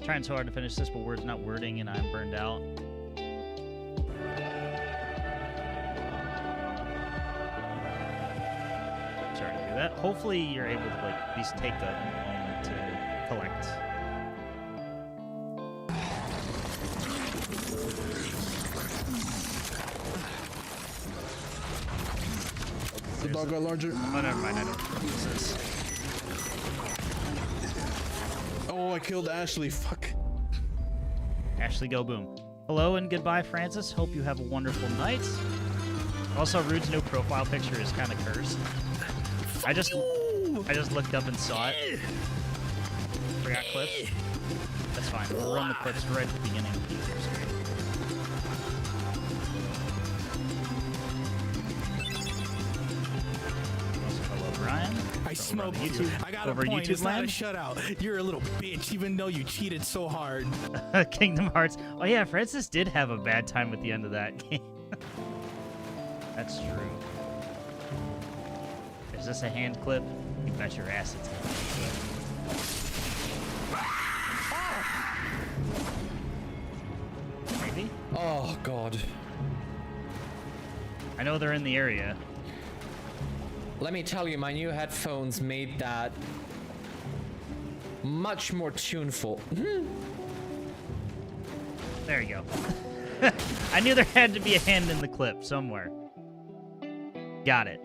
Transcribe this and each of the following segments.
Trying so hard to finish this, but words not wording, and I'm burned out. Sorry to hear that. Hopefully you're able to like at least take a moment to collect. The dog got larger. Oh, never mind. I don't know what this is. Oh, I killed Ashley. Fuck. Ashley, go boom. Hello and goodbye, Francis. Hope you have a wonderful night. Also, Rude's new profile picture is kind of cursed. I just looked up and saw it. Forgot clips. That's fine. We'll run the clips right at the beginning of the user screen. Brian. I smoked you. I got over a point. YouTube It's not a land? shutout. You're a little bitch, even though you cheated so hard. Kingdom Hearts. Oh yeah, Francis did have a bad time at the end of that game. That's true. Is this a hand clip? You bet your ass it's a hand clip. Maybe? Oh, God. I know they're in the area. Let me tell you, my new headphones made that much more tuneful. There you go. I knew there had to be a hand in the clip somewhere. Got it.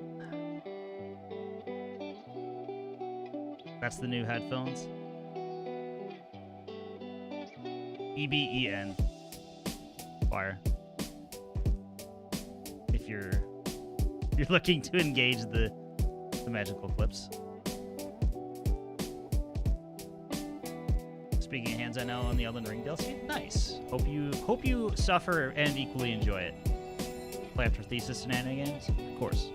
That's the new headphones. EBEN. Fire. If you're looking to engage the magical clips. Speaking of hands, I know on the Elden Ring DLC. Nice. Hope you suffer and equally enjoy it. Play after thesis shenanigans, of course.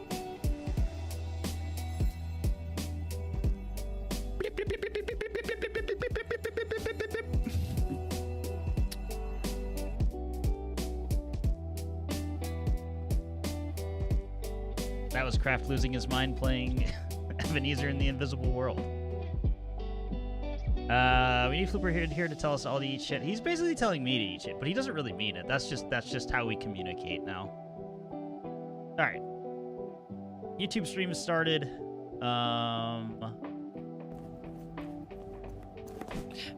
That was Kraft losing his mind playing Ebenezer in the Invisible World. We need Flipper here to tell us all to eat shit. He's basically telling me to eat shit, but he doesn't really mean it. That's just how we communicate now. All right. YouTube stream has started.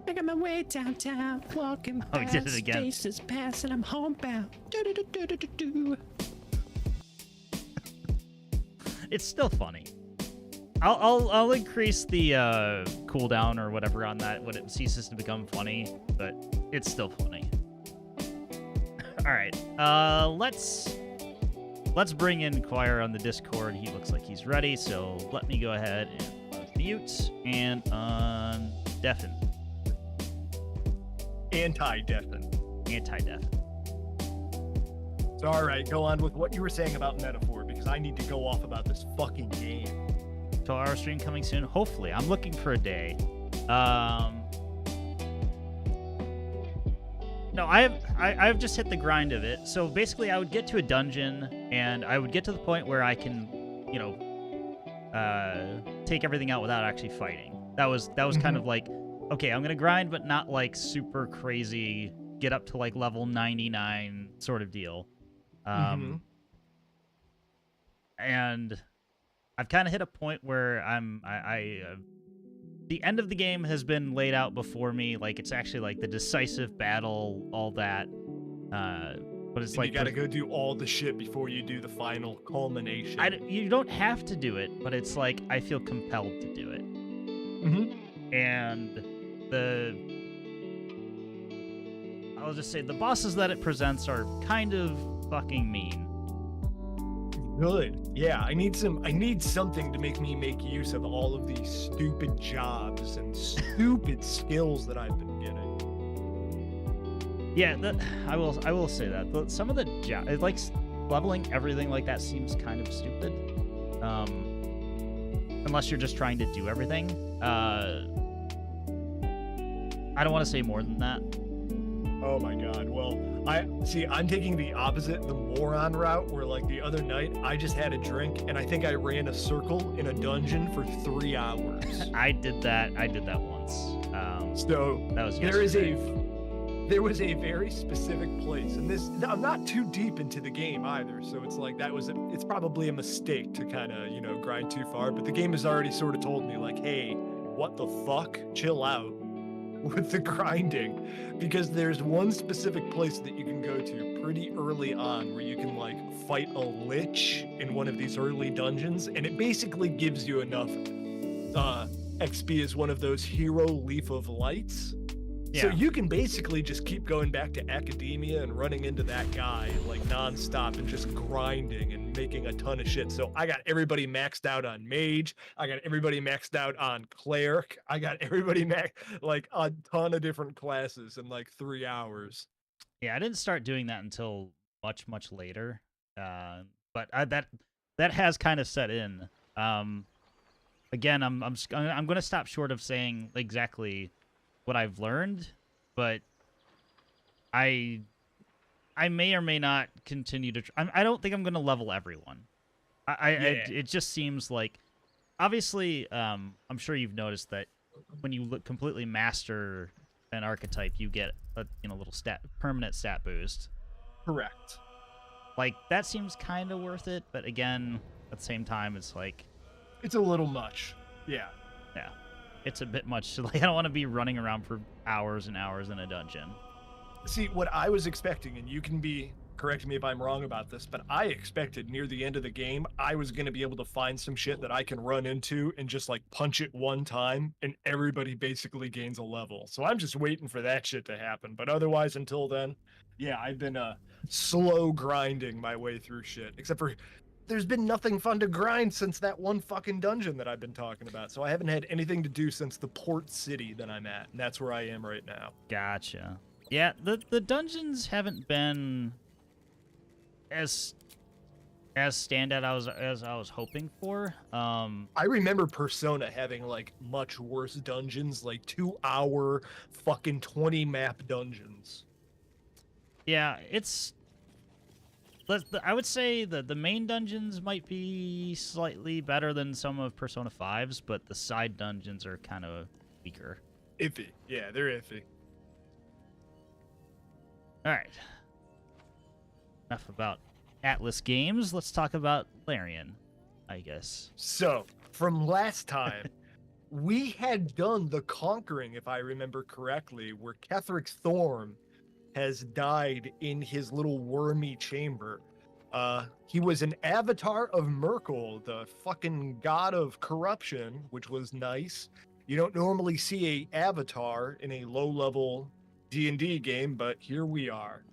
Making my way downtown, walking Oh, we did it again. Faces past and I'm homebound. Do-do-do-do-do-do. It's still funny. I'll increase the cooldown or whatever on that when it ceases to become funny, but it's still funny. All right, let's bring in Choir on the Discord. He looks like he's ready, so let me go ahead and mute and deafen. Anti-deafen. Anti-deafen. So, all right, go on with what you were saying about metaphor, because I need to go off about this fucking game. 12-hour stream coming soon. Hopefully, I'm looking for a day. No, I've just hit the grind of it. So basically, I would get to a dungeon, and I would get to the point where I can, take everything out without actually fighting. That was kind of like, okay, I'm gonna grind, but not like super crazy. Get up to like level 99 sort of deal. And I've kind of hit a point where the end of the game has been laid out before me. Like, it's actually like the decisive battle, all that. But it's And like you gotta go do all the shit before you do the final culmination. you don't have to do it, but it's like I feel compelled to do it. And I'll just say the bosses that it presents are kind of fucking mean. Good. Yeah, I need something to make me make use of all of these stupid jobs and stupid skills that I've been getting. Yeah, I will say that. Some of the like leveling everything like that seems kind of stupid. Unless you're just trying to do everything. I don't want to say more than that. Oh my god. Well, I'm taking the opposite, the moron route, where like the other night I just had a drink and I think I ran a circle in a dungeon for 3 hours. I did that once. So that was there was a very specific place, and I'm not too deep into the game either, so it's like it's probably a mistake to kind of grind too far, but the game has already sort of told me like, hey, what the fuck, chill out with the grinding, because there's one specific place that you can go to pretty early on where you can like fight a lich in one of these early dungeons, and it basically gives you enough XP as one of those hero leaf of lights. Yeah. So you can basically just keep going back to academia and running into that guy like nonstop and just grinding and making a ton of shit. So I got everybody maxed out on mage. I got everybody maxed out on cleric. I got everybody like a ton of different classes in like 3 hours. Yeah, I didn't start doing that until much later. But that has kind of set in. Again, I'm going to stop short of saying exactly what I've learned, but I may or may not continue to. I don't think I'm going to level everyone. It just seems like, obviously, I'm sure you've noticed that when you completely master an archetype, you get a little permanent stat boost. Correct. Like that seems kind of worth it, but again, at the same time, it's like it's a little much. Yeah. It's a bit much. Like I don't want to be running around for hours and hours in a dungeon. See, what I was expecting, and you can correct me if I'm wrong about this, but I expected near the end of the game, I was going to be able to find some shit that I can run into and just like punch it one time and everybody basically gains a level. So I'm just waiting for that shit to happen. But otherwise, until then, yeah, I've been slow grinding my way through shit, except for there's been nothing fun to grind since that one fucking dungeon that I've been talking about. So I haven't had anything to do since the port city that I'm at, and that's where I am right now. Gotcha. Yeah, the dungeons haven't been as standout as I was hoping for. I remember Persona having like much worse dungeons, like 2-hour fucking 20 map dungeons. Yeah, I would say that the main dungeons might be slightly better than some of Persona 5's, but the side dungeons are kind of weaker. Iffy. Yeah, they're iffy. All right. Enough about Atlas games. Let's talk about Larian, I guess. So, from last time, we had done the Conquering, if I remember correctly, where Ketheric Thorm has died in his little wormy chamber. He was an avatar of Myrkul, the fucking god of corruption, which was nice. You don't normally see a avatar in a low-level D&D game, but here we are.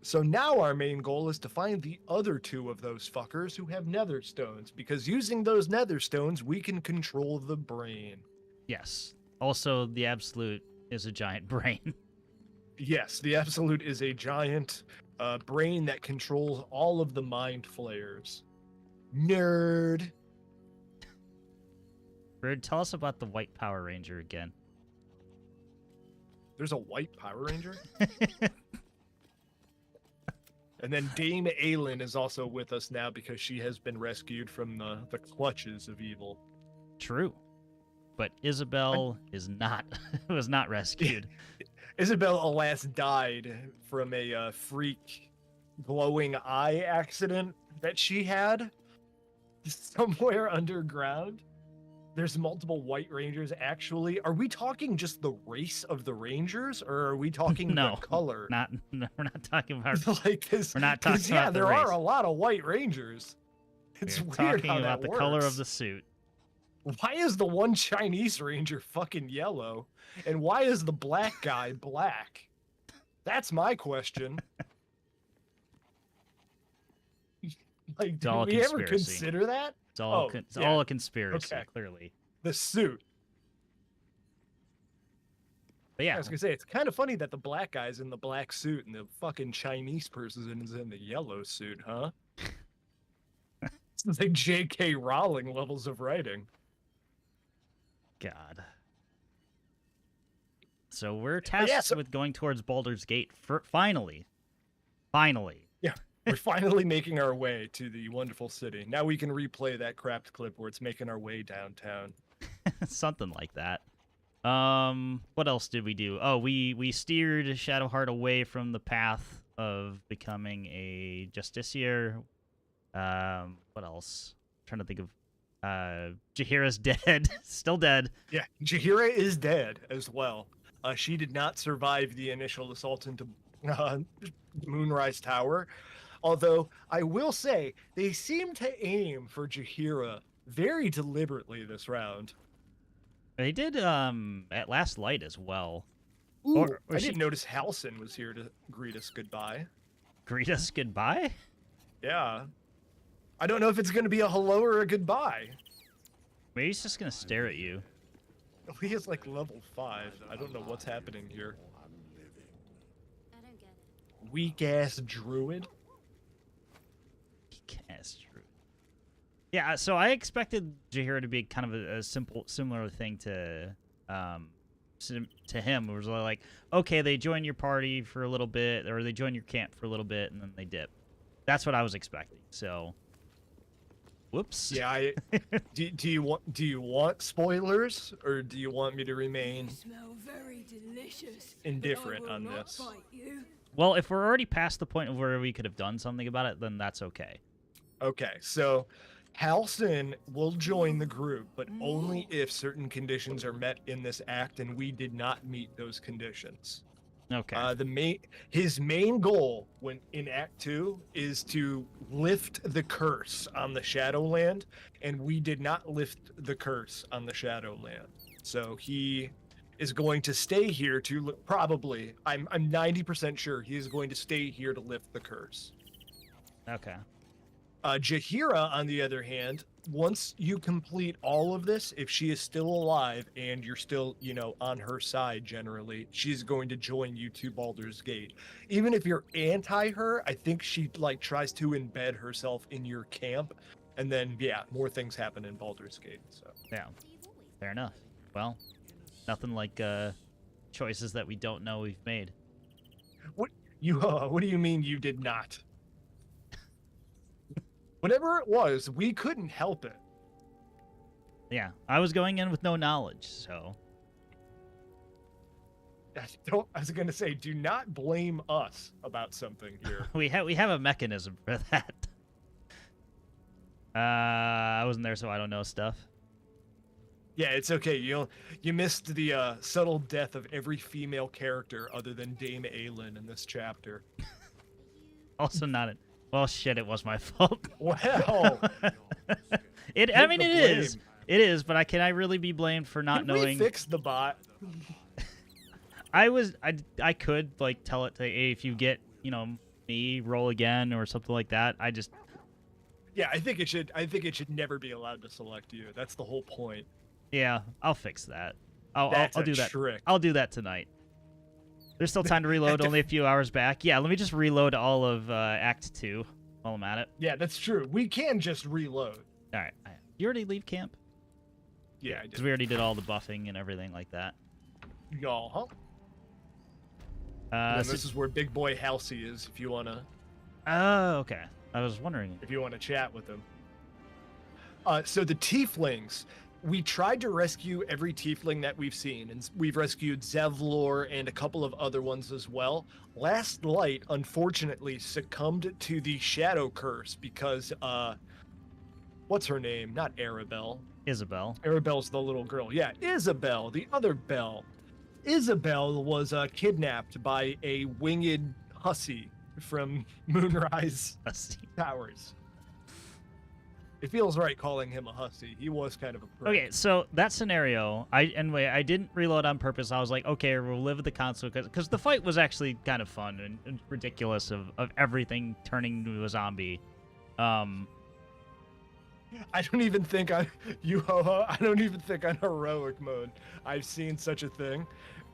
So now our main goal is to find the other two of those fuckers who have nether stones, because using those nether stones, we can control the brain. Yes. Also, the Absolute is a giant brain. Yes, the Absolute is a giant brain that controls all of the mind flayers. Nerd. Bird, tell us about the White Power Ranger again. There's a White Power Ranger? And then Dame Aelin is also with us now because she has been rescued from the clutches of evil. True. But Isabel was not rescued. Isabel, alas, died from a freak glowing eye accident that she had somewhere underground. There's multiple White Rangers, actually. Are we talking just the race of the Rangers, or are we talking the color? No, we're not talking about. Like, we're not talking about the there race. are a lot of White Rangers. It's we're weird talking how about that the color works. of the suit. Why is the one Chinese Ranger fucking yellow, and why is the black guy black? That's my question. Like, did we ever consider that? It's all all a conspiracy, okay. Clearly. The suit. But yeah, I was gonna say, it's kind of funny that the black guy's in the black suit and the fucking Chinese person is in the yellow suit, huh? It's like J.K. Rowling levels of writing. God. So we're tasked with going towards Baldur's Gate finally. Finally. Yeah, we're finally making our way to the wonderful city. Now we can replay that crapped clip where it's making our way downtown. Something like that. What else did we do? Oh, we steered Shadowheart away from the path of becoming a justiciar. What else? I'm trying to think of. Jaheira's dead. Still dead. Yeah, Jaheira is dead as well. She did not survive the initial assault into Moonrise Tower. Although, I will say, they seem to aim for Jaheira very deliberately this round. They did, at Last Light as well. Ooh, Or I she- didn't notice Halsin was here to greet us goodbye. Greet us goodbye? Yeah. I don't know if it's going to be a hello or a goodbye. Maybe he's just gonna stare at you. He is like level 5. I don't know what's happening here. I don't get it. Weak-ass druid. Yeah, so I expected Jaheira to be kind of a similar thing to him. It was like, okay, they join your party for a little bit, or they join your camp for a little bit, and then they dip. That's what I was expecting. So, whoops. Yeah, do you want spoilers, or do you want me to remain Smell very delicious. indifferent but I will on not this? fight you. Well, if we're already past the point of where we could have done something about it, then that's okay. Okay, so Halsin will join the group, but only if certain conditions are met in this act, and we did not meet those conditions. Okay. His main goal when in Act 2 is to lift the curse on the Shadowland, and we did not lift the curse on the Shadowland. So he is going to stay here to probably. I'm 90% sure he is going to stay here to lift the curse. Okay. Jaheira, on the other hand, once you complete all of this, if she is still alive and you're still, on her side generally, she's going to join you to Baldur's Gate. Even if you're anti her, I think she tries to embed herself in your camp, and then more things happen in Baldur's Gate. So Yeah. Fair enough. Well, nothing like choices that we don't know we've made. what do you mean you did not? Whatever it was, we couldn't help it. Yeah, I was going in with no knowledge, so I was going to say, do not blame us about something here. we have a mechanism for that. I wasn't there, so I don't know stuff. Yeah, it's okay. You missed the subtle death of every female character other than Dame Aelin in this chapter. Also not it. Well, shit, it was my fault. Well, I Take mean, the it is. blame. It is, but can I really be blamed for not can knowing? we fix the bot? I could tell it to, hey, if you get me, roll again or something like that. Yeah, I think it should never be allowed to select you. That's the whole point. Yeah, I'll fix that. I'll That's do a that. trick. I'll do that tonight. There's still time to reload, only a few hours back. Yeah, let me just reload all of Act 2 while I'm at it. Yeah, that's true. We can just reload. All right. You already leave camp? Yeah, I Because did. we already did all the buffing and everything like that. Uh-huh. And this is where Big Boy Halsey is. If you wanna okay. I was wondering. chat with him. So the tieflings. We tried to rescue every tiefling that we've seen, and we've rescued Zevlor and a couple of other ones as well. Last Light, unfortunately, succumbed to the Shadow Curse because, what's her name? Not Arabelle. Isabel. Arabelle's the little girl. Yeah, Isabel, the other Belle. Isabel was kidnapped by a winged hussy from Moonrise Towers. It feels right calling him a hussy. He was kind of a prick. Okay, so that scenario, I didn't reload on purpose. I was like, okay, we'll live with the consequences, because the fight was actually kind of fun and ridiculous of everything turning into a zombie. I don't even think on heroic mode I've seen such a thing.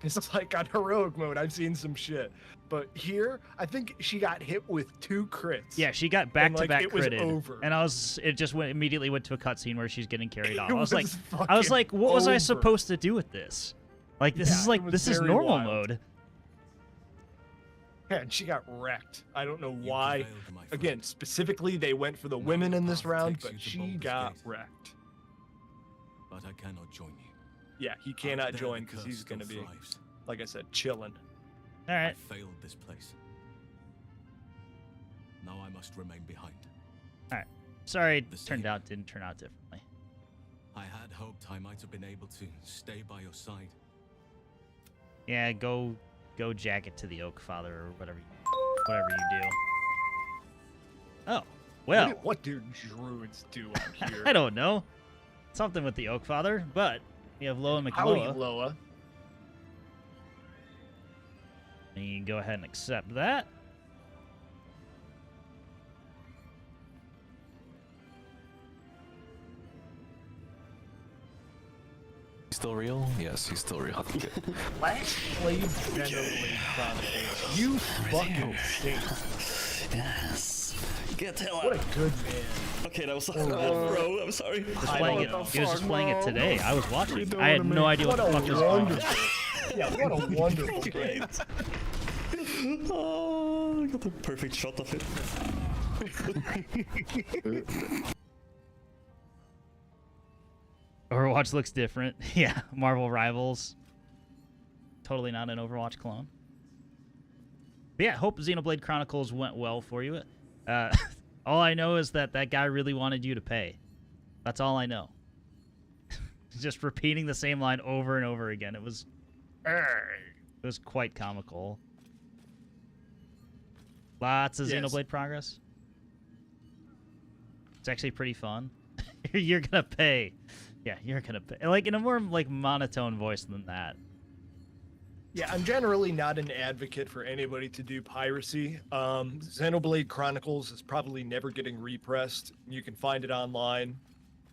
It's like on heroic mode I've seen some shit. But here, I think she got hit with 2 crits. Yeah, she got back-to-back it was critted, over. and it just immediately went to a cutscene where she's getting carried off. It I was like, fucking what was I over. supposed to do with this? Like this Yeah, is like it was this is very normal wild. mode. Yeah, and she got wrecked. I don't know why. prevailed, my friend. Again, specifically, they went for the Now women the in this path round, takes you but to she Baldur's got Gate. wrecked. But I cannot join you. Yeah, he Out cannot there, join the because curse he's still gonna be, thrives. like I said, chilling. All right. I failed this place. Now I must remain behind. Sorry, it The didn't turn out differently. I had hoped I might have been able to stay by your side. Yeah, go jack it to the Oak Father or whatever you do. Oh, well, What do druids do out here? I don't know. Something with the Oak Father, but we have Loa Howdy, McLoa. Loa. And you can go ahead and accept that. Still real? Yes, he's still real. Last played Xenoblade Chronicles. You fucking stink. Yes. Get the hell What out. a good man. Okay, that was bro. I'm sorry. Just I playing don't it. know. He was just playing it today. I was watching. doing I had to no me? idea what What the a fuck was going on. wonderful. Yeah, what a wonderful game. Oh, I got the perfect shot of it. Overwatch looks different. Yeah, Marvel Rivals. Totally not an Overwatch clone. But yeah, hope Xenoblade Chronicles went well for you. All I know is that that guy really wanted you to pay. That's all I know. Just repeating the same line over and over again. It was quite comical. Lots of Yes. Xenoblade progress. It's actually pretty fun. You're gonna pay. Yeah, you're gonna pay. Like in a more like monotone voice than that. Yeah, I'm generally not an advocate for anybody to do piracy. Xenoblade Chronicles is probably never getting repressed. You can find it online.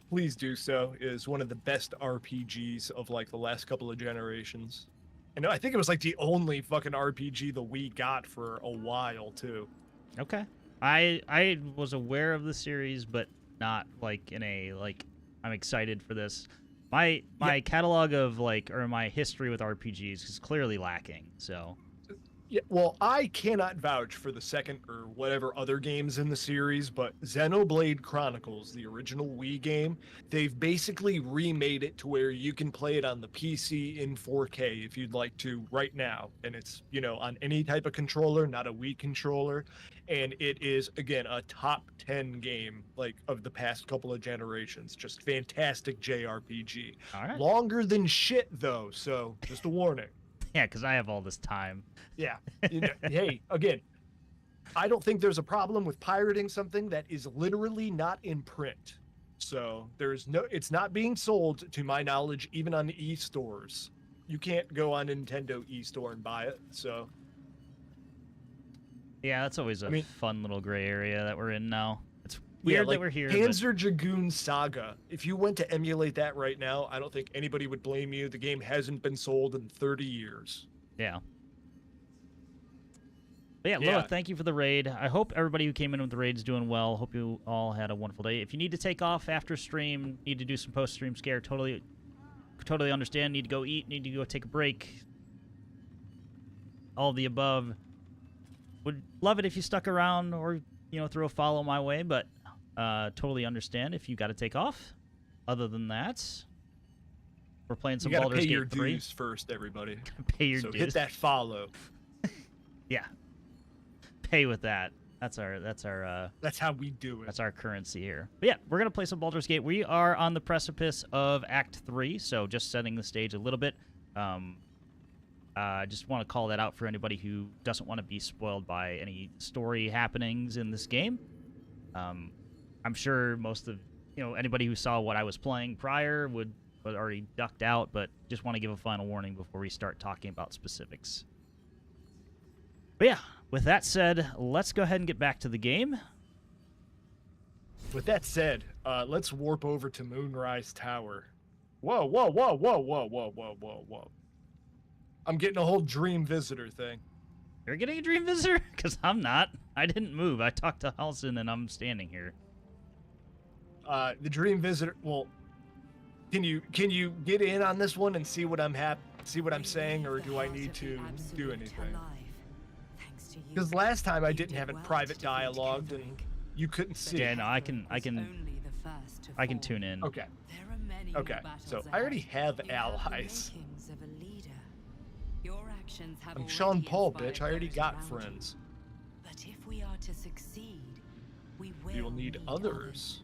Please do so. It is one of the best RPGs of like the last couple of generations. And I think it was like the only fucking RPG the Wii got for a while too. Okay. I was aware of the series, but not like in a like I'm excited for this. My catalog of like or my history with RPGs is clearly lacking. So Yeah, well, I cannot vouch for the second or whatever other games in the series, but Xenoblade Chronicles, the original Wii game, they've basically remade it to where you can play it on the PC in 4K if you'd like to right now. And it's, you know, on any type of controller, not a Wii controller. And it is, again, a top 10 game, like, of the past couple of generations. Just fantastic JRPG. all right. Longer than shit, though, so just a warning. Yeah, because I have all this time. Yeah. You know, hey, again, I don't think there's a problem with pirating something that is literally not in print. So it's not being sold, to my knowledge, even on e-stores. You can't go on Nintendo e-store and buy it. So Yeah, that's always a I mean- fun little gray area that we're in now. It's yeah, weird like that we're here. but- Panzer Dragoon Saga. If you went to emulate that right now, I don't think anybody would blame you. The game hasn't been sold in 30 years. Yeah. But yeah, Yeah. Loa, thank you for the raid. I hope everybody who came in with the raid is doing well. Hope you all had a wonderful day. If you need to take off after stream, need to do some post-stream scare, totally understand. Need to go eat, need to go take a break. All of the above. Would love it if you stuck around or, you know, throw a follow my way, but totally understand if you got to take off. Other than that, we're playing some You gotta Baldur's pay your Gate 3. dues first, everybody. Pay your So dues. hit that follow. Yeah. Pay with that. That's our That's how we do it. that's our currency here. But yeah, we're gonna play some Baldur's Gate. We are on the precipice of Act 3, so just setting the stage a little bit. Just want to call that out for anybody who doesn't want to be spoiled by any story happenings in this game. I'm sure most of anybody who saw what I was playing prior would already ducked out, but just want to give a final warning before we start talking about specifics. But yeah, with that said, let's go ahead and get back to the game. With that said, let's warp over to Moonrise Tower. Whoa, whoa, whoa, whoa, whoa, whoa, whoa, whoa, whoa. I'm getting a whole dream visitor thing. You're getting a dream visitor? Because I'm not. I didn't move. I talked to Halson and I'm standing here. The dream visitor, well, can you get in on this one and see what I'm See what I'm saying, or do I need to do anything? Because last time I didn't have it private dialogued and you couldn't see. Yeah, no, I can tune in. Okay. Okay, so I already have allies. I'm Sean Paul, bitch. I already got friends. But if we are to succeed, we You'll need others.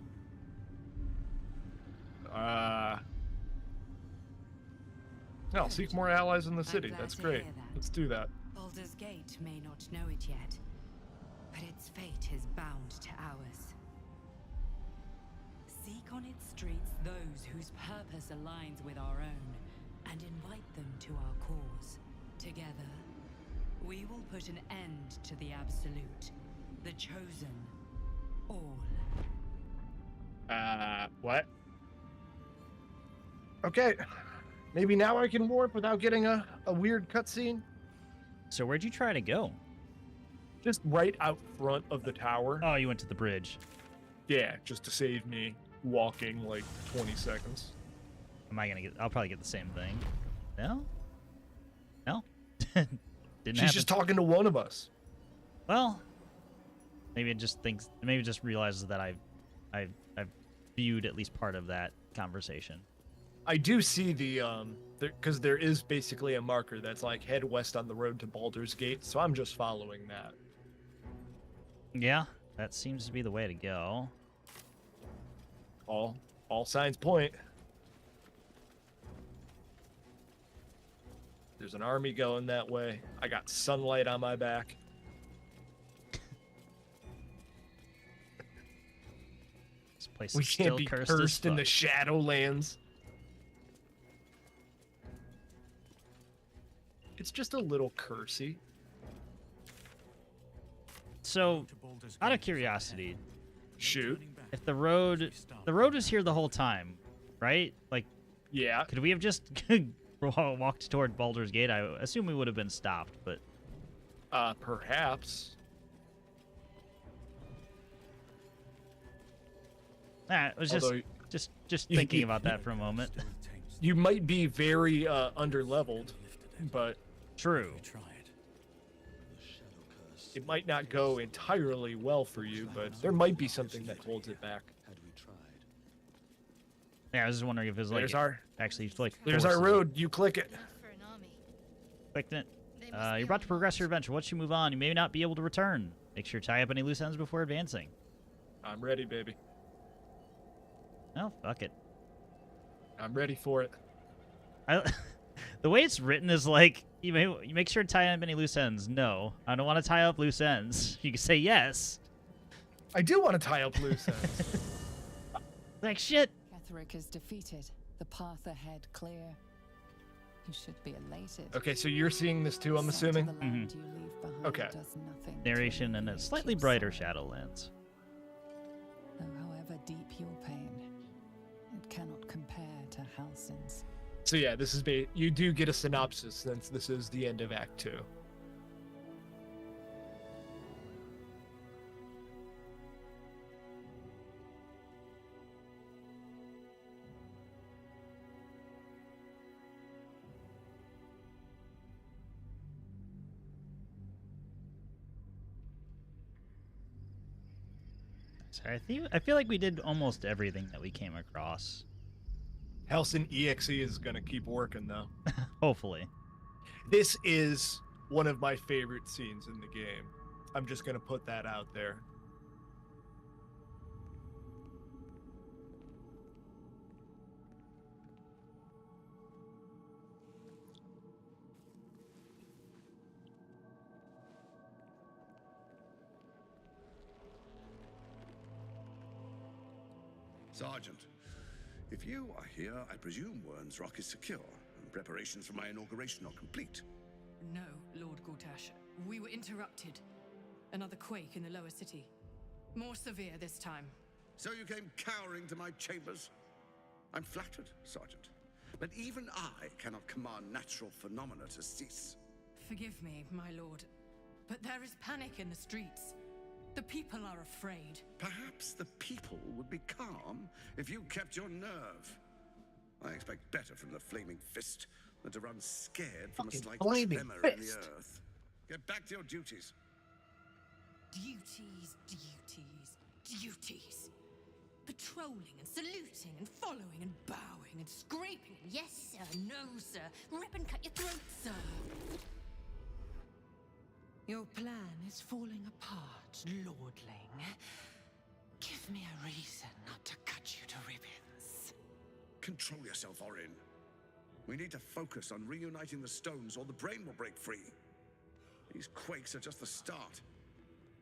No, seek more allies in the city. That's great. Let's do that. Baldur's Gate may not know it yet, but its fate is bound to ours. Seek on its streets those whose purpose aligns with our own, and invite them to our cause. Together, we will put an end to the Absolute, the Chosen, all. What? Okay. Maybe now I can warp without getting a weird cutscene. So where'd you try to go? Just right out front of the tower. Oh, you went to the bridge. Yeah, just to save me walking like 20 seconds. I'll probably get the same thing. No? No? Didn't She's happen. just talking to one of us. Well, maybe it just realizes that I've viewed at least part of that conversation. I do see because there is basically a marker that's like head west on the road to Baldur's Gate, so I'm just following that. Yeah, that seems to be the way to go. All signs point. There's an army going that way. I got sunlight on my back. This place We is can't still be cursed, cursed as in the fuck. Shadowlands. It's just a little cursy. So, out of curiosity, Shoot. if the road was here the whole time, right? Like, Yeah. could we have just walked toward Baldur's Gate? I assume we would have been stopped, but Perhaps. it was Although- just thinking about that for a moment. You might be very underleveled, but True. it might not go entirely well for you, but there might be something that holds it back. Yeah, I was just wondering if it was like There's our road. You click it. For an army. Clicking it. You're about to progress your adventure. Once you move on, you may not be able to return. Make sure to tie up any loose ends before advancing. I'm ready, baby. Oh, fuck it. I'm ready for it. The way it's written is like, you make sure to tie up any loose ends. No, I don't want to tie up loose ends. You can say yes. I do want to tie up loose ends. Like, shit. Ketheric is defeated. The path ahead clear. You should be elated. Okay, so you're seeing this too, I'm assuming? The land you leave behind Okay. does nothing to Narration and a alleviate slightly your brighter sorrow. Shadowlands. Though however deep your pain, it cannot compare to Halsin's. So yeah, this is you do get a synopsis since this is the end of Act 2. Sorry, I feel like we did almost everything that we came across. Halsin EXE is gonna keep working though. Hopefully. This is one of my favorite scenes in the game. I'm just gonna put that out there. Sergeant, if you are here, I presume Wern's Rock is secure, and preparations for my inauguration are complete. No, Lord Gortash. We were interrupted. Another quake in the lower city. More severe this time. So you came cowering to my chambers? I'm flattered, Sergeant. But even I cannot command natural phenomena to cease. Forgive me, my lord. But there is panic in the streets. The people are afraid. Perhaps the people would be calm if you kept your nerve. I expect better from the Flaming Fist. than to run scared from a Fucking slight flaming tremor in the fist. earth. Get back to your duties. Duties, duties, duties. Patrolling and saluting and following and bowing and scraping. Yes, sir. No, sir. Rip and cut your throat, sir. Your plan is falling apart, lordling. Give me a reason not to cut you to ribbons. Control yourself, Orin. We need to focus on reuniting the stones or the brain will break free. These quakes are just the start.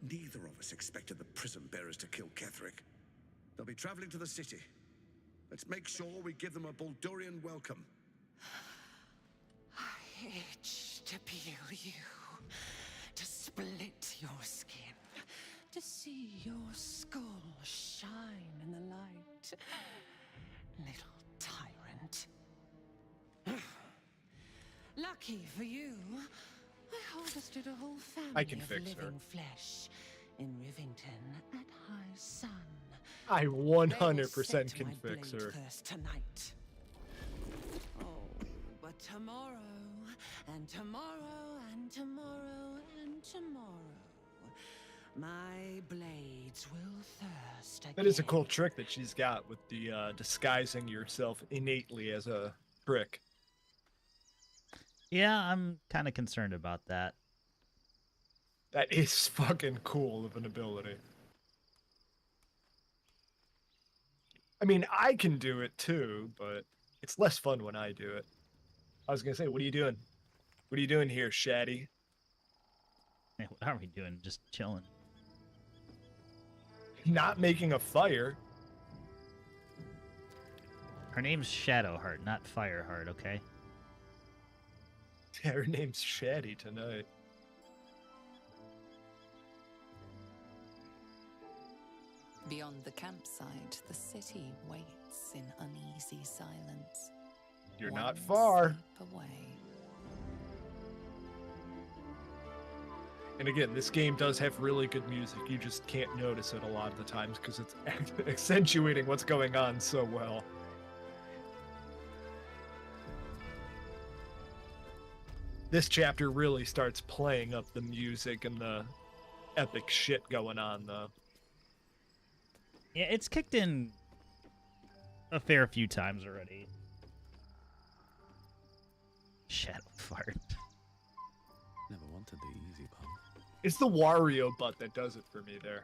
Neither of us expected the prison bearers to kill Ketheric. They'll be traveling to the city. Let's make sure we give them a Baldurian welcome. I itch to peel you, to split your skin, to see your skull shine in the light. Little tyrant. Lucky for you, I harvested a whole family I can of fix living her. flesh in Rivington at high sun. I They will 100% set can my fix blade her. thirst tonight. Oh, but tomorrow, and tomorrow, and tomorrow, and tomorrow, my blades will thirst again. That is a cool trick that she's got with the disguising yourself innately as a prick. Yeah, I'm kind of concerned about that. That is fucking cool of an ability. I mean, I can do it too, but it's less fun when I do it. I was gonna say, what are you doing? What are you doing here, Shaddy? Man, what are we doing? Just chilling. Not making a fire. Her name's Shadowheart, not Fireheart, okay? Yeah, her name's Shaddy tonight. Beyond the campsite, the city waits in uneasy silence. You're not One far. step away. And again, this game does have really good music. You just can't notice it a lot of the times because it's accentuating what's going on so well. This chapter really starts playing up the music and the epic shit going on, though. Yeah, it's kicked in a fair few times already. Shadow fart. Never wanted the easy path. It's the Wario butt that does it for me there.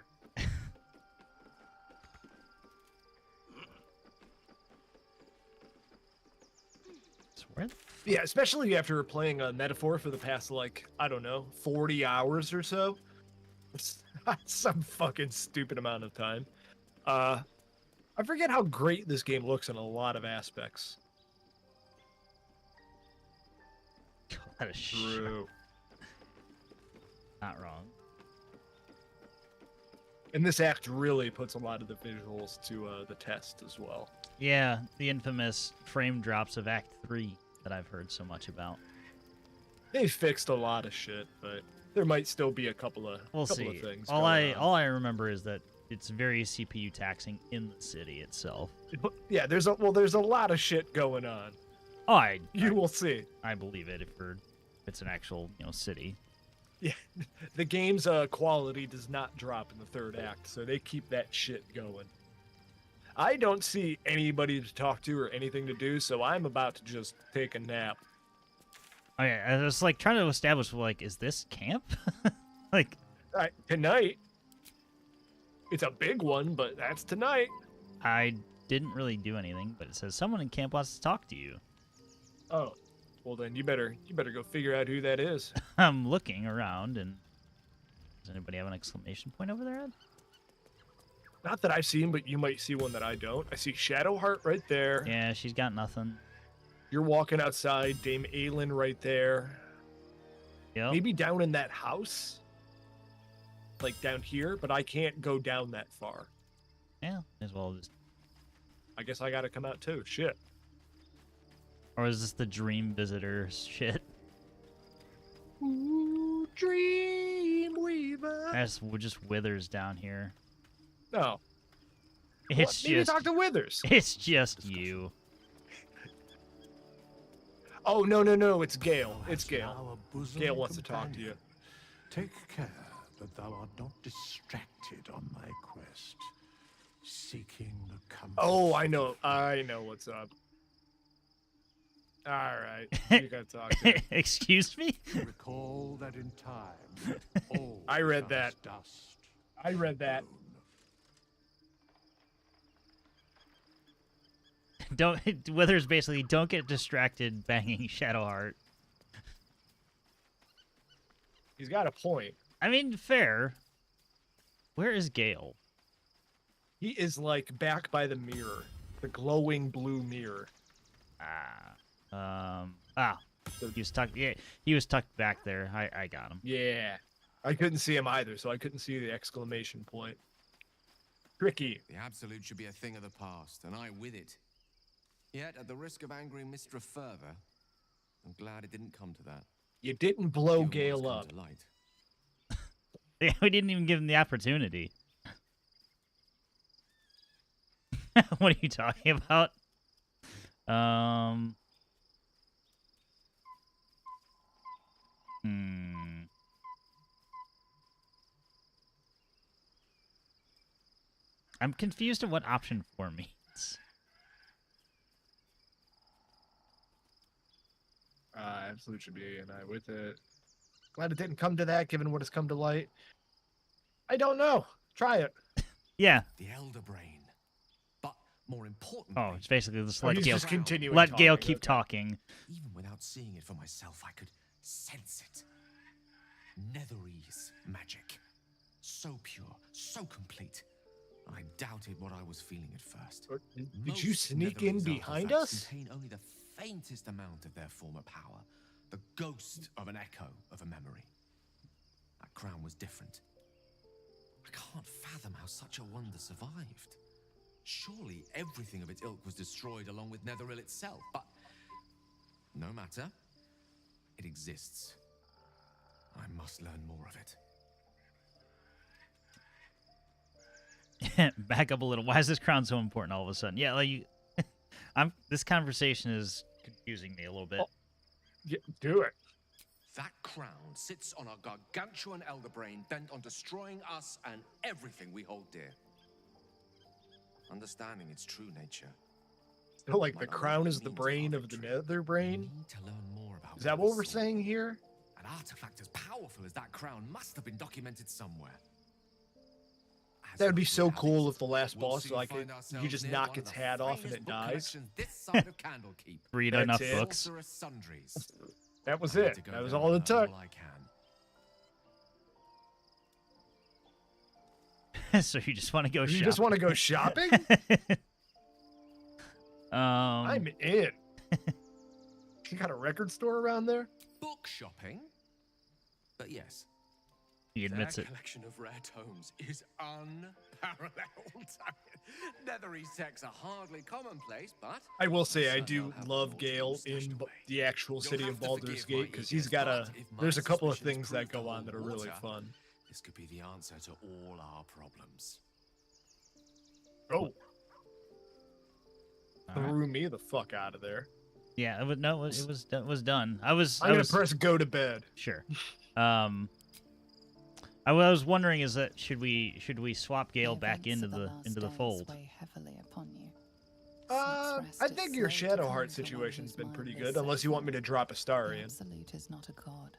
Where? Yeah, especially after playing a metaphor for the past, like, I don't know, 40 hours or so. It's some fucking stupid amount of time. I forget how great this game looks in a lot of aspects. That is True. not wrong. And this act really puts a lot of the visuals to the test as well. Yeah, the infamous frame drops of Act 3 that I've heard so much about. They fixed a lot of shit, but there might still be a couple of We'll see. of things. All going on. I remember is that it's very CPU taxing in the city itself. Yeah, there's a lot of shit going on. Oh, You will see. I believe it if it's an actual, city. Yeah, the game's quality does not drop in the third act, so they keep that shit going. I don't see anybody to talk to or anything to do, so I'm about to just take a nap. Oh yeah, I was like trying to establish is this camp? Like Tonight, it's a big one, but that's tonight. I didn't really do anything, but it says someone in camp wants to talk to you. Oh, well then you better go figure out who that is. I'm looking around, and does anybody have an exclamation point over their head? Not that I've seen, but you might see one that I don't. I see Shadowheart right there. Yeah, she's got nothing. You're walking outside, Dame Aelin right there. Yep. Maybe down in that house? Like down here, but I can't go down that far. Yeah, as well just. I guess I gotta come out too. Shit. Or is this the dream visitor shit? Ooh, Dreamweaver. That's just Withers down here. No. It's Maybe just talk to Withers. It's just you. Oh, no, it's Gale. It's Art Gale. thou a bosom Gale wants to talk to you. companion? Take care that thou art not distracted on thy quest, seeking the comfort. Oh, I know what's up. All right, you gotta talk to him. Excuse me? Recall that in time, all I read that. dust. I read that. Don't. Withers basically don't get distracted banging Shadowheart. He's got a point. I mean, fair. Where is Gale? He is like back by the mirror, the glowing blue mirror. He was tucked. Yeah, he was tucked back there. I got him. Yeah, I couldn't see him either, so I couldn't see the exclamation point. Tricky. The Absolute should be a thing of the past, and I with it. Yet, at the risk of angering Mistra further, I'm glad it didn't come to that. You didn't blow You Gale almost up. come to light. Yeah, we didn't even give him the opportunity. What are you talking about? I'm confused at what option 4 means. Absolute should be and I with it. Glad it didn't come to that, given what has come to light. I don't know. Try it. Yeah. The Elder Brain. But more importantly... Oh, it's basically just Oh, let he's Gale, just continuing let Gale talking, keep okay. talking. Even without seeing it for myself, I could sense it. Netherese magic. So pure, so complete. I doubted what I was feeling at first. Did you sneak in Netherese behind artifacts us? Contain only the faintest amount of their former power. The ghost of an echo of a memory. That crown was different. I can't fathom how such a wonder survived. Surely everything of its ilk was destroyed along with Netheril itself, but no matter. It exists. I must learn more of it. Back up a little. Why is this crown so important all of a sudden? Yeah, like you, this conversation is confusing me a little bit. Oh, yeah, do it. That crown sits on a gargantuan elder brain bent on destroying us and everything we hold dear. Understanding its true nature. So, like, the crown is the brain of the nether brain? Need to learn more about Is that what we're saying here? An artifact as powerful as that crown must have been documented somewhere. That would be so cool if the last boss, like, you just knock its hat off and it dies. This side of Candlekeep. Read That's enough it. books. Sorcerous sundries. That was I need it. to go That was down all and it took. learn all I can. So you just want to go You shopping? just want to go shopping? I'm in. You got a record store around there? Book shopping? But yes. He admits Their it. collection of rare tomes is unparalleled. Netherese texts are hardly commonplace, but I will say I do love Gale in the actual city of Baldur's Gate because he's got there's a couple of things that go on that are really fun. This could be the answer to all our problems. Oh. Threw me the fuck out of there. Yeah, it was done. I was gonna press go to bed. Sure. I was wondering should we swap Gale back into the fold? I think your Shadowheart situation's been pretty good, unless you want me to drop Astarion. Absolute is not a god,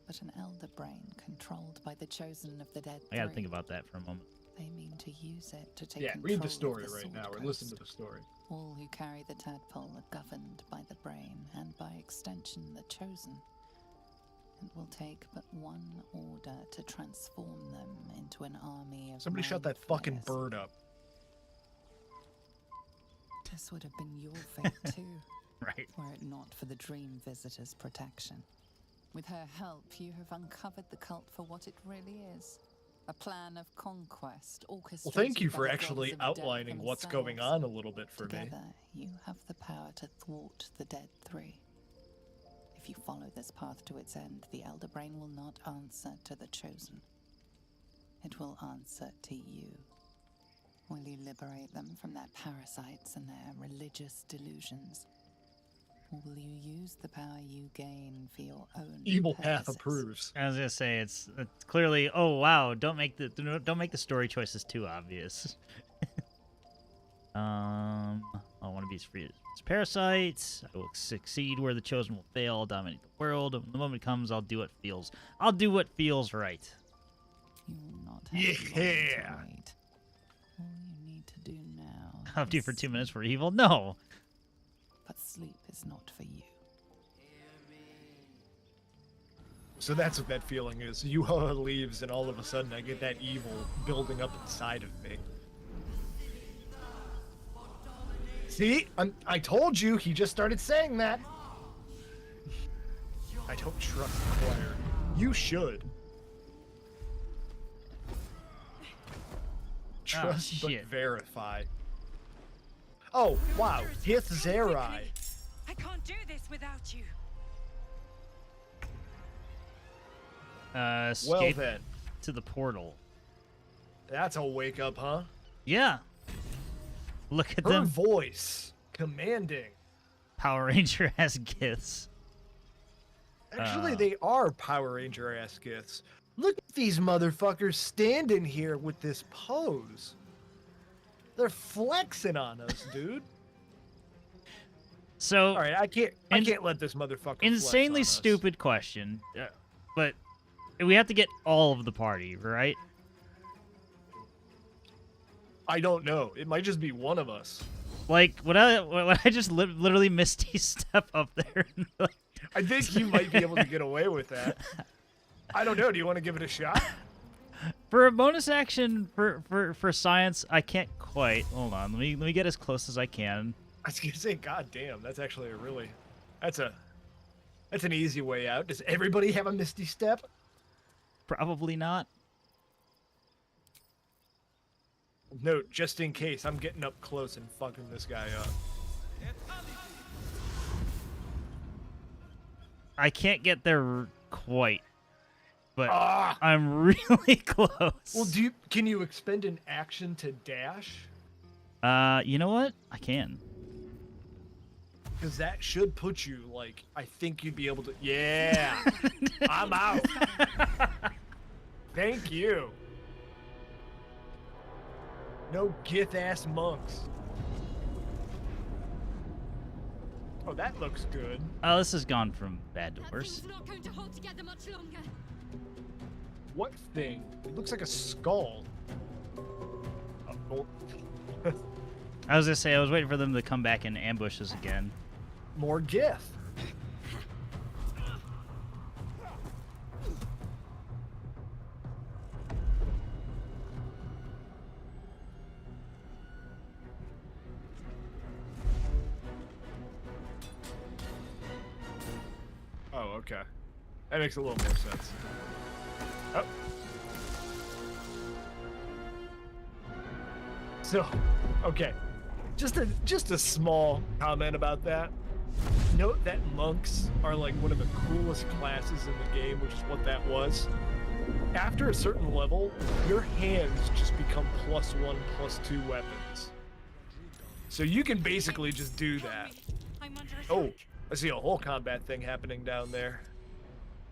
but an elder brain controlled by the chosen of the dead. I gotta think about that for a moment. They mean to use it to take Yeah, control read the story of the right now, Sword or listen to Coast. the story. All who carry the tadpole are governed by the brain, and by extension the chosen. It will take but one order to transform them into an army of Somebody shut mind that fucking flayers. bird up. This would have been your fate too. Right. Were it not for the Dream Visitor's protection. With her help, you have uncovered the cult for what it really is. A plan of conquest orchestrated Well, thank you by for the actually gods of death outlining what's going themselves. on a little bit for me. Together, you have the power to thwart the Dead Three. If you follow this path to its end, the Elder Brain will not answer to the Chosen. It will answer to you. Will you liberate them from their parasites and their religious delusions? Or will you use the power you gain for your own Evil Path purposes? approves. I was gonna say it's clearly. Oh wow! Don't make the story choices too obvious. I want to be free as parasites. I will succeed where the chosen will fail. I'll dominate the world. When the moment comes, I'll do what feels. I'll do what feels right. You will not have long to wait. All you need to do now. I'll do for 2 minutes for evil. No. But sleep is not for you. So that's what that feeling is. Yuha leaves, and all of a sudden I get that evil building up inside of me. See? I told you, he just started saying that. I don't trust the player. You should. Trust but verify. Oh, wow. Ketheric. I can't do this without you. Escape then. to the portal. That's a wake up, huh? Yeah. Look at Her them. voice. Commanding. Power Ranger has gifts. Actually, they are Power Ranger ass gifts. Look at these motherfuckers standing here with this pose. They're flexing on us, dude. So, all right, I can't let this motherfucker. Insanely flex on us. stupid question, but we have to get all of the party, right? I don't know. It might just be one of us. Like, would I just literally Misty step up there? And, like, I think you might be able to get away with that. I don't know. Do you want to give it a shot? For a bonus action for science, I can't quite. Hold on, let me get as close as I can. I was gonna say, God damn, that's actually that's an easy way out. Does everybody have a Misty Step? Probably not. No, just in case, I'm getting up close and fucking this guy up. I can't get there quite, but I'm really close. Well, can you expend an action to dash? You know what? I can. Because that should put you, like, I think you'd be able to... Yeah! I'm out! Thank you! No gith-ass monks. Oh, that looks good. Oh, this has gone from bad to worse. Not going to hold together much longer. What thing? It looks like a skull. Oh. I was gonna say, I was waiting for them to come back and ambush us again. More gith. Oh, okay. That makes a little more sense. Oh. So, okay. Just a small comment about that. Note that monks are like one of the coolest classes in the game, which is what that was. After a certain level, your hands just become +1, +2 weapons. So you can basically just do that. Oh, I see a whole combat thing happening down there.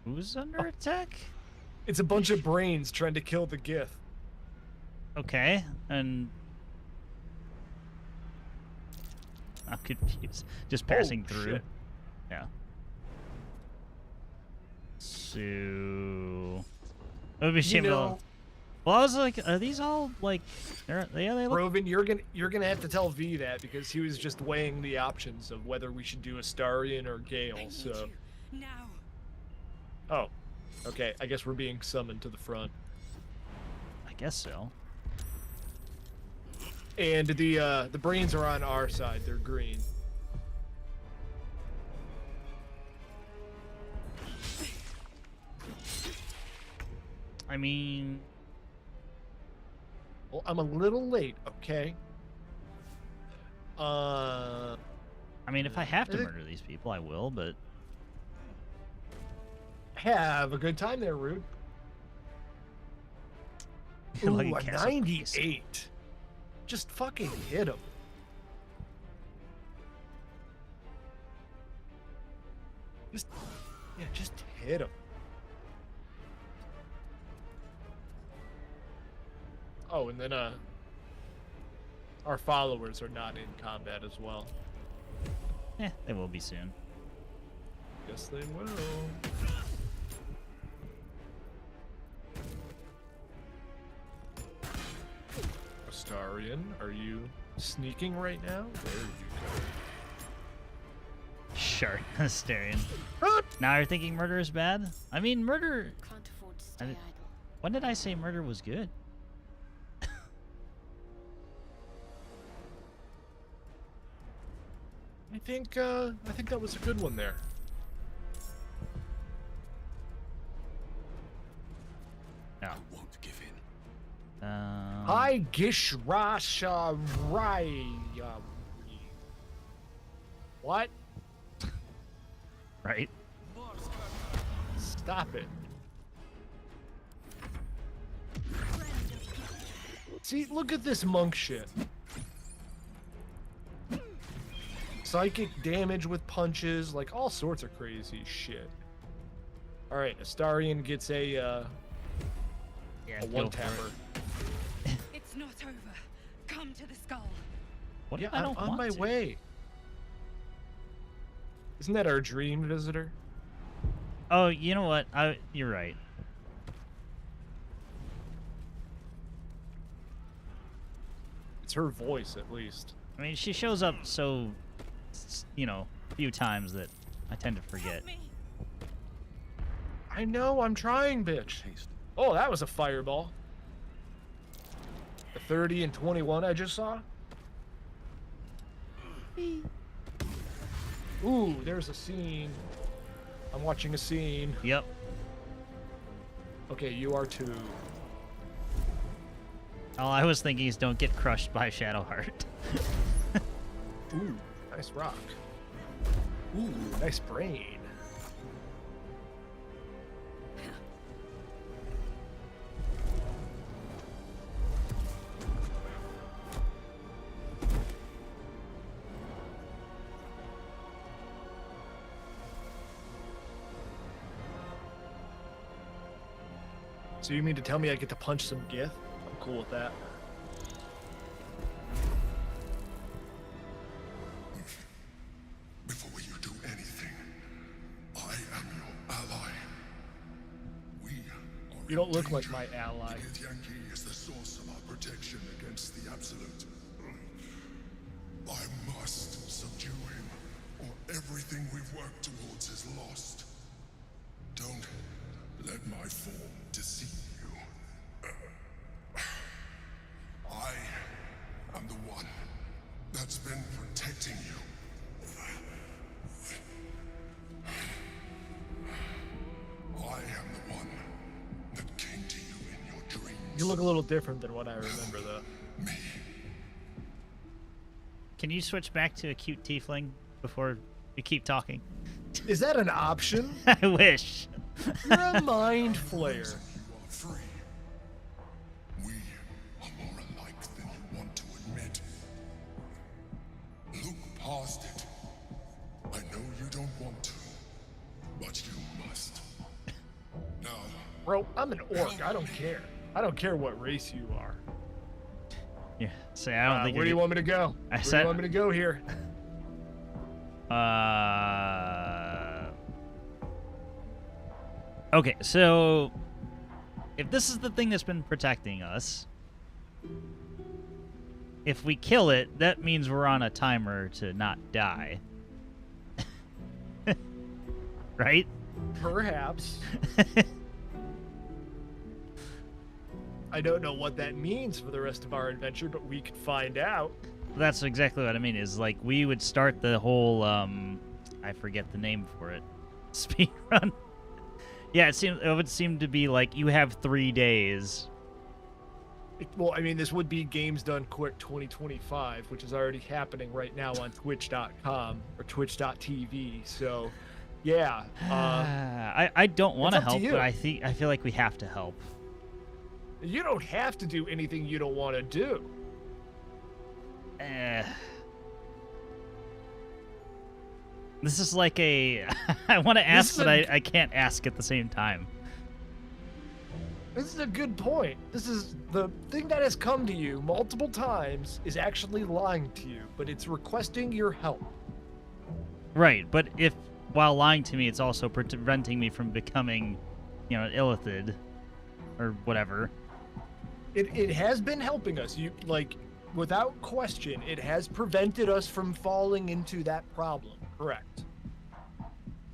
Who's under attack? It's a bunch of brains trying to kill the Gith. Okay, and I'm confused. Just passing through. Shit. Yeah. So it would be a shame. Well, I was like, are these all like? Yeah, they look. Roven, you're gonna have to tell V that because he was just weighing the options of whether we should do Astarion or Gale. So. Now. Oh, okay. I guess we're being summoned to the front. I guess so. And the brains are on our side. They're green. I mean, well, I'm a little late. Okay. I mean, if I have to murder these people, I will. But have a good time there, Rude. Ooh, a 98. Just fucking hit him. Just hit him. Oh, and then our followers are not in combat as well. They will be soon. Yes, they will. Astarion, are you sneaking right now? There you go. Sure, Astarion. Now you're thinking murder is bad? I mean, murder... Can't afford to stay idle. When did I say murder was good? I think that was a good one there. No. I won't give in. Hi, Gishrasha Rai. What? Right? Stop it. See, look at this monk shit. Psychic damage with punches, like all sorts of crazy shit. Alright, Astarion gets a one-tapper. It's not over. Come to the skull. What Yeah, if I don't I'm on want my to? way. Isn't that our dream visitor? Oh, you know what? You're right. It's her voice, at least. I mean, she shows up so, few times that I tend to forget. I know, I'm trying, bitch. Oh, that was a fireball. The 30 and 21 I just saw. Ooh, there's a scene. I'm watching a scene. Yep. Okay, you are too. All I was thinking is don't get crushed by Shadowheart. Ooh, nice rock. Ooh, nice brain. So you mean to tell me I get to punch some Gith? I'm cool with that. Before you do anything, I am your ally. We are You don't look like my ally. Githyanki is the source of our protection against the Absolute. I must subdue him, or everything we've worked towards is lost. Don't let my form deceive you. I am the one that's been protecting you. I am the one that came to you in your dreams. You look a little different than what I remember, though. Can you switch back to a cute tiefling before we keep talking? Is that an option? I wish. You're a mind flayer. You are free. We are more alike than you want to admit. Look past it. I know you don't want to, but you must. Now, Bro, I'm an orc. I don't care. I don't care what race you are. Yeah. Say I don't think. Where do you want me to go? I Where said. do you want me to go here? Okay, so if this is the thing that's been protecting us, if we kill it, that means we're on a timer to not die. Right? Perhaps. I don't know what that means for the rest of our adventure, but we could find out. That's exactly what I mean, is like we would start the whole, I forget the name for it, speed run. Yeah, it would seem to be like you have 3 days. Well, I mean, this would be Games Done Quick 2025, which is already happening right now on Twitch.com or Twitch.tv. So, yeah. I don't want to it's up to help, you. but I feel like we have to help. You don't have to do anything you don't want to do. This is like a... I want to ask, but I can't ask at the same time. This is a good point. This is the thing that has come to you multiple times is actually lying to you, but it's requesting your help. Right, but if while lying to me, it's also preventing me from becoming, you know, illithid or whatever. It has been helping us. You like, without question, it has prevented us from falling into that problem. Correct.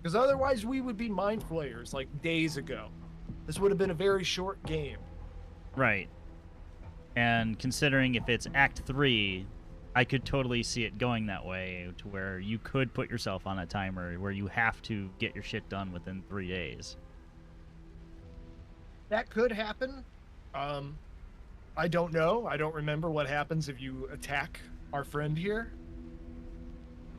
Because otherwise, we would be mind flayers like days ago. This would have been a very short game. Right. And considering if it's Act 3, I could totally see it going that way to where you could put yourself on a timer where you have to get your shit done within 3 days. That could happen. I don't know. I don't remember what happens if you attack our friend here.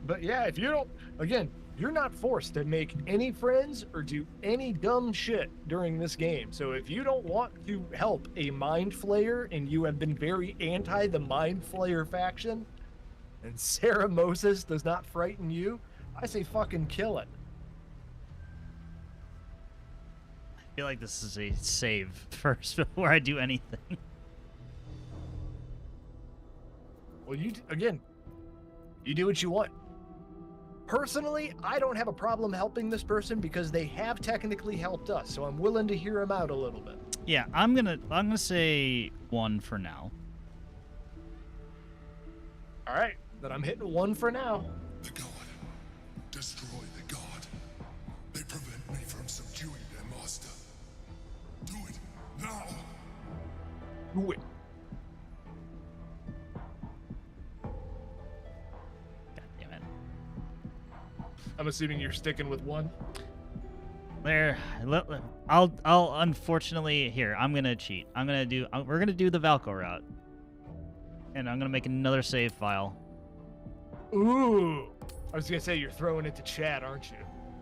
But yeah, if you don't... Again, you're not forced to make any friends or do any dumb shit during this game. So if you don't want to help a Mind Flayer and you have been very anti the Mind Flayer faction, and Sarah Moses does not frighten you, I say fucking kill it. I feel like this is a save first before I do anything. Well, you do what you want. Personally, I don't have a problem helping this person because they have technically helped us, so I'm willing to hear them out a little bit. Yeah, I'm gonna say 1 for now. All right, then I'm hitting 1 for now. The god. Destroy the god. They prevent me from subduing their master. Do it now. Do it. I'm assuming you're sticking with 1. There, I'll unfortunately here. I'm gonna cheat. We're gonna do the Valko route, and I'm gonna make another save file. Ooh, I was gonna say you're throwing it to chat, aren't you?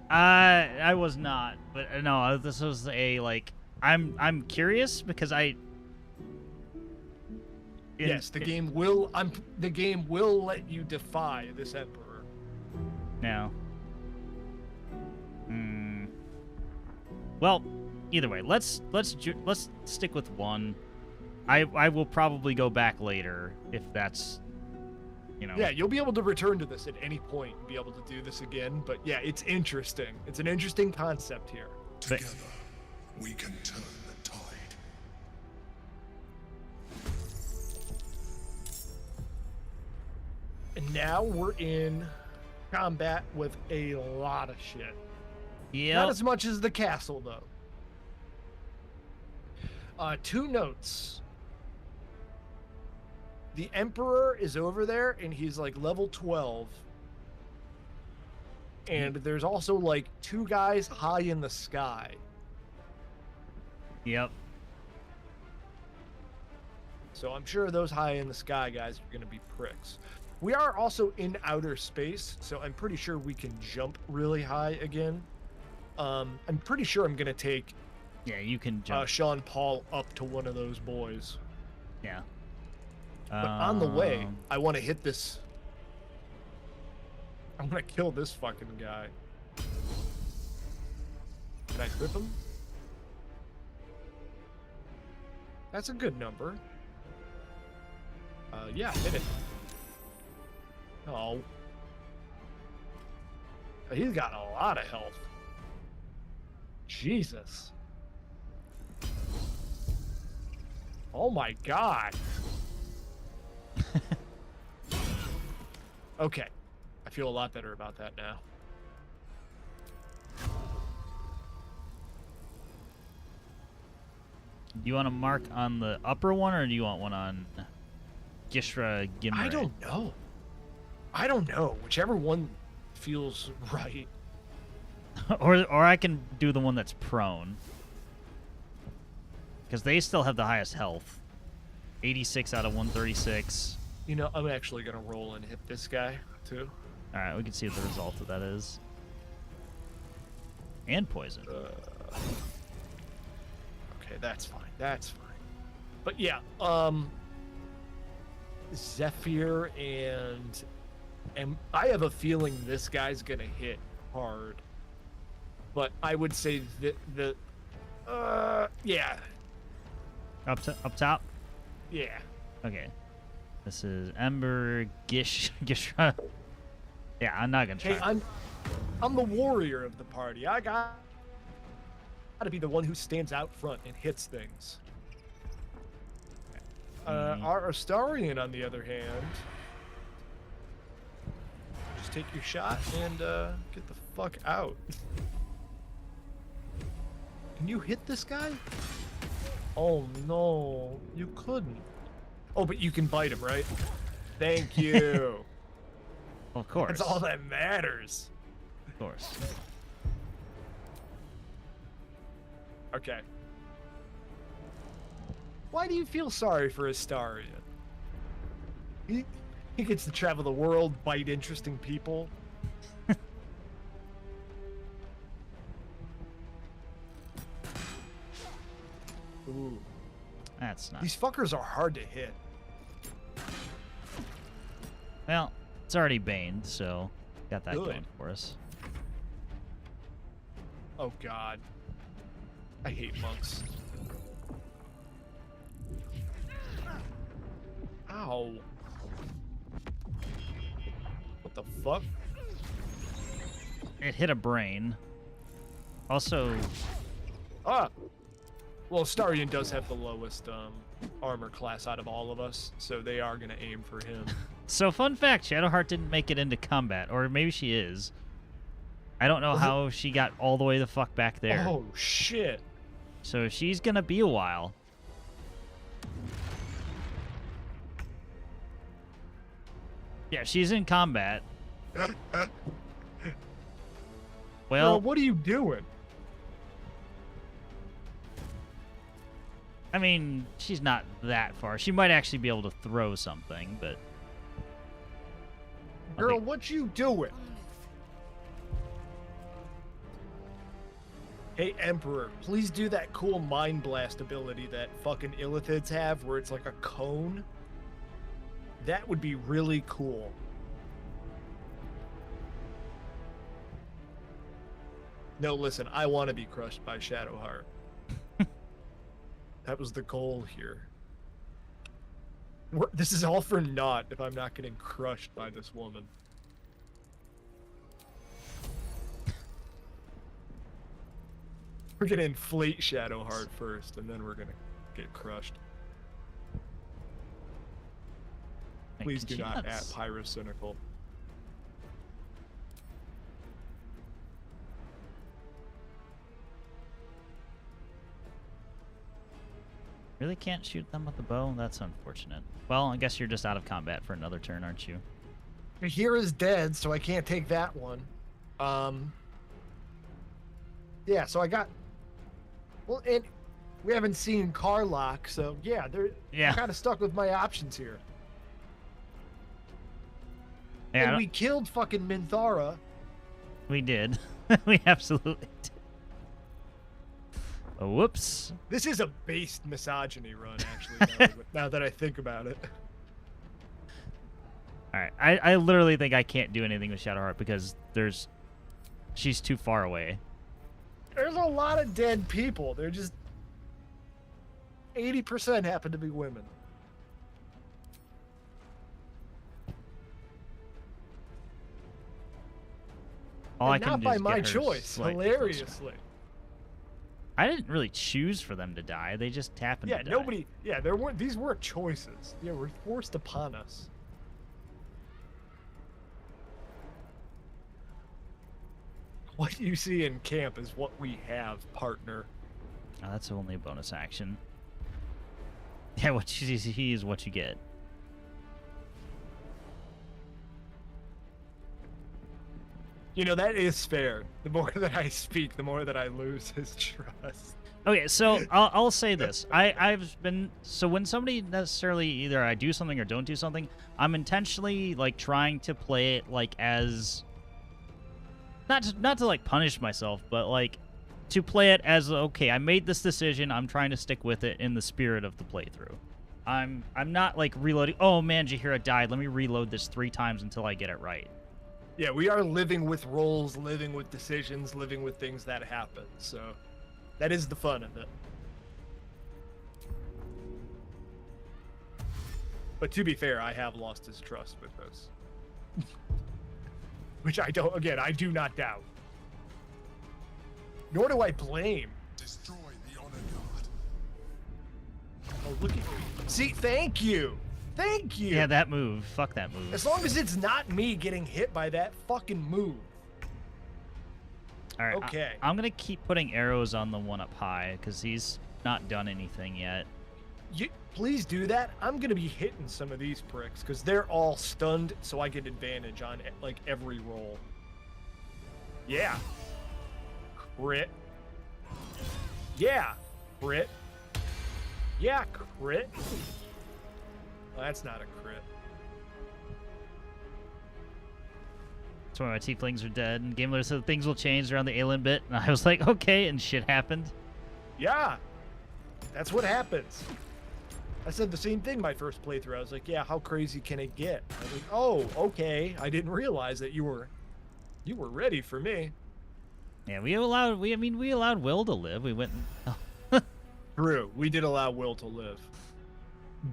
I was not, but no, this was a like. I'm curious because yes, the game will. The game will let you defy this emperor. No. Well, either way, let's stick with 1. I will probably go back later if that's, you know. Yeah, you'll be able to return to this at any point and be able to do this again. But yeah, it's interesting. It's an interesting concept here. Together, we can turn the tide. And now we're in combat with a lot of shit. Yeah. Not as much as the castle, though. 2 notes. The Emperor is over there, and he's like level 12. And there's also like 2 guys high in the sky. Yep. So I'm sure those high in the sky guys are going to be pricks. We are also in outer space, so I'm pretty sure we can jump really high again. I'm pretty sure I'm going to take Yeah, you can jump. Sean Paul up to one of those boys. Yeah. But on the way, I want to hit this. I want to kill this fucking guy. Can I clip him? That's a good number. Yeah, hit it. Oh. He's got a lot of health. Jesus. Oh my god. Okay. I feel a lot better about that now. Do you want to mark on the upper one, or do you want one on Gishra Gimre? I don't know. I don't know. Whichever one feels right. or I can do the one that's prone. Because they still have the highest health. 86 out of 136. You know, I'm actually going to roll and hit this guy, too. Alright, we can see what the result of that is. And poison. Okay, that's fine. That's fine. But yeah, Zephyr and And I have a feeling this guy's gonna hit hard. But I would say yeah. Up top? Yeah. Okay. This is Ember Gishra. Yeah, I'm not gonna try. Hey, I'm the warrior of the party. I gotta be the one who stands out front and hits things. Our Astarion, on the other hand, just take your shot and get the fuck out. Can you hit this guy? Oh no, you couldn't. Oh, but you can bite him, right? Thank you. Of course. That's all that matters. Of course. Okay. Why do you feel sorry for Astarion? He gets to travel the world, bite interesting people. Ooh. That's not. These fuckers are hard to hit. Well, it's already baned, so got that Good. going for us. Oh god. I hate monks. Ow. What the fuck? It hit a brain. Also, Ah! Well, Astarion does have the lowest armor class out of all of us, so they are going to aim for him. so fun fact, Shadowheart didn't make it into combat, or maybe she is. I don't know how she got all the way the fuck back there. Oh, shit. So she's gonna be a while. Yeah, she's in combat. Well, Girl, what are you doing? I mean, she's not that far. She might actually be able to throw something, but... Girl, what you doing? Hey, Emperor, please do that cool Mind Blast ability that fucking Illithids have, where it's like a cone. That would be really cool. No, listen, I want to be crushed by Shadowheart. That was the goal here. This is all for naught if I'm not getting crushed by this woman. We're gonna inflate Shadowheart first, and then we're gonna get crushed. Please do not at Pyrocynical. Really can't shoot them with the bow? That's unfortunate. Well, I guess you're just out of combat for another turn, aren't you? Hira's dead, so I can't take that one. Yeah, so I got... Well, and we haven't seen Karlach, so yeah, I'm kind of stuck with my options here. Yeah, and we killed fucking Minthara. We did. We absolutely did. Oh, whoops. This is a based misogyny run, actually, now that I think about it. Alright, I literally think I can't do anything with Shadowheart because she's too far away. There's a lot of dead people. They're just... 80% happen to be women. All and I can not do by is my get her choice, slightly hilariously. closer. I didn't really choose for them to die. They just happened to die. Nobody... Yeah, these weren't choices. Yeah, were forced upon us. What you see in camp is what we have, partner. Oh, that's only a bonus action. Yeah, what you see is what you get. You know, that is fair. The more that I speak, the more that I lose his trust. Okay, so I'll say this. I've been... So when somebody necessarily either I do something or don't do something, I'm intentionally, like, trying to play it, like, as... Not to, like, punish myself, but, like, to play it as, okay, I made this decision, I'm trying to stick with it in the spirit of the playthrough. I'm not like reloading. Oh man, Jaheira died. Let me reload this 3 times until I get it right. Yeah, we are living with roles, living with decisions, living with things that happen. So that is the fun of it. But to be fair, I have lost his trust with this. Which I do not doubt. Nor do I blame. Destroy the honor guard. Oh, look at you. See, thank you. Thank you. Yeah, that move. Fuck that move. As long as it's not me getting hit by that fucking move. All right. Okay. I'm going to keep putting arrows on the one up high because he's not done anything yet. Please do that. I'm going to be hitting some of these pricks because they're all stunned, so I get advantage on like every roll. Yeah. Crit. Yeah. Crit. Yeah, crit. Well, that's not a crit. That's why my tieflings are dead. And Game Leader said things will change around the alien bit. And I was like, okay, and shit happened. Yeah. That's what happens. I said the same thing my first playthrough. I was like, yeah, how crazy can it get? I was like, oh, okay. I didn't realize that you were ready for me. Yeah, we allowed Will to live. We went and... True. We did allow Will to live.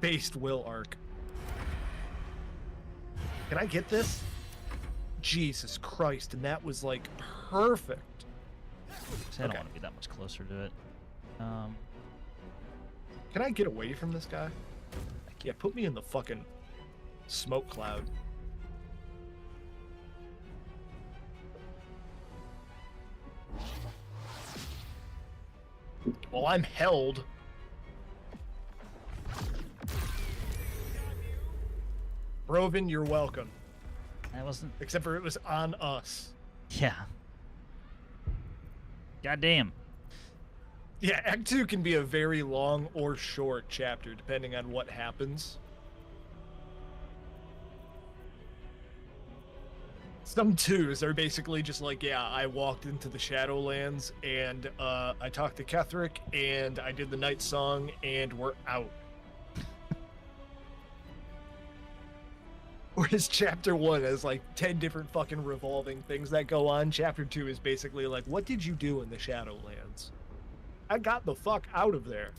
Based Will arc. Can I get this? Jesus Christ, and that was like perfect. I don't want to be that much closer to it. Can I get away from this guy? Yeah, put me in the fucking smoke cloud. Well, I'm held. Broven, you're welcome. That wasn't... Except for it was on us. Yeah. Goddamn. Yeah, Act 2 can be a very long or short chapter, depending on what happens. Some 2s are basically just like, yeah, I walked into the Shadowlands, and I talked to Ketheric, and I did the Night Song, and we're out. Whereas Chapter 1 has like 10 different fucking revolving things that go on. Chapter 2 is basically like, what did you do in the Shadowlands? I got the fuck out of there.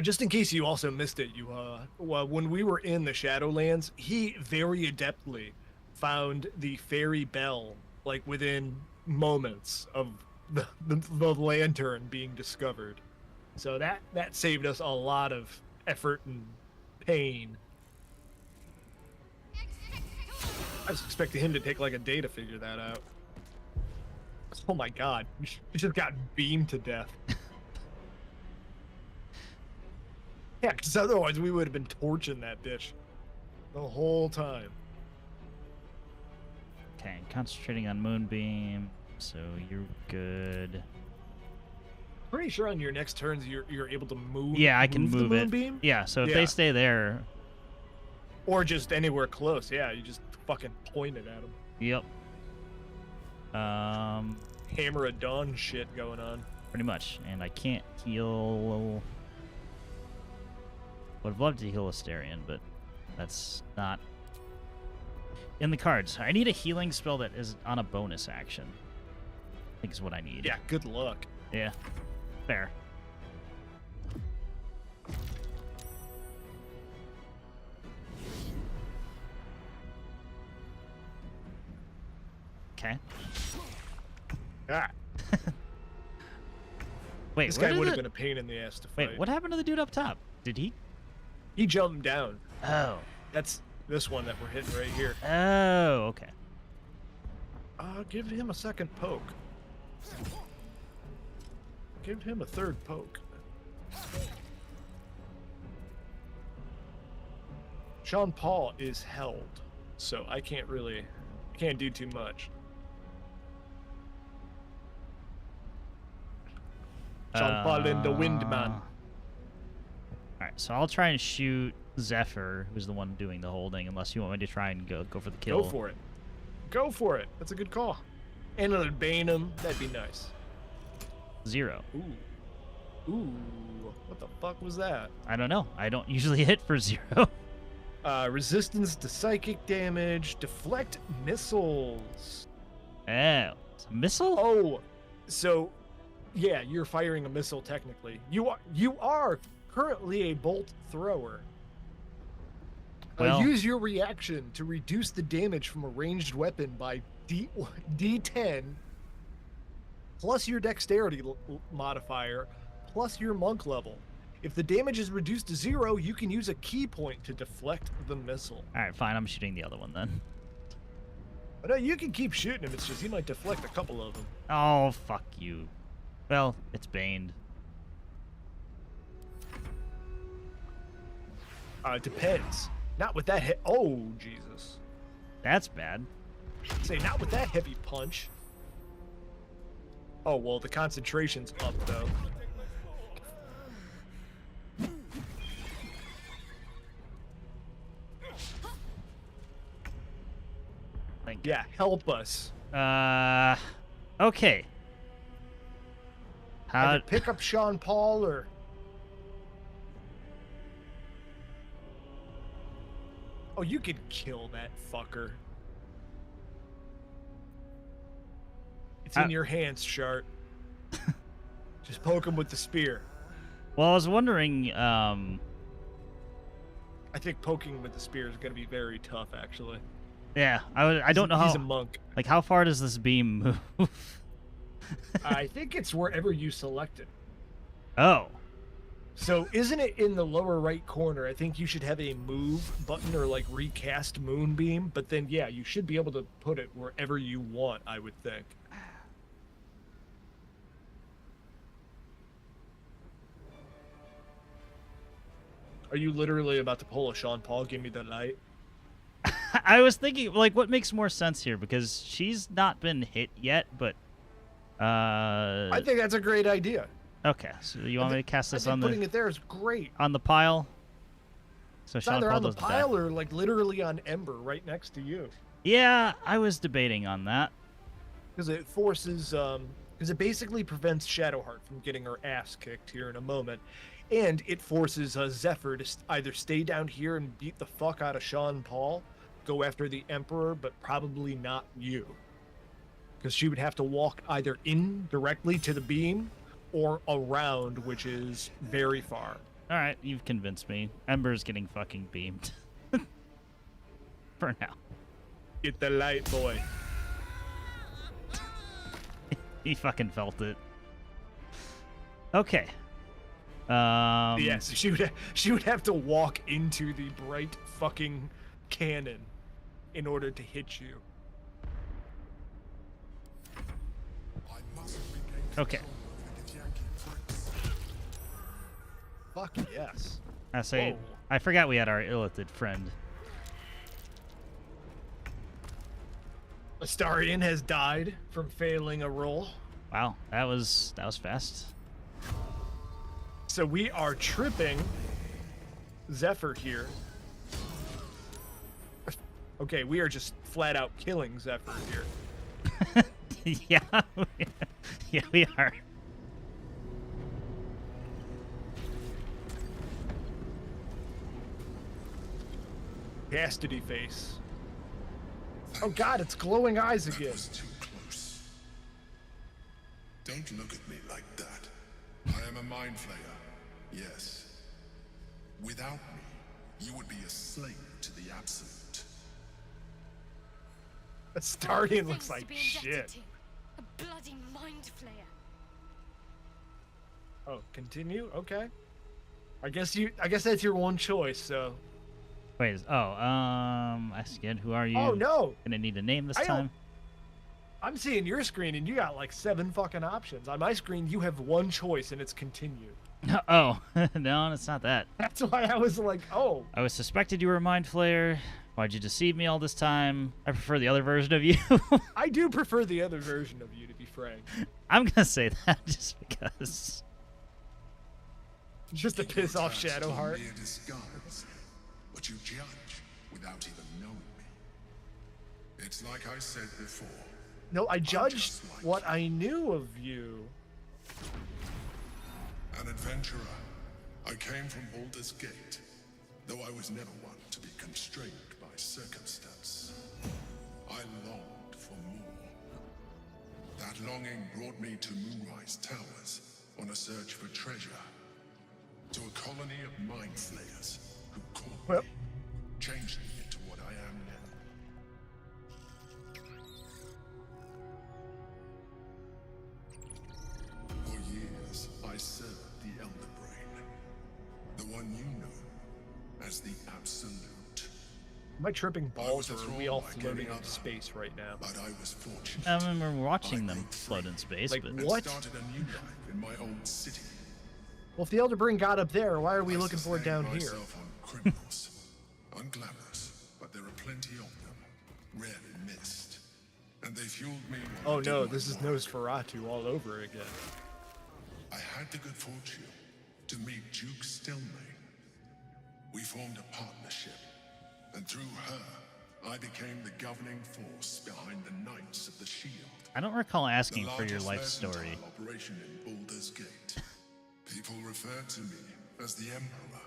Just in case you also missed it, when we were in the Shadowlands, he very adeptly found the fairy bell, like within moments of the lantern being discovered. So that saved us a lot of effort and pain. I was expecting him to take like a day to figure that out. Oh my god, we just got beamed to death. Yeah, because otherwise we would have been torching that bitch the whole time. Okay, concentrating on Moonbeam, so you're good. Pretty sure on your next turns you're able to move. Yeah, I can move the it. Moonbeam? Yeah, so if they stay there, or just anywhere close, yeah, you just fucking point it at them. Yep. Hammer of Dawn shit going on. Pretty much, and I can't heal. Would have loved to heal Asterion, but that's not in the cards. I need a healing spell that is on a bonus action. I think is what I need. Yeah, good luck. Yeah, fair. Okay. Ah. Wait, this guy would have been a pain in the ass to fight. Wait, what happened to the dude up top? Did he? He jumped down. Oh. That's this one that we're hitting right here. Oh, okay. Give him a second poke. Give him a third poke. Sean Paul is held, so I can't do too much. Sean Paul and the Windman. Alright, so I'll try and shoot Zephyr, who's the one doing the holding, unless you want me to try and go for the kill. Go for it. Go for it. That's a good call. And it'll bane him. That'd be nice. 0. Ooh. What the fuck was that? I don't know. I don't usually hit for 0. Resistance to psychic damage. Deflect missiles. Oh, it's a missile? Oh, so yeah, you're firing a missile technically. You are currently a bolt thrower. Well, Use your reaction to reduce the damage from a ranged weapon by D10 plus your dexterity modifier plus your monk level. If the damage is reduced to 0, you can use a key point to deflect the missile. all right, fine. I'm shooting the other one then. But no, you can keep shooting him. It's just he might deflect a couple of them. Oh, fuck you. Well, it's baned. Depends. Not with that hit. Oh, Jesus. That's bad. Say, not with that heavy punch. Oh, well, the concentration's up, though. Yeah, help us. Okay. Either pick up Sean Paul or... Oh, you could kill that fucker. It's in your hands, Shart. Just poke him with the spear. Well, I was wondering, I think poking with the spear is going to be very tough, actually. yeah, I don't know how... He's a monk. Like, how far does this beam move? I think it's wherever you select it. Oh. So isn't it in the lower right corner? I think you should have a move button or like recast moonbeam, but then yeah, you should be able to put it wherever you want, I would think. Are you literally about to pull a Sean Paul, give me the light? I was thinking, like, what makes more sense here? Because she's not been hit yet, but... I think that's a great idea. Okay, so you want me to cast this on the... putting it there is great. On the pile? So It's Sean either Paul on the does that. pile or like literally on Ember right next to you. Yeah, I was debating on that. Because it forces, because it basically prevents Shadowheart from getting her ass kicked here in a moment. And it forces Zephyr to either stay down here and beat the fuck out of Sean Paul, go after the Emperor, but probably not you. Because she would have to walk either in directly to the beam or around, which is very far. All right, you've convinced me. Ember's getting fucking beamed. For now. Get the light, boy. He fucking felt it. Okay. Yes, she would have to walk into the bright fucking cannon in order to hit you. Okay. Fuck yes. I say, Whoa. I forgot we had our illithid friend. Astarion has died from failing a roll. Wow, that was fast. So we are tripping Zephyr here. Okay, we are just flat out killing Zephyr here. Yeah, yeah, we are. Chastity face. Oh god, it's glowing eyes again. Too close. Don't look at me like that. I am a mind flayer. Yes. Without me, you would be a slave to the absolute. Astarion looks like shit. A bloody mind flayer. Oh, continue? Okay. I guess that's your one choice, so. Wait, I skinned. Who are you? Oh no! Gonna need a name this I don't- time. I'm seeing your screen and you got like 7 fucking options. On my screen, you have one choice and it's continue. Oh, no, it's not that. That's why I was like, oh. I was suspected you were a mind flayer. Why'd you deceive me all this time? I prefer the other version of you. I do prefer the other version of you, to be frank. I'm gonna say that just because. Just to piss off Shadowheart. Mere disguise, but you judge without even knowing me. It's like I said before. No, I judged what I knew of you. An adventurer. I came from Baldur's Gate, though I was never one to be constrained by circumstance. I longed for more. That longing brought me to Moonrise Towers on a search for treasure. To a colony of mind flayers who caught me, changed me into what I am now. For years, I served the Elder Brain, the one you know as the Absolute. Am I tripping balls, or are we all floating in space right now? But I was fortunate. I remember watching them float in space, Like, but what? Started a new life in my own city. Well, if the Elder Brain got up there, why are we looking for it down here? Myself on criminals, unglamorous, but there are plenty of them, rarely missed, and they fueled me. Oh no, this is Nosferatu all over again. I had the good fortune to meet Duke Stillmain. We formed a partnership, and through her, I became the governing force behind the Knights of the Shield. I don't recall asking The for your largest life mercantile story. operation in Baldur's Gate. People referred to me as the Emperor.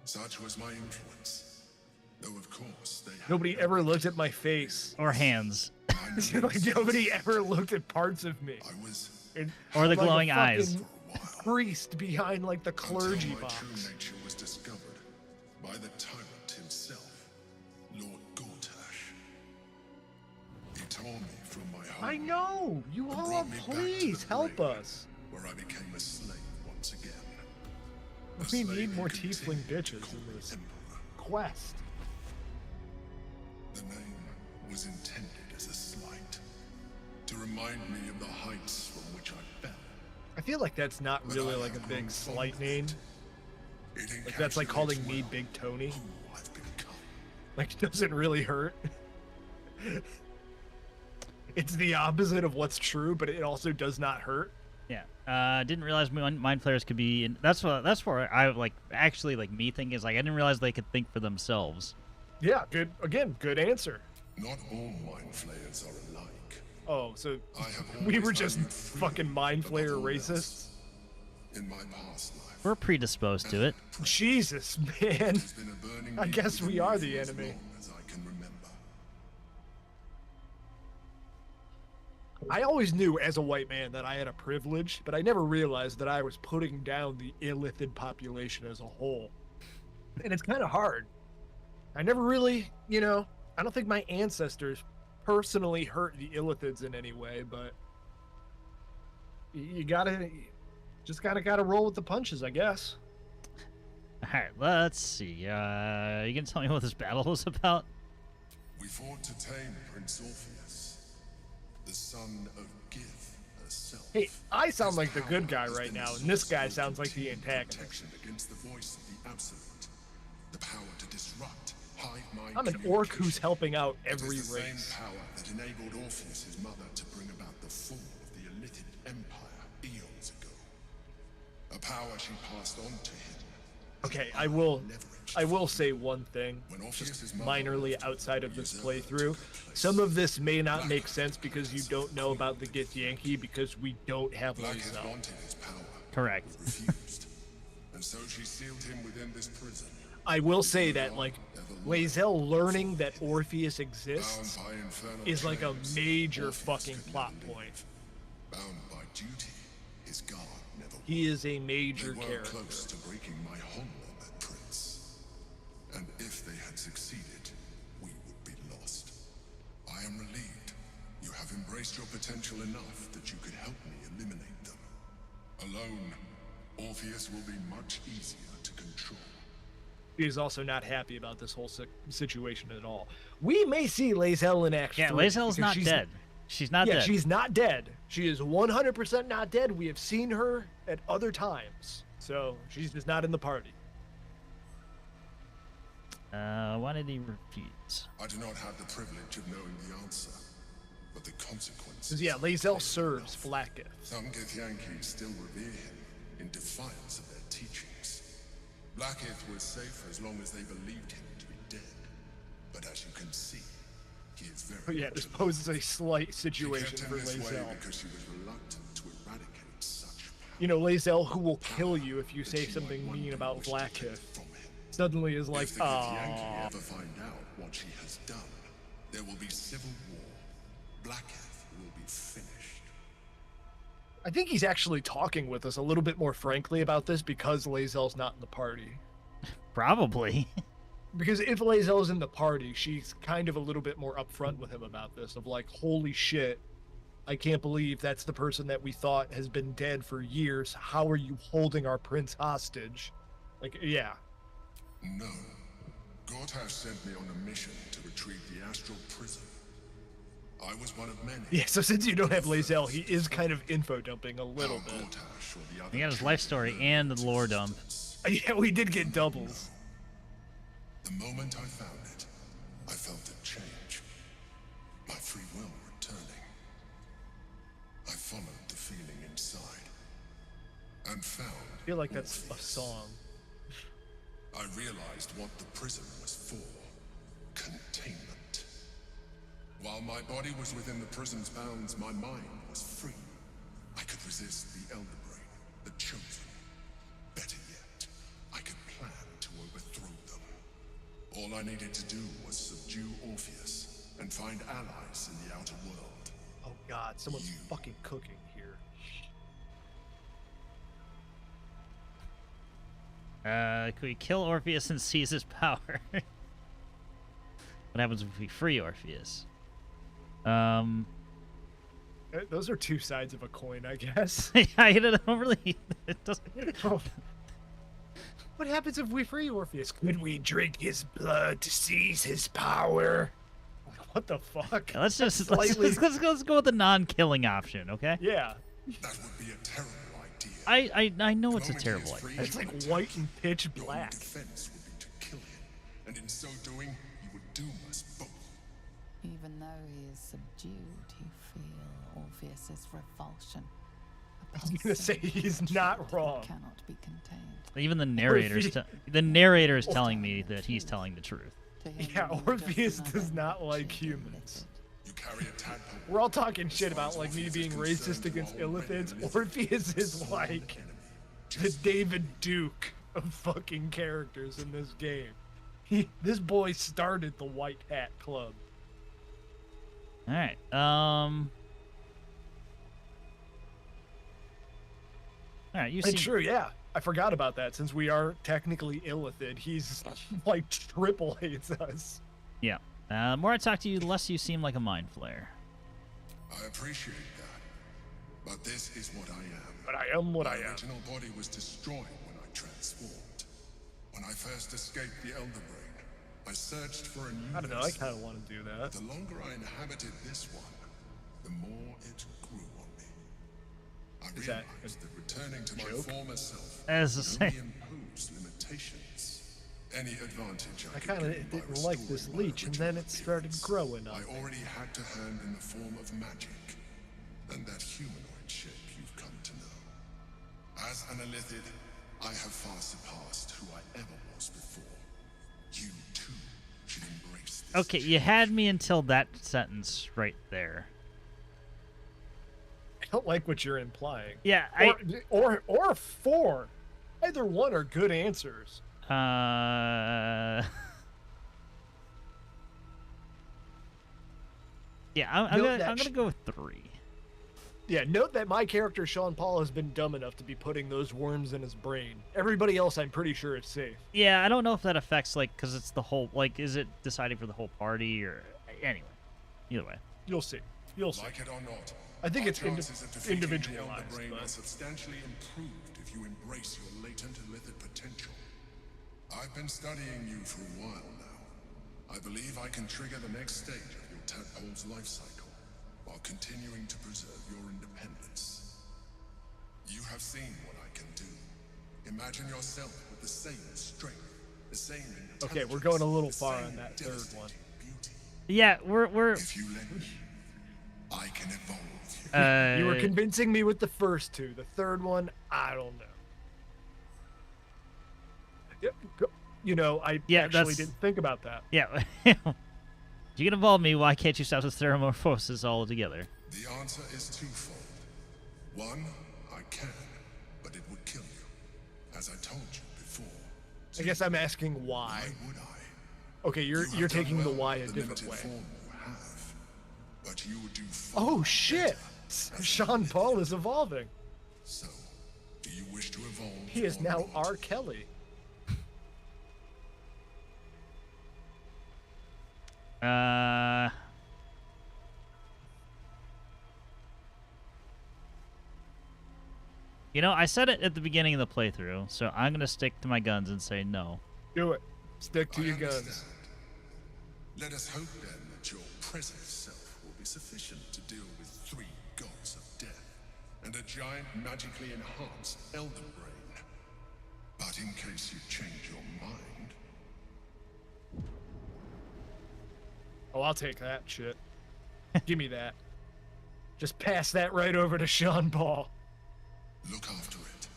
Such was my influence. Though of course they had Nobody ever looked at my face. Or hands. Like, nobody ever looked at parts of me. I was Or the I'm like a glowing eyes. fucking priest behind like the clergy until my box. true nature was discovered by the tyrant himself, Lord Gortash. He tore me from my home. I know! You and all, brought me back to please the help brain, us. Where I became a slave once again. A We slave need who more continued tiefling to bitches call in me this Emperor. quest. The name was intended as a slight, to remind me of the heights from which I fell. I feel like that's not But really I like a have big grown slight fond of name. it. Like that's like calling me encapsulates Big Tony. well who I've become. Like, it doesn't really hurt. It's the opposite of what's true, but it also does not hurt. Yeah. Didn't realize mind flayers could be. That's where I like actually like me thinking is like I didn't realize they could think for themselves. Yeah, good. Again, good answer. Not all mind flayers are alike. Oh, so I have we always were just valued freedom fucking mind above flayer all racists. else. In my past life, We're predisposed to it. Jesus, man. there's been a burning I guess need we are within me the for as enemy. long as I can remember. I always knew as a white man that I had a privilege, but I never realized that I was putting down the illithid population as a whole. And it's kind of hard. I never really, I don't think my ancestors personally hurt the illithids in any way, but you gotta roll with the punches, I guess. All right, let's see. You can tell me what this battle was about? We fought to tame Prince Orpheus, the son of Gith herself. Hey, I sound His like the good power guy has right been now, the and this source guy of sounds like the continued antagonist. protection against the voice of the Absolute, the power to disrupt hive mind I'm an orc who's communication. helping out It every is the race. same power that enabled Orpheus' mother to bring about the fall of the Illithid Empire eons ago. A power she passed on to him. Okay, I will say one thing, just minorly outside of this playthrough. Some of this may not make sense because you don't know about the Gith Yankee because we don't have Blacketh Lae'zel. wanted his power, Correct. refused, and so she sealed him within this prison. I will say that, like, Lae'zel learning that Orpheus Bound exists by infernal is like a chains, major Orpheus fucking could plot never point. leave. Bound by duty, his guard never He is a They major were character. close to breaking my hold on that prince. And if they had succeeded, we would be lost. I am relieved. You have embraced your potential enough that you could help me eliminate them. Alone, Orpheus will be much easier to control. He is also not happy about this whole situation at all. We may see Lae'zel in Act 3. Yeah, Lae'zel's because not dead. She's not dead. she's not dead. She is 100% not dead. We have seen her at other times. So she's just not in the party. Why did he refuse? I do not have the privilege of knowing the answer, but the consequences. Because, yeah, Lae'zel serves Blacketh. Some Githyanki still revere him in defiance of their teachings. Blacketh was safe as long as they believed him to be dead. But as you can see, He is very But yeah, this poses a slight situation for this way Lae'zel. because she was reluctant to eradicate such You know, Lae'zel, who will kill you if you say something mean about Blackheath, suddenly is like, If the Githyanki ah. ever find out what she has done, there will be civil war. Blackheath will be finished. I think he's actually talking with us a little bit more frankly about this because Lae'zel's not in the party. Probably. Because if Lae'zel's in the party, she's kind of a little bit more upfront with him about this, of like, holy shit, I can't believe that's the person that we thought has been dead for years. How are you holding our prince hostage? Like, yeah. No. Gortash sent me on a mission to retrieve the astral prison. I was one of many. Yeah, so since you don't have Lae'zel, he is kind of info dumping a little bit. He got his life story and the lore dump. Yeah, we did get doubles. The moment I found it, I felt it change. My free will returning. I followed the feeling inside and found. I feel like that's a song. I realized what the prison was for. Containment. While my body was within the prison's bounds, my mind was free. I could resist the Elder Brain, the Chosen. Better yet, I could plan to overthrow them. All I needed to do was subdue Orpheus and find allies in the outer world. Oh god, someone's fucking cooking here. Could we kill Orpheus and seize his power? What happens if we free Orpheus? Those are two sides of a coin, I guess. I don't really. It doesn't. What happens if we free Orpheus? Could we drink his blood to seize his power? What the fuck? Let's just Slightly... let's go with the non-killing option, okay? Yeah. That would be a terrible idea. I know it's a terrible idea. It's like white and pitch black. Defense would be to kill him, and in so doing, he would doom us both. Even though he is subdued, you feel Orpheus's revulsion. I was gonna say he's not wrong. Cannot be contained. Even the narrator is telling me that he's telling the truth. Yeah, Orpheus does not like humans. You carry a tadpole. We're all talking shit about like me being racist against illithids. Orpheus is like the David Duke of fucking characters in this game. This boy started the White Hat Club. All right. All right, you see. True, yeah. I forgot about that. Since we are technically illithid, he's like triple hates us. Yeah. The more I talk to you, the less you seem like a mind flayer. I appreciate that, but this is what I am. But I am what I am. My original body was destroyed when I transformed. When I first escaped the Elder Brain, I searched for a new. I don't know. I kind of want to do that. The longer I inhabited this one, the more it grew on me. I realized that returning to my former self only imposed limitations. Any advantage I kind of didn't like this leech, and then it started growing up. I already had to hand in the form of magic, and that humanoid shape you've come to know. As an illithid, I have far surpassed who I ever was before. You too should embrace this. Okay, you had me until that sentence right there. I don't like what you're implying. Yeah, or four. Either one are good answers. Yeah, I'm gonna go with 3. Yeah, note that my character Sean Paul has been dumb enough to be putting those worms in his brain. Everybody else, I'm pretty sure, is safe. Yeah, I don't know if that affects because it's the whole is it deciding for the whole party or anyway. Either way, you'll see. You'll see. Like it or not, I think it's individualized. The Elder Brain are substantially improved if you embrace your latent illithid potential. I've been studying you for a while now. I believe I can trigger the next stage of your tadpole's life cycle while continuing to preserve your independence. You have seen what I can do. Imagine yourself with the same strength, the same intelligence. Okay, we're going a little far on that third one. Yeah, we're. If you let me, I can evolve. You were convincing me with the first two. The third one, I don't know. You know, I actually didn't think about that. Yeah. If you can evolve me, why can't you stop the Theramorphosis altogether? The answer is twofold. One, I can, but it would kill you, as I told you before. I guess I'm asking why. Why would I? Okay, you're taking the why a different way. Form you have, but you would do Oh shit! Sean Paul is evolving. So, do you wish to evolve? He is now R. Kelly. You know, I said it at the beginning of the playthrough, so I'm gonna stick to my guns and say no. Do it. Stick to your guns. Let us hope then that your present self will be sufficient to deal with 3 gods of death and a giant magically enhanced elder brain. But in case you change your mind... Oh, I'll take that shit. Give me that. Just pass that right over to Sean Paul. Look after it.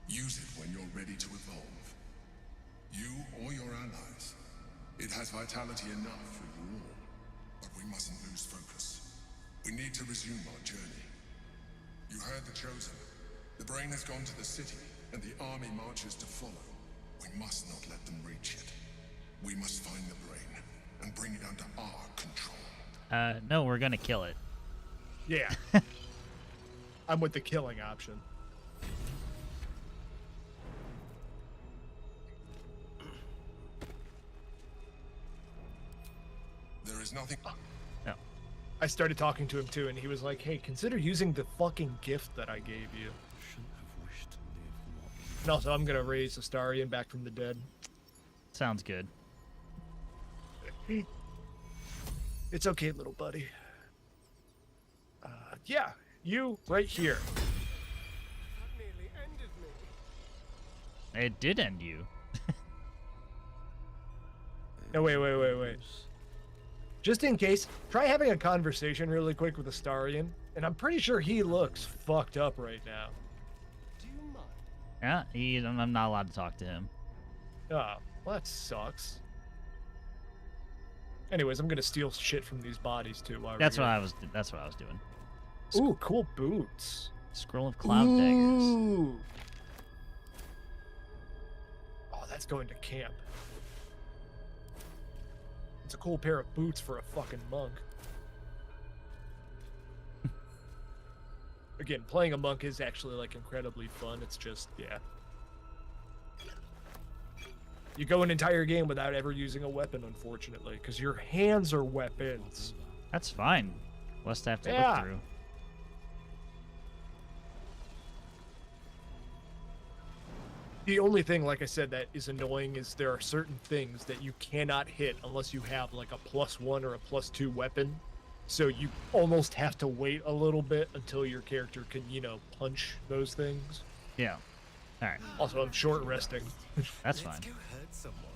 Use it when you're ready to evolve. You or your allies. It has vitality enough for you all. But we mustn't lose focus. We need to resume our journey. You heard the Chosen. The brain has gone to the city, and the army marches to follow. We must not let them reach it. We must find the brain and bring it under our control. No, we're gonna kill it. Yeah. I'm with the killing option. There is nothing... No. I started talking to him too, and he was like, hey, consider using the fucking gift that I gave you. And also, I'm gonna raise Astarion back from the dead. Sounds good. It's okay, little buddy. Yeah, you right here. It did end you. No, wait. Just in case, try having a conversation really quick with Astarion, and I'm pretty sure he looks fucked up right now. Yeah, I'm not allowed to talk to him. Oh, well, that sucks. Anyways, I'm gonna steal shit from these bodies too. While That's what I was doing. Ooh, cool boots. Scroll of Cloud Daggers. Ooh. Oh, that's going to camp. It's a cool pair of boots for a fucking monk. Again, playing a monk is actually like incredibly fun. It's just, yeah. You go an entire game without ever using a weapon, unfortunately, because your hands are weapons. That's fine. Less to have to Yeah. look through. The only thing, like I said, that is annoying is there are certain things that you cannot hit unless you have like a +1 or a +2 weapon. So you almost have to wait a little bit until your character can, you know, punch those things. Yeah. All right. Also, I'm short resting. That's fine.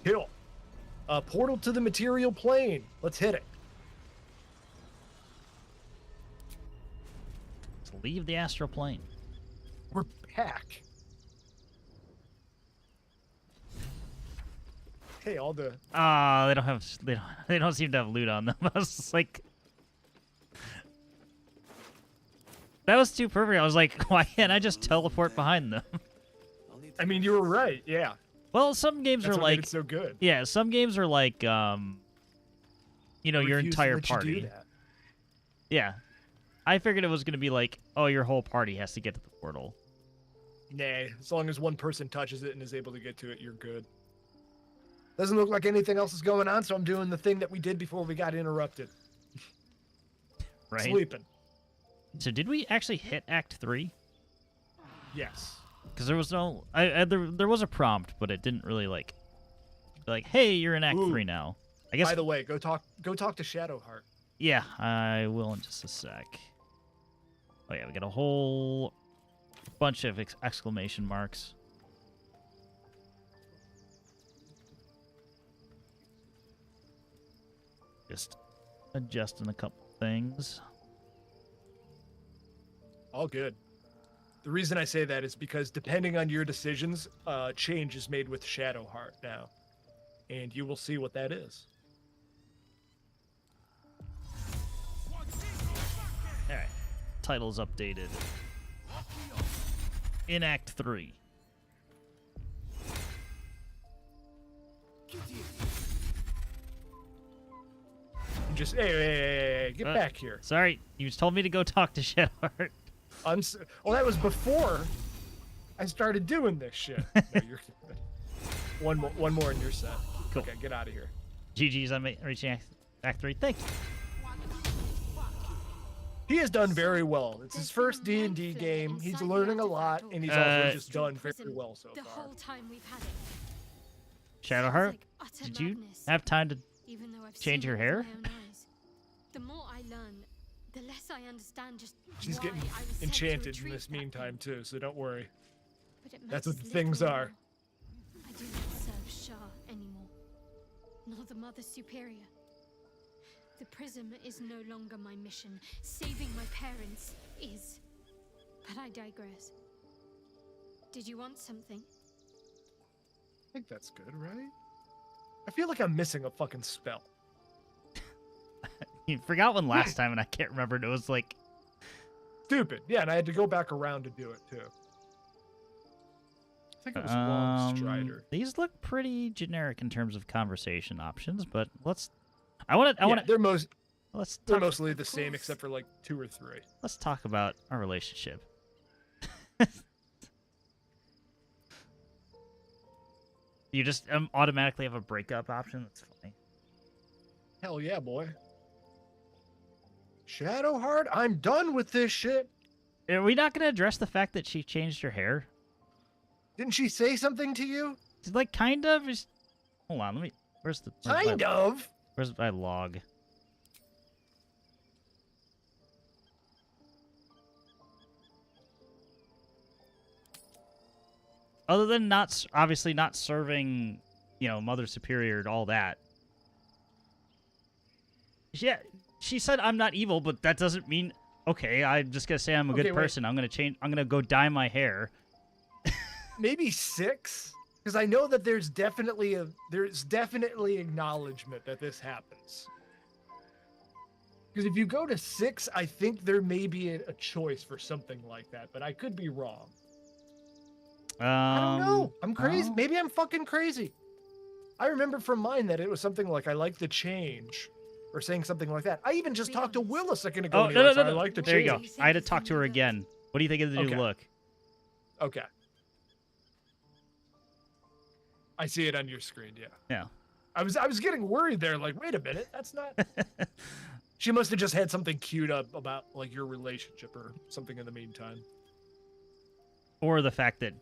Kill. Portal to the material plane. Let's hit it. Let's leave the astral plane. We're back. Hey, all the... they don't seem to have loot on them. I was just like... That was too perfect. I was like, why can't I just teleport behind them? I mean, you were right, yeah. Well, some games That's are what made like... it so good. Yeah, some games are like, you know, your Refuse to entire let you do party. that. Yeah. I figured it was going to be like, oh, your whole party has to get to the portal. Nah, as long as one person touches it and is able to get to it, you're good. Doesn't look like anything else is going on, so I'm doing the thing that we did before we got interrupted. Right? Sleeping. So did we actually hit Act 3? Yes. Because there was no... there was a prompt, but it didn't really, like... be like, hey, you're in Act 3 now. I guess... By the way, go talk to Shadowheart. Yeah, I will in just a sec. Oh yeah, we got a whole bunch of exclamation marks. Just adjusting a couple things. All good. The reason I say that is because depending on your decisions, change is made with Shadowheart now. And you will see what that is. Alright. Title's updated. In Act 3. Just hey, get back here. Sorry, you told me to go talk to Shadowheart. Well, that was before I started doing this shit. No, you're good. One more in your set. Cool. Okay, get out of here. GG's on reaching Act 3. Thank you. He has done very well. It's his first D&D game. He's learning a lot, and he's also just done very well so far. whole time we've had it. Shadowheart, did you have time to change your hair? The more I learn, the less I understand just She's why getting I was sent to enchanted in retrieve this that meantime too, so don't worry. But it That's what the matters things little are. now. I do not serve Shah anymore, nor the Mother Superior. The prism is no longer my mission. Saving my parents is. But I digress. Did you want something? I think that's good, right? I feel like I'm missing a fucking spell. You forgot one last time, and I can't remember. It was like Stupid. Yeah, and I had to go back around to do it too. I think it was Long Strider. These look pretty generic in terms of conversation options, but let's. I want to. They're They're mostly the same, except for like 2 or 3. Let's talk about our relationship. You just automatically have a breakup option. That's funny. Hell yeah, boy. Shadowheart, I'm done with this shit. Are we not going to address the fact that she changed her hair? Didn't she say something to you? Like, kind of. Hold on, let me. Where's my log? Other than obviously not serving, Mother Superior and all that. Yeah, she said I'm not evil, but that doesn't mean okay. I'm just gonna say I'm a good person. I'm gonna change. I'm gonna go dye my hair. Maybe 6, because I know that there's definitely acknowledgement that this happens. Because if you go to 6, I think there may be a choice for something like that, but I could be wrong. I don't know. I'm crazy. Maybe I'm fucking crazy. I remember from mine that it was something like I like the change, or saying something like that. I even just talked to Will a second ago. Oh, no. I like the change. There you go. I had to talk to her again. What do you think of the new look? Okay. I see it on your screen. Yeah. Yeah. I was getting worried there. Like, wait a minute, that's not. She must have just had something queued up about like your relationship or something in the meantime. Or the fact that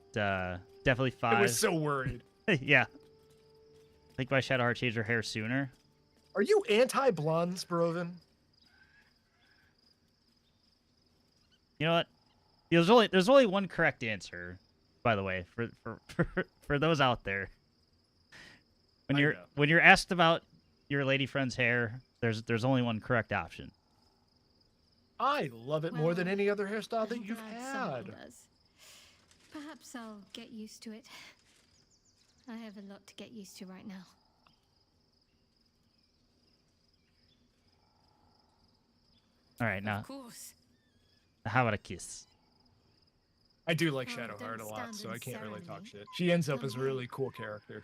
definitely 5. I was so worried. Yeah. I think my Shadowheart changed her hair sooner. Are you anti-blonde, Sproven? You know what? There's only one correct answer, by the way, for those out there. When you're asked about your lady friend's hair, there's only one correct option. I love it more than any other hairstyle that you've had. Perhaps I'll get used to it. I have a lot to get used to right now. All right, now. Of course. How about a kiss? I do like Shadowheart a lot, so I can't really talk shit. She ends up as a really cool character.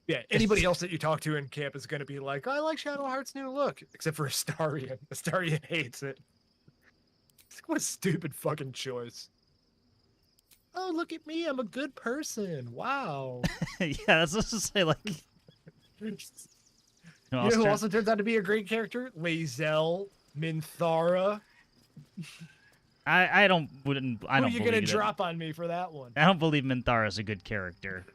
Yeah, anybody else that you talk to in camp is going to be like, I like Shadowheart's new look, except for Astarion. Astarion hates it. What a stupid fucking choice. Oh, look at me. I'm a good person. Wow. Yeah, that's what I was to say, like... You know who also turns out to be a great character? Lae'zel, Minthara. I don't Who are you going to drop on me for that one? I don't believe Minthara is a good character.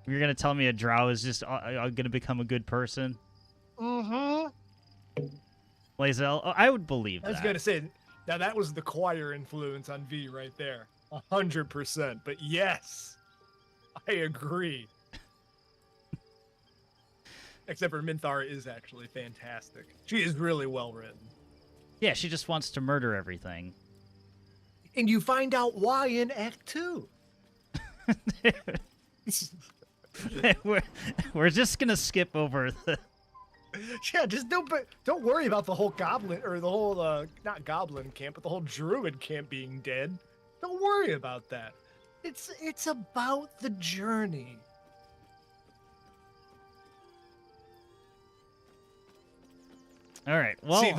You're going to tell me a drow is just going to become a good person? Mm-hmm. Lae'zel, I would believe that. I was going to say, now that was the choir influence on V right there. 100%. But yes, I agree. Except for Minthara is actually fantastic. She is really well written. Yeah, she just wants to murder everything. And you find out why in Act 2. we're just gonna skip over the. Yeah, just don't worry about the whole goblin or the whole not goblin camp, but the whole druid camp being dead. Don't worry about that. It's about the journey. All right. Well, see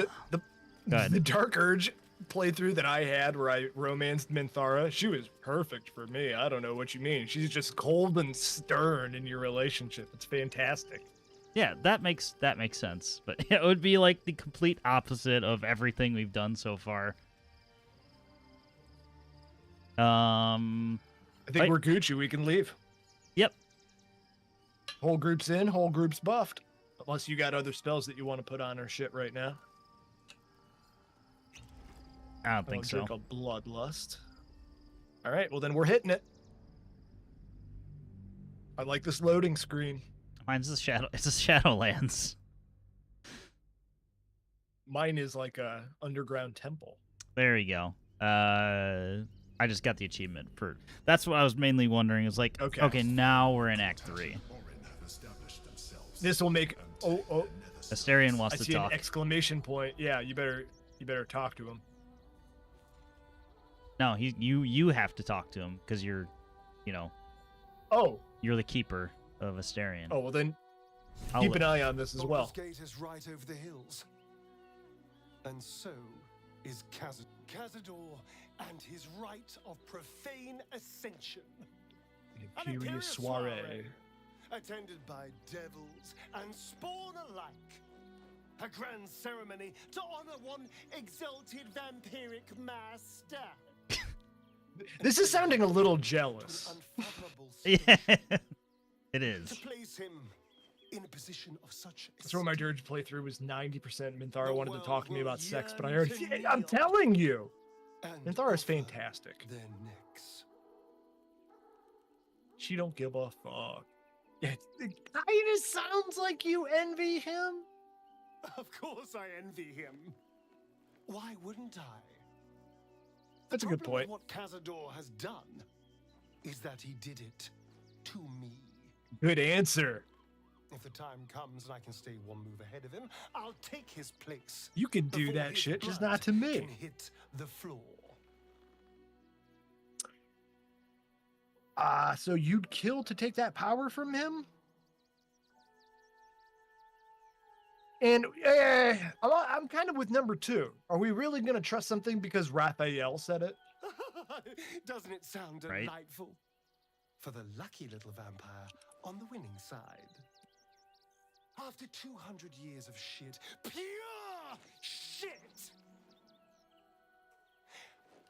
go ahead. the Dark Urge playthrough that I had where I romanced Minthara, she was perfect for me. I don't know what you mean. She's just cold and stern in your relationship. It's fantastic. Yeah, that makes sense. But it would be like the complete opposite of everything we've done so far. I think we're Gucci. We can leave. Yep. Whole group's in, whole group's buffed. Unless you got other spells that you want to put on our shit right now. I don't think so. Drink a bloodlust. All right, well then we're hitting it. I like this loading screen. Mine's a shadow. It's a Shadowlands. Mine is like a underground temple. There you go. I just got the achievement for. That's what I was mainly wondering. Is like, okay, now we're in Act 3. This will make. Oh. Asterion wants I to see talk. An exclamation point. Yeah, you better talk to him. No, you have to talk to him because you're, Oh. You're the keeper of Asterion. Oh well, then keep an eye on this as well. Baldur's Gate is right over the hills, and so is Cazador and his rite of profane ascension. The Imperious soiree. Attended by devils and spawn alike. A grand ceremony to honor one exalted vampiric master. This is sounding a little jealous. Yeah, it is. To place him in a position of such. That's where my Dirge playthrough was 90%. Minthara wanted to talk to me about sex, but I already. I'm telling you, Minthara is fantastic. Their necks. She don't give a fuck. It kind of sounds like you envy him. Of course I envy him. Why wouldn't I? That's a good point. What Cazador has done is that he did it to me. Good answer. If the time comes and I can stay one move ahead of him, I'll take his place. You can do that shit, just not to me. Can hit the floor. So you'd kill to take that power from him? And I'm kind of with number 2. Are we really going to trust something because Raphael said it? Doesn't it sound delightful? For the lucky little vampire on the winning side. After 200 years of shit, pure shit,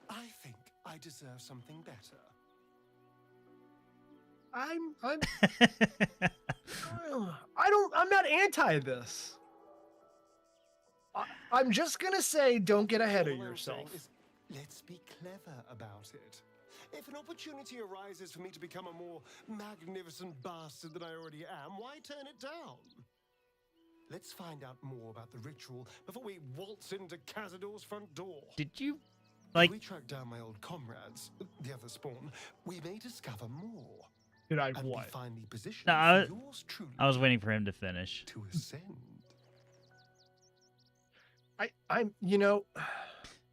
I think I deserve something better. I'm not anti this. I'm just gonna say, don't get ahead of yourself. Let's be clever about it. If an opportunity arises for me to become a more magnificent bastard than I already am, why turn it down? Let's find out more about the ritual before we waltz into Cazador's front door. Did you, If we track down my old comrades, the other spawn, we may discover more. Did I and what? Be finally positioned No, for yours truly I was waiting for him to finish. to ascend.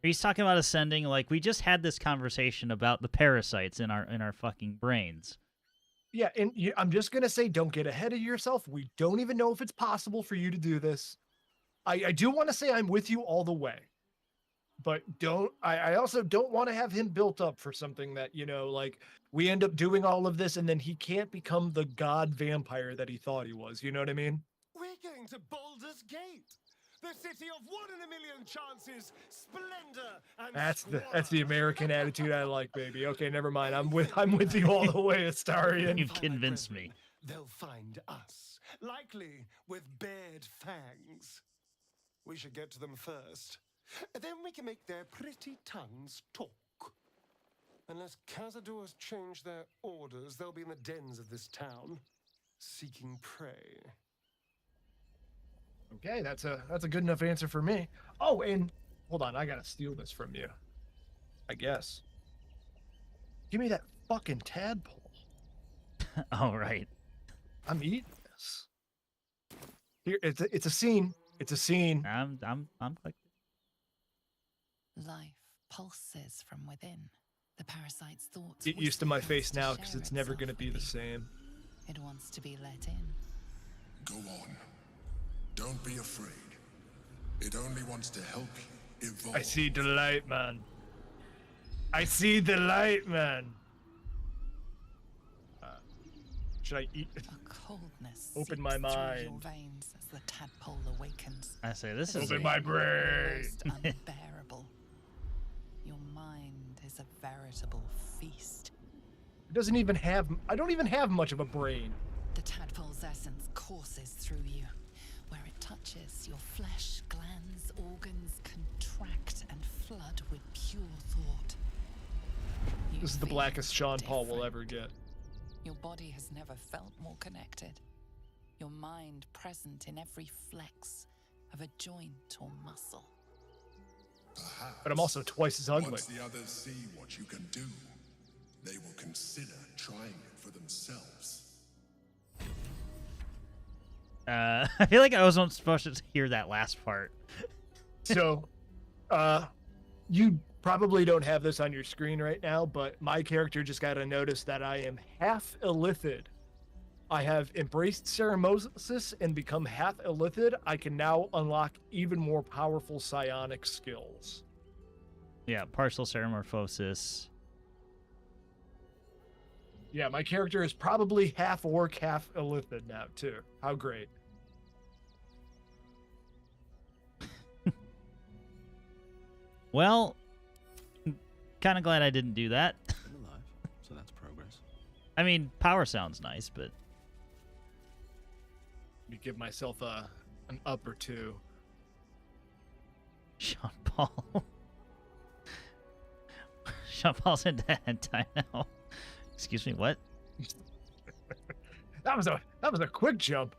He's talking about ascending. Like, we just had this conversation about the parasites in our fucking brains. Yeah, and I'm just gonna say, don't get ahead of yourself. We don't even know if it's possible for you to do this. I do want to say I'm with you all the way, but I also don't want to have him built up for something that, like we end up doing all of this and then he can't become the god vampire that he thought he was. You know what I mean? We're going to Baldur's Gate, the city of 1 in a million chances, splendor, and That's the American attitude I like, baby. Okay, never mind. I'm with you all the way, Astarion. You've convinced me. They'll find us, likely with bared fangs. We should get to them first. Then we can make their pretty tongues talk. Unless Cazador has changed their orders, they'll be in the dens of this town, seeking prey. Okay, that's a good enough answer for me. Oh, and hold on, I gotta steal this from you. I guess. Give me that fucking tadpole. Oh, right. I'm eating this. Here, it's a scene. It's a scene. I'm clicking. Life pulses from within. The parasite's thoughts. Get used to my face now, because it's never going to be the same. It wants to be let in. Go on. Don't be afraid. It only wants to help you evolve. I see the light, man. I see the light, man. Should I eat? A coldness Open my seeps through mind. your veins as the tadpole awakens. I say this is Open my brain. Almost unbearable. Your mind is a veritable feast. It doesn't even have. I don't even have much of a brain. The tadpole's essence courses through you. Where it touches, your flesh, glands, organs contract and flood with pure thought. This is the blackest Sean Paul will ever get. Your body has never felt more connected. Your mind present in every flex of a joint or muscle. Perhaps, but I'm also twice as ugly. Once the others see what you can do, they will consider trying it for themselves. I feel like I wasn't supposed to hear that last part. So, you probably don't have this on your screen right now, but my character just got to notice that I am half illithid. I have embraced Ceremosis and become half illithid. I can now unlock even more powerful psionic skills. Yeah, partial Ceramorphosis. Yeah, my character is probably half orc, half illithid now, too. How great. Well, kind of glad I didn't do that. I'm alive, so that's progress. I mean, power sounds nice, but... Let me give myself an up or two. Sean Paul. Sean Paul's into hentai now. Excuse me, what? That was a quick jump.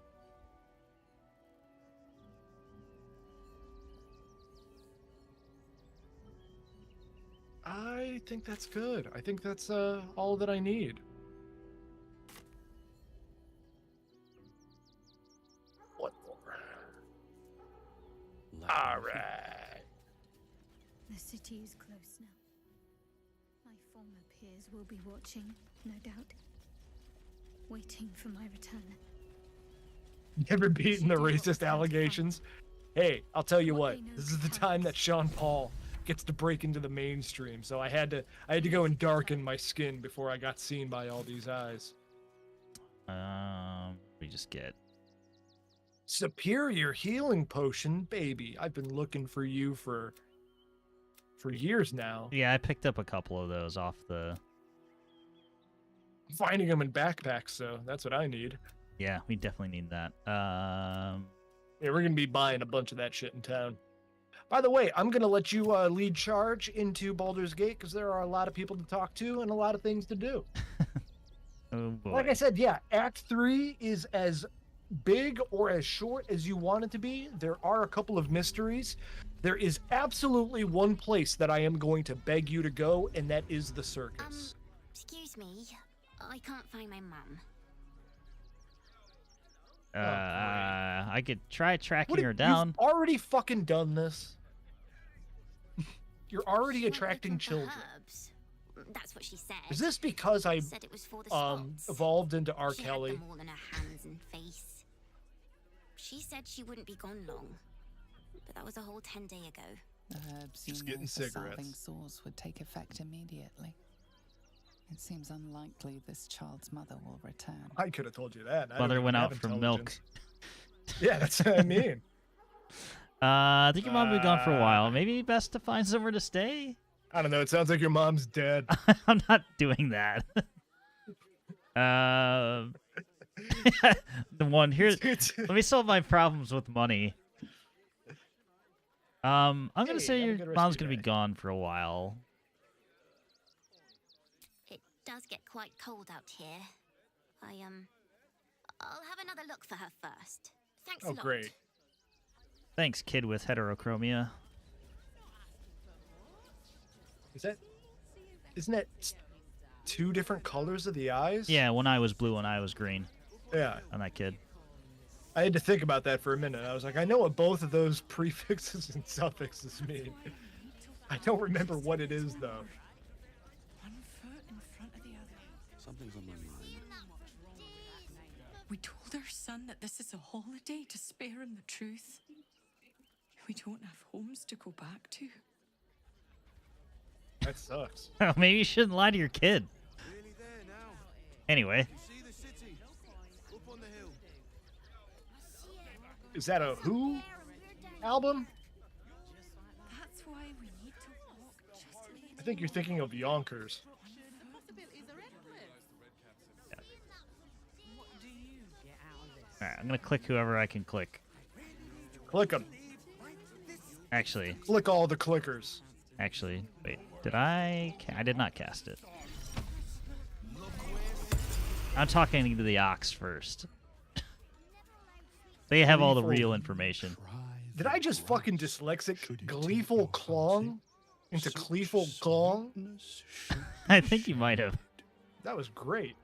I think that's good. I think that's all that I need. What more? All right. The city is close now. My former peers will be watching, no doubt. Waiting for my return. Never beaten the racist allegations. Hey, I'll tell you what. This is the time that Sean Paul gets to break into the mainstream. So I had to go and darken my skin before I got seen by all these eyes. We just get Superior healing potion, baby. I've been looking for you for years now. Yeah, I picked up a couple of those off the... Finding them in backpacks, so that's what I need. Yeah, we definitely need that. Yeah, we're gonna be buying a bunch of that shit in town. By the way, I'm gonna let you lead charge into Baldur's Gate because there are a lot of people to talk to and a lot of things to do. Oh boy. Like I said, yeah, Act 3 is as big or as short as you want it to be. There are a couple of mysteries. There is absolutely one place that I am going to beg you to go, and that is the circus. Excuse me, I can't find my mum. I could try tracking her down. You've already fucking done this. You're already attracting children. Herbs. That's what she said. Is this because I said it was for the spots. evolved into R. She Kelly? had them all in her hands and face. She said she wouldn't be gone long, but that was a whole 10 days ago. The herbs Just you getting know for cigarettes. salving sores would take effect immediately. It seems unlikely this child's mother will return. I could have told you that. I Mother don't went even out have for milk. intelligence. Yeah, that's what I mean. I think your mom will be gone for a while. Maybe best to find somewhere to stay? I don't know. It sounds like your mom's dead. I'm not doing that. The one here. Let me solve my problems with money. I'm gonna say have a your good rest mom's of your gonna be gone for a while. It does get quite cold out here. I'll have another look for her first. Thanks a lot. Great. Thanks, kid with heterochromia. Isn't that two different colors of the eyes? Yeah, one eye was blue, one eye was green. Yeah. on that kid. I had to think about that for a minute. I was like, I know what both of those prefixes and suffixes mean. I don't remember what it is, though. One foot in front of the other. Something's on my mind. We told our son that this is a holiday to spare him the truth. We don't have homes to go back to. That sucks. Maybe you shouldn't lie to your kid. Anyway. Is that a Who album? That's why we need to walk just a little. I think you're thinking of Yonkers. Alright, I'm gonna click whoever I can click. Click them. Actually. Click all the clickers. Actually, wait. Did I? I did not cast it. I'm talking to the Ox first. They have all the real information. Did I just fucking dyslexic gleeful clong into cleeful gong? I think you might have. That was great.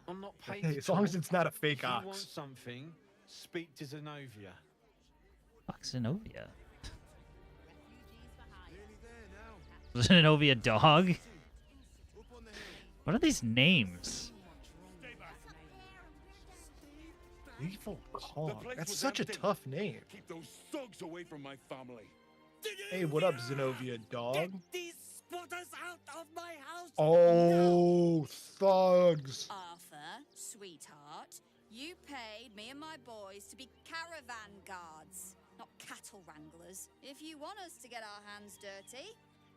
I'm not paid. Hey, as long as it's not a fake If you ox. want something, speak to Zenobia. Fuck Zenobia. Zenobia dog? What are these names? Gleeful Kong. That's such a tough name. Keep those thugs away from my family. Hey, what up, Zenobia dog? These squatters out of my house. Oh, thugs. Arthur, sweetheart, you paid me and my boys to be caravan guards, not cattle wranglers. If you want us to get our hands dirty,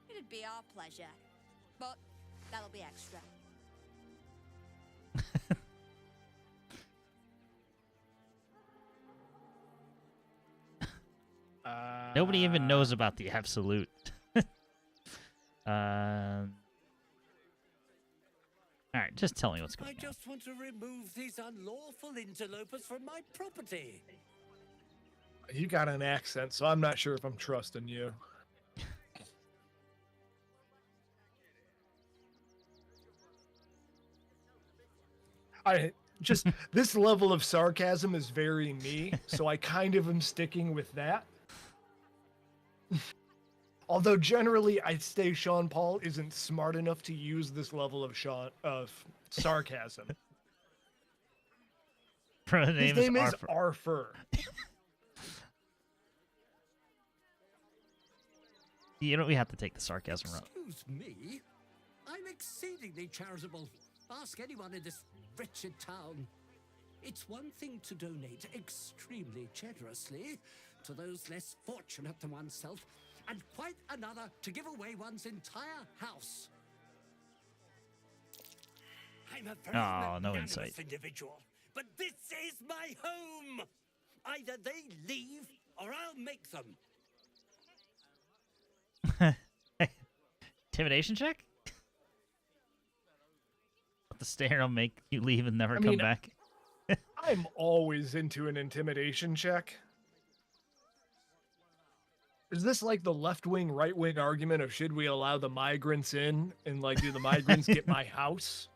it'd be our pleasure. But that'll be extra. Nobody even knows about the absolute. Alright, just tell me what's going on. I just want to remove these unlawful interlopers from my property. You got an accent, so I'm not sure if I'm trusting you. This level of sarcasm is very me, so I kind of am sticking with that. Although generally I'd say Sean Paul isn't smart enough to use this level of sarcasm. His name is Arthur. You know, we have to take the sarcasm route. Excuse me, I'm exceedingly charitable. Ask anyone in this wretched town. It's one thing to donate extremely generously to those less fortunate than oneself, and quite another to give away one's entire house. I'm a very magnanimous individual, but this is my home. Either they leave or I'll make them. Intimidation check? The stare will make you leave and never come back. I'm always into an intimidation check. Is this like the left-wing, right-wing argument of should we allow the migrants in and like do the migrants get my house?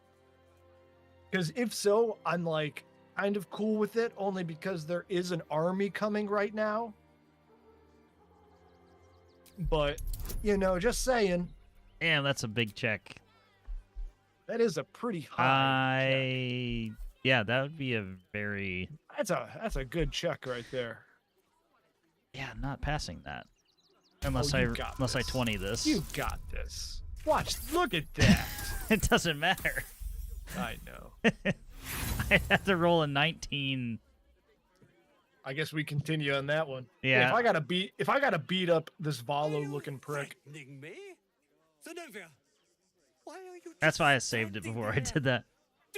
Because if so, I'm like kind of cool with it only because there is an army coming right now. But, you know, just saying. Damn, that's a big check. That is a pretty high check. Yeah, that would be a very... That's a good check right there. Yeah, I'm not passing that. Unless I 20 this. You got this. Watch, look at that. It doesn't matter. I know. I have to roll a 19. I guess we continue on that one. Yeah. If I gotta beat up this Valo looking prick. Me? Zenobia, why are you That's why I saved it before I did that.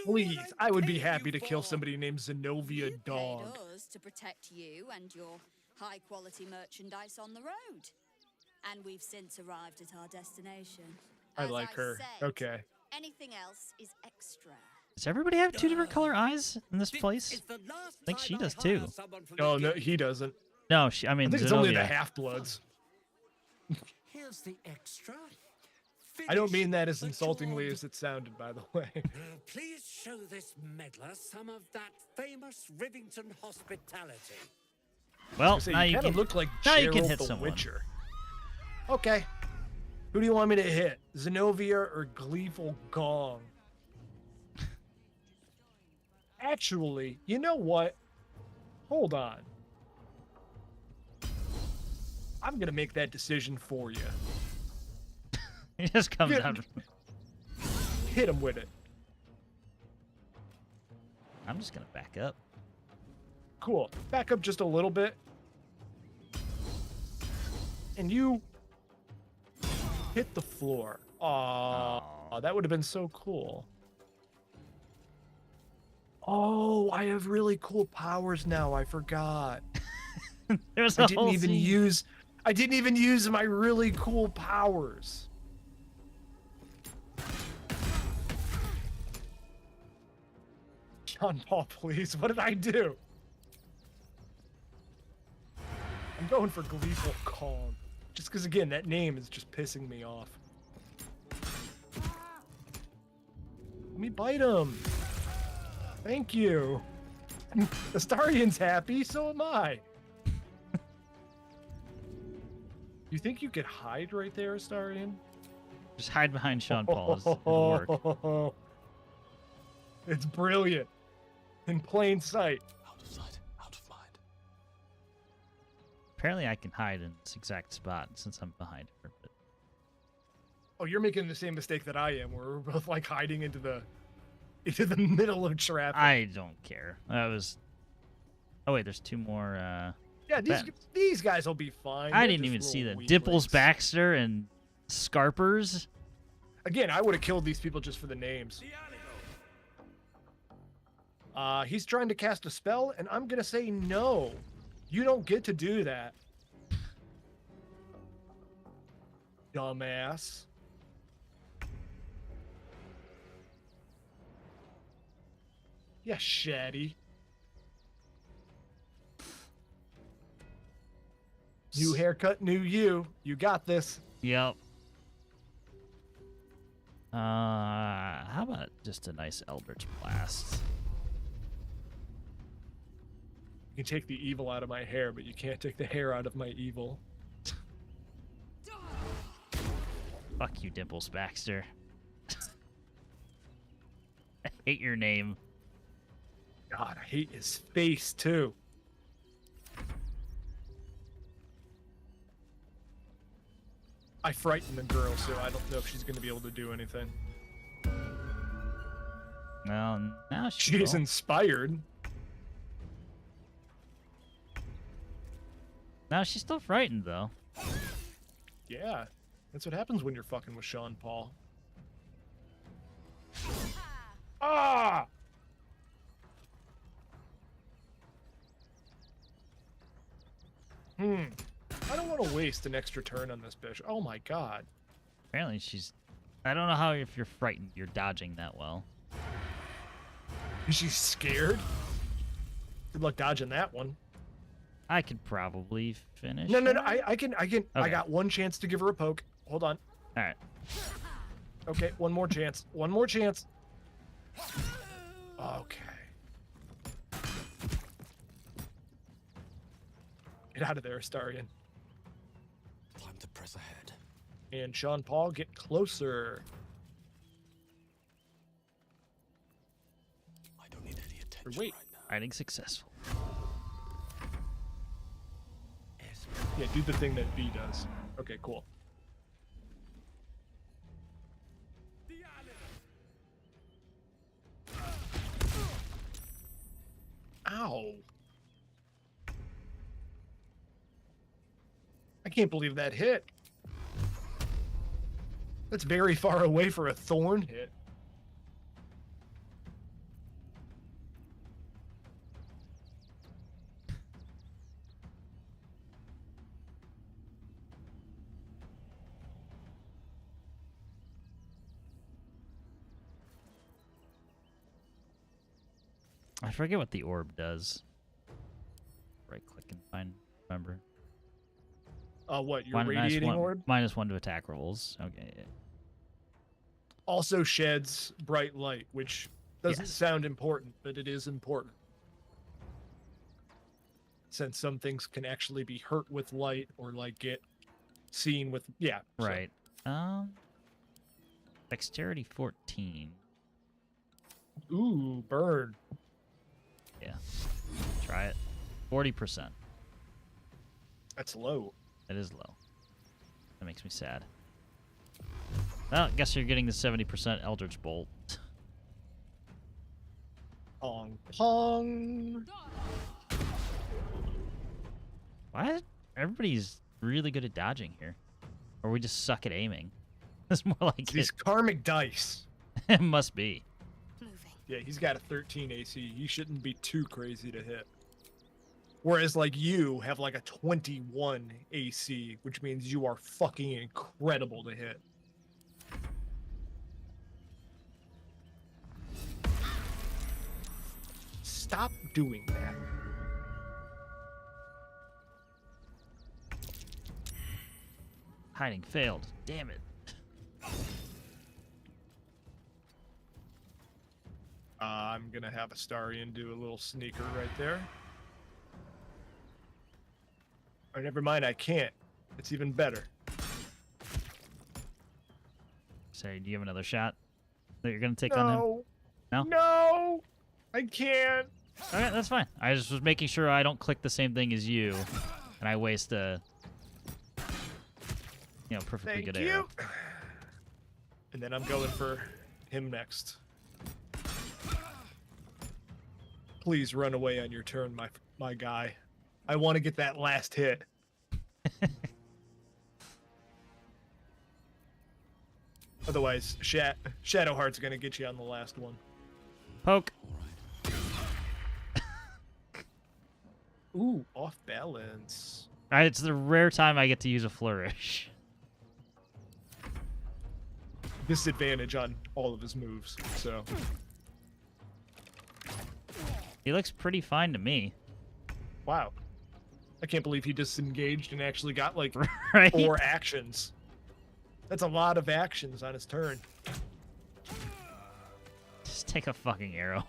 Please, I would be happy to kill somebody named Zenobia Dog. Paid us to protect you and your high-quality merchandise on the road. And we've since arrived at our destination. I like her. Okay. Anything else is extra. Does everybody have two different color eyes in this place? I think she does too. Oh, no, he doesn't. No, I mean, I think it's only the half-bloods. Here's the extra. I don't mean that as insultingly as it sounded, by the way. Please show this meddler some of that famous Rivington hospitality. Well, So now you kind can of look like now you can Geralt hit the someone. Witcher. Okay. Who do you want me to hit? Zenobia or Gleeful Gong? Actually, you know what? Hold on. I'm gonna make that decision for you. He just comes Yeah. out. Hit him with it. I'm just gonna back up. Cool. Back up just a little bit. And you hit the floor. Aw, that would have been so cool. Oh, I have really cool powers now. I forgot. There's I a didn't whole even scene. use my really cool powers. John Paul, please. What did I do? I'm going for Gleeful Calm. Just because, again, that name is just pissing me off. Let me bite him. Thank you. Astarion's happy, so am I. You think you could hide right there, Astarion? Just hide behind Sean Paul. It'll work. It's brilliant. In plain sight. Out of sight, out of mind. Apparently, I can hide in this exact spot since I'm behind her. But Oh, you're making the same mistake that I am, where we're both like hiding into the middle of traffic. I don't care. That was. Oh wait, there's two more. Yeah, these guys will be fine. I They're didn't just even see little the Dipples weaklings. Baxter and Scarpers. Again, I would have killed these people just for the names. He's trying to cast a spell, and I'm gonna say no. You don't get to do that. Dumbass. Yeah, Shaddy. New haircut, new you. You got this. Yep. How about just a nice Eldritch Blast? You can take the evil out of my hair, but you can't take the hair out of my evil. Fuck you, Dimples Baxter. I hate your name. God, I hate his face, too. I frightened the girl, so I don't know if she's going to be able to do anything. Well, now She's inspired. Now she's still frightened, though. Yeah, that's what happens when you're fucking with Sean Paul. Ah! I don't want to waste an extra turn on this bitch. Oh my god. Apparently she's... I don't know how if you're frightened, you're dodging that well. Is she scared? Good luck dodging that one. I could probably finish. No, her. I can. I Okay. got one chance to give her a poke. Hold on. All right. Okay, one more chance. One more chance. Okay. Get out of there, Astarion. Time to press ahead. And Sean Paul, get closer. I don't need any attention Wait. right now. Hiding successful. Yeah, do the thing that B does. Okay, cool. Ow. I can't believe that hit. That's very far away for a thorn hit. I forget what the orb does. Right click and find. Remember. What, your radiating orb? -1 to attack rolls. Okay. also sheds bright light, which doesn't sound important, but it is important. Since some things can actually be hurt with light or like get seen with Right. Dexterity 14. Ooh, burn. Yeah. Try it. 40%. That's low. It is low. That makes me sad. Well, I guess you're getting the 70% Eldritch Bolt. Pong pong. Why? Everybody's really good at dodging here. Or we just suck at aiming. It's more like These karmic dice. It must be. Yeah, he's got a 13 AC. He shouldn't be too crazy to hit. Whereas, like, you have, like, a 21 AC, which means you are fucking incredible to hit. Stop doing that. Hiding failed. Damn it. I'm gonna have Astarion do a little sneaker right there. Or never mind, I can't. It's even better. Say, do you have another shot that you're gonna take on him? No? No! I can't! Okay, that's fine. I just was making sure I don't click the same thing as you, and I waste a, perfectly good arrow. And then I'm going for him next. Please run away on your turn, my guy. I want to get that last hit. Otherwise, Shadowheart's gonna get you on the last one. Poke. Ooh, off balance. It's the rare time I get to use a flourish. Disadvantage on all of his moves, so. He looks pretty fine to me. Wow. I can't believe he disengaged and actually got like Right? 4 actions. That's a lot of actions on his turn. Just take a fucking arrow.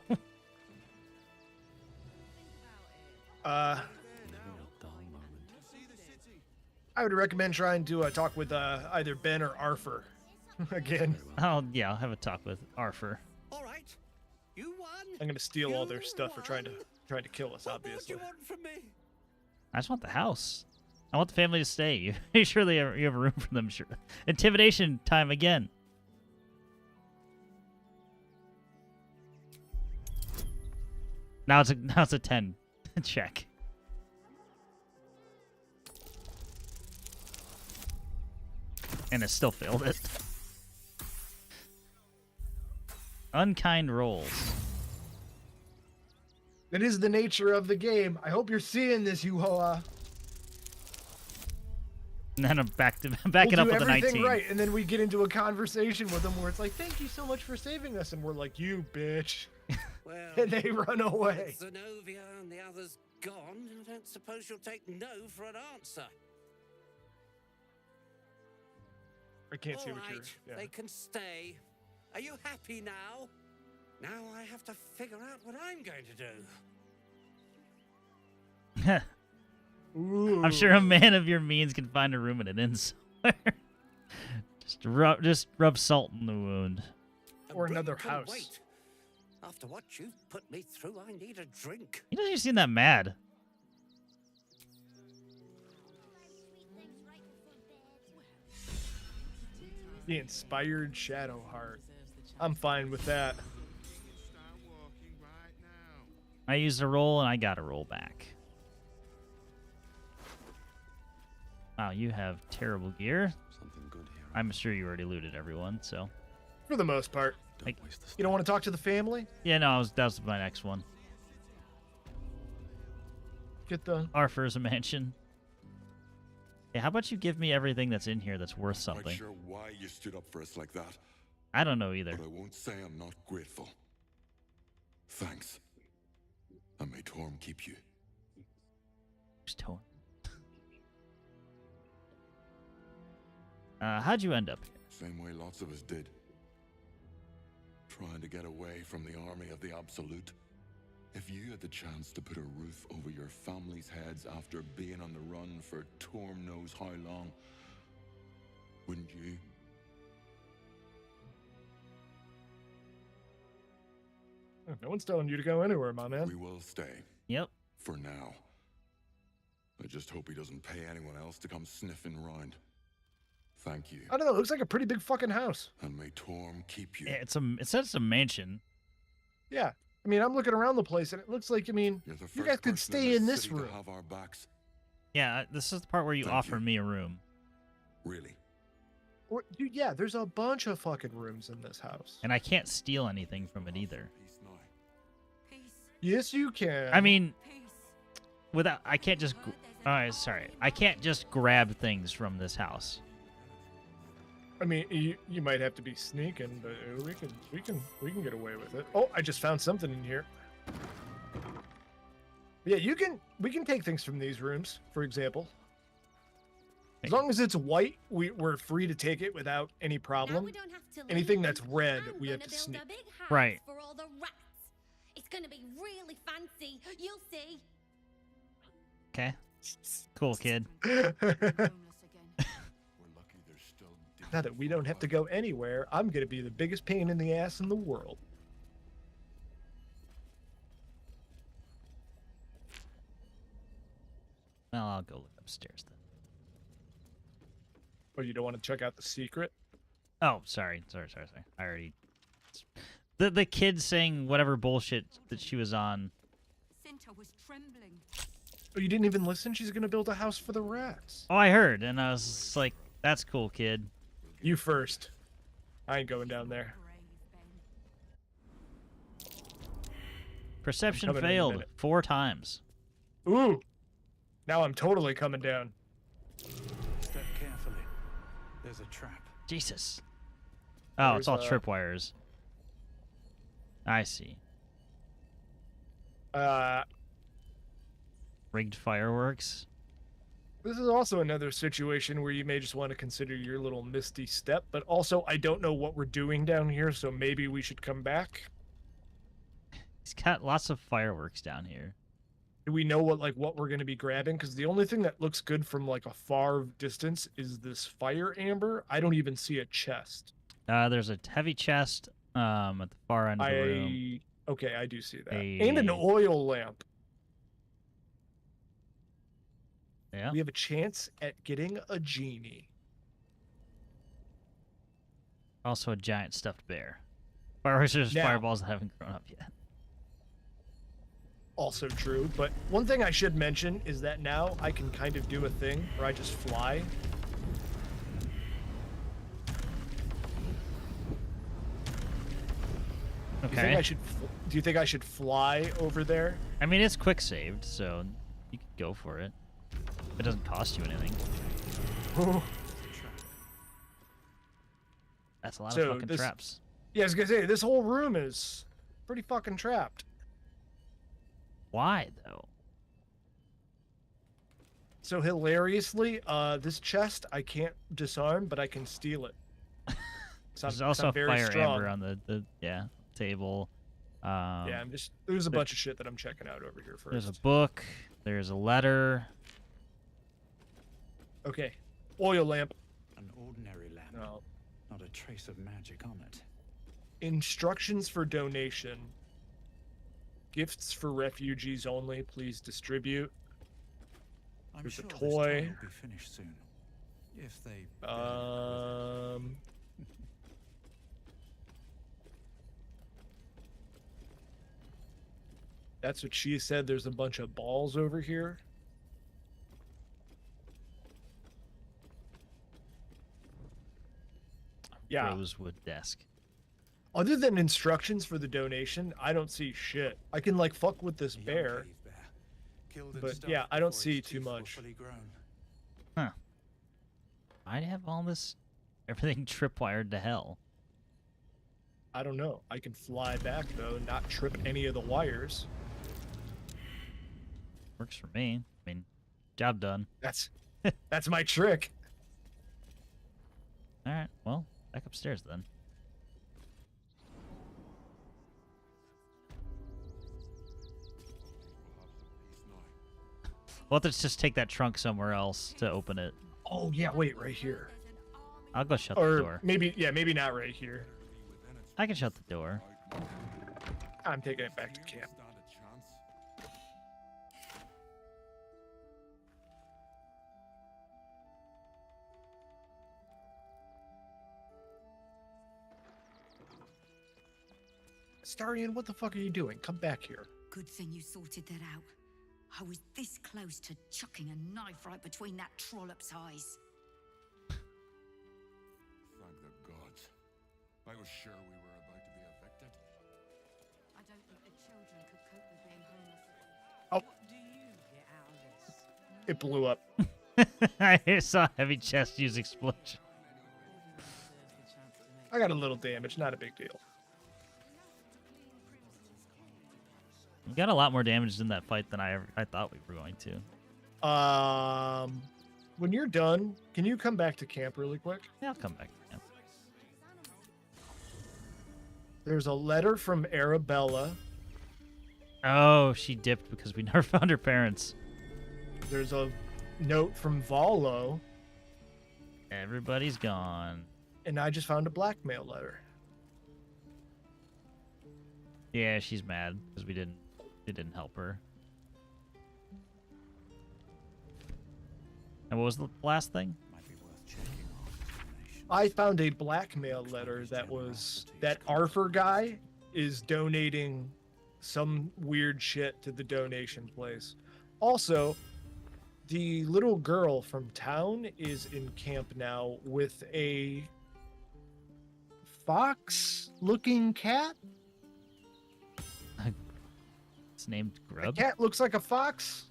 I would recommend trying to talk with either Ben or Arthur again. I'll have a talk with Arthur. All right, you won. I'm gonna steal all their stuff for trying to kill us, obviously. What do you want from me? I just want the house. I want the family to stay. You sure you have room for them? Sure. Intimidation time again. Now it's a 10 check. And it still failed it. Unkind rolls. That is the nature of the game. I hope you're seeing this, Yuhoa. And then I'm back it up We'll do with a 19. everything right, and then we get into a conversation with them where it's like, "Thank you so much for saving us," and we're like, "You bitch," Well, and they run away. Zenobia and the others gone. I don't suppose you'll take no for an answer. I can't see All what you're. right, Yeah. they can stay. Are you happy now? Now I have to figure out what I'm going to do. I'm sure a man of your means can find a room in an inn somewhere. just rub salt in the wound. Or another Can house. wait. After what you've put me through, I need a drink. He doesn't seem that mad. The inspired Shadowheart. I'm fine with that. I used a roll and I got a roll back. Wow, you have terrible gear. I'm sure you already looted everyone, so. For the most part. You don't want to talk to the family? Yeah, no, that was my next one. Get the Arthur's a mansion. Yeah, how about you give me everything that's in here that's worth something? Quite sure why you stood up for us like that. I don't know either. But I won't say I'm not grateful. Thanks. And may Thorm keep you. Who's Thorm? How'd you end up here? Same way lots of us did. trying to get away from the army of the Absolute? If you had the chance to put a roof over your family's heads after being on the run for Thorm knows how long, wouldn't you? No one's telling you to go anywhere, my man. We will stay. Yep. For now. I just hope he doesn't pay anyone else to come sniffing around. Thank you. I don't know. It looks like a pretty big fucking house. And may Thorm keep you. Yeah, it says it's a mansion. Yeah. I mean, I'm looking around the place, and it looks like, I mean, you guys could stay in this room. Have our backs. Yeah, this is the part where you offer me a room. Really? Or, dude, yeah, there's a bunch of fucking rooms in this house. And I can't steal anything from it either. Yes, you can. I mean, I can't just. Sorry, I can't just grab things from this house. I mean, you might have to be sneaking, but we can get away with it. Oh, I just found something in here. Yeah, we can take things from these rooms, for example. As long as it's white, we're free to take it without any problem. Anything that's red, we have to sneak. Right. For all the rats. It's gonna be really fancy. You'll see. Okay. Cool, kid. Now that we don't have to go anywhere, I'm gonna be the biggest pain in the ass in the world. Well, I'll go look upstairs then. Oh, you don't want to check out the secret? Oh, sorry. I already. The kid saying whatever bullshit that she was on. Cinta was trembling. Oh, you didn't even listen? She's gonna build a house for the rats. Oh, I heard, and I was just like, "That's cool, kid." You first. I ain't going down there. Perception failed 4 times. Ooh! Now I'm totally coming down. Step carefully. There's a trap. Jesus. Oh, it's all tripwires. I see. Rigged fireworks. This is also another situation where you may just want to consider your little misty step, but also I don't know what we're doing down here, so maybe we should come back. He's got lots of fireworks down here. Do we know what we're going to be grabbing? Because the only thing that looks good from like a far distance is this fire amber. I don't even see a chest. There's a heavy chest at the far end of the room. Okay, I do see that. And an oil lamp. Yeah. We have a chance at getting a genie. Also a giant stuffed bear. Fireworks are just fireballs that haven't grown up yet. Also true, but one thing I should mention is that now I can kind of do a thing where I just fly. Okay. Do you think I should fly over there? I mean, it's quick saved, so you could go for it. It doesn't cost you anything. That's a lot of fucking traps. Yeah, I was gonna say, this whole room is pretty fucking trapped. Why, though? So hilariously, this chest I can't disarm, but I can steal it. There's also a fire amber on the table. Yeah, there's a bunch of shit that I'm checking out over here first. There's a book. There's a letter. Okay, oil lamp. An ordinary lamp. No. Not a trace of magic on it. Instructions for donation. Gifts for refugees only. Please distribute. There's a toy. This toy will be finished soon. If they. That's what she said. There's a bunch of balls over here. Yeah. Rosewood desk. Other than instructions for the donation, I don't see shit. I can like fuck with this bear. But yeah, I don't see too much. Huh. I'd have all this, everything tripwired to hell. I don't know. I can fly back though, not trip any of the wires. Works for me. I mean, job done. That's my trick. All right. Well, back upstairs then. We'll have to just take that trunk somewhere else to open it. Oh yeah, wait, right here. I'll go shut Or the door. maybe, yeah, maybe not right here. I can shut the door. I'm taking it back to camp. Starian, what the fuck are you doing? Come back here. Good thing you sorted that out. I was this close to chucking a knife right between that trollop's eyes. Thank the gods. I was sure we were about to be evicted. I don't think the children could cope with being homeless. Oh. It blew up. I saw heavy chest use explosion. I got a little damage, not a big deal. We got a lot more damage in that fight than I thought we were going to. When you're done, can you come back to camp really quick? Yeah, I'll come back to camp. There's a letter from Arabella. Oh, she dipped because we never found her parents. There's a note from Volo. Everybody's gone. And I just found a blackmail letter. Yeah, she's mad because we didn't help her. And what was the last thing? I found a blackmail letter that Arthur guy is donating some weird shit to the donation place. Also, the little girl from town is in camp now with a fox-looking cat. It's named Grub. The cat looks like a fox.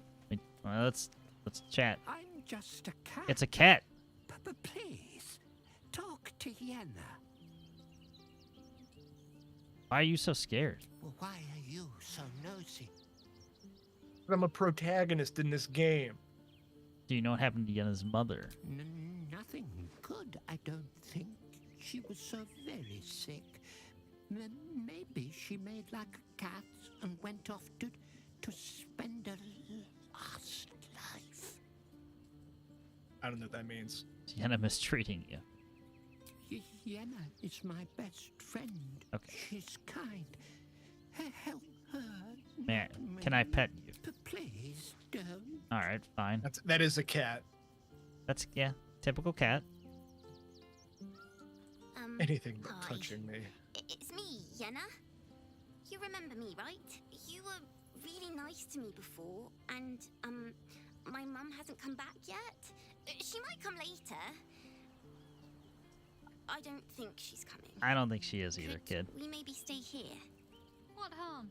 Well, let's chat. I'm just a cat. It's a cat. But please, talk to Yenna. Why are you so scared? Well, why are you so nosy? I'm a protagonist in this game. Do you know what happened to Yenna's mother? Nothing good, I don't think. She was so very sick. Maybe she made like a cat and went off to spend her last life. I don't know what that means. Yenna mistreating you. Yenna is my best friend. Okay. She's kind. Help her. Man, can I pet you? Please don't. All right, fine. That is a cat. That's, yeah, typical cat. Anything but touching me. It's me, Yenna. You remember me, right? You were really nice to me before, and, my mum hasn't come back yet. She might come later. I don't think she's coming. I don't think she is either, kid. We maybe stay here. What harm?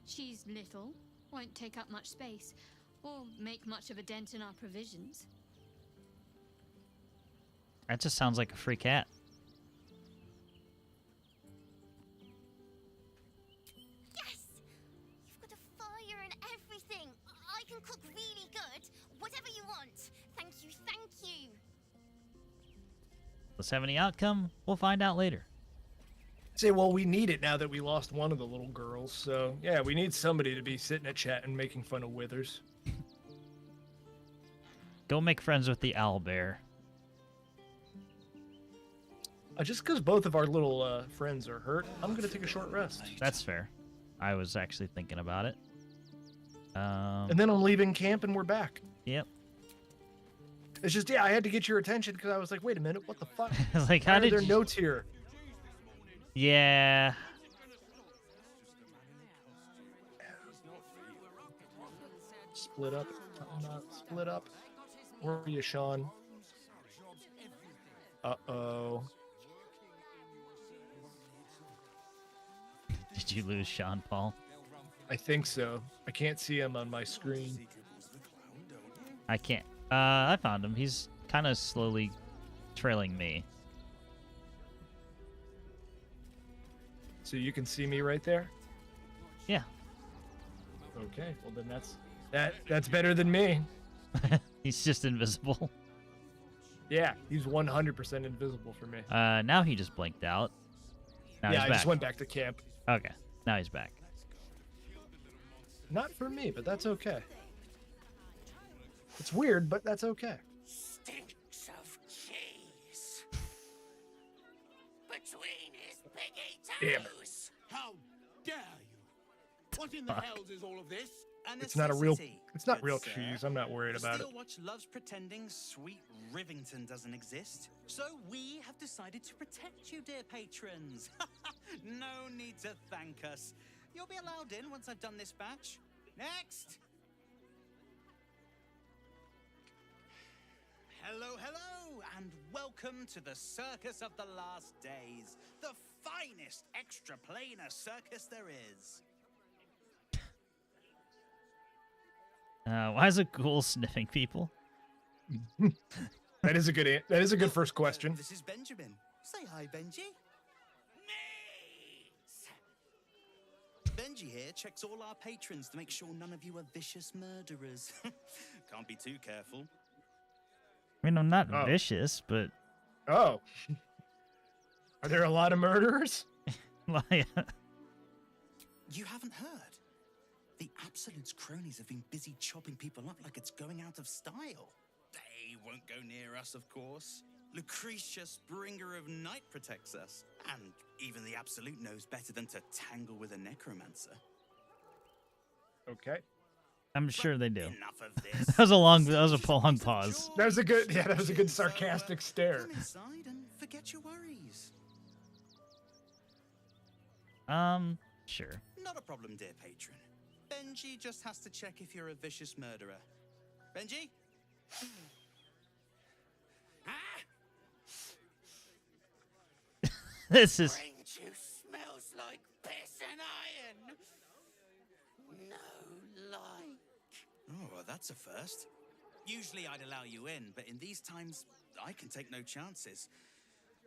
She's little, won't take up much space, or make much of a dent in our provisions. That just sounds like a free cat. Yes! You've got a fire and everything. I can cook really good. Whatever you want. Thank you, thank you. Let's have any outcome. We'll find out later. Say, well, we need it now that we lost one of the little girls. So, yeah, we need somebody to be sitting at chat and making fun of Withers. Go make friends with the owlbear. Just because both of our little friends are hurt, I'm going to take a short rest. That's fair. I was actually thinking about it. And then I'm leaving camp and we're back. Yep. It's just, yeah, I had to get your attention because I was like, wait a minute, what the fuck? Like, Why how are did there you... notes here? Yeah. Split up. Not split up. Where are you, Sean? Uh-oh. Did you lose Sean Paul? I think so. I can't see him on my screen. I can't. I found him. He's kind of slowly trailing me. So you can see me right there? Yeah. Okay, well then that's better than me. He's just invisible. Yeah, he's 100% invisible for me. Now he just blinked out. Now yeah, he's I back. just went back to camp. Okay, now he's back. Not for me, but that's okay. It's weird, but that's okay. Stinks of cheese. Between his piggy Damn it. toes. How dare you? What in the hells is all of this? It's not real cheese. I'm not worried about it. Steelwatch loves pretending sweet Rivington doesn't exist. So we have decided to protect you, dear patrons. No need to thank us. You'll be allowed in once I've done this batch. Next! Hello, hello, and welcome to the Circus of the Last Days, the finest extra-planar circus there is. Why is a ghoul sniffing people? That is a good first question. This is Benjamin. Say hi, Benji. Benji here checks all our patrons to make sure none of you are vicious murderers. Can't be too careful. I mean, I'm not vicious, but... Oh. Are there a lot of murderers? You haven't heard? The Absolute's cronies have been busy chopping people up like it's going out of style. They won't go near us, of course. Lucretia, Bringer of Night, protects us. And even the Absolute knows better than to tangle with a necromancer. Okay. I'm sure they do. Enough of this. That was a long pause. That was a good sarcastic stare. Come inside and forget your worries. Sure. Not a problem, dear patron. Benji just has to check if you're a vicious murderer. Benji? This is... Brain juice smells like piss and iron. No like. Oh, well, that's a first. Usually I'd allow you in, but in these times, I can take no chances.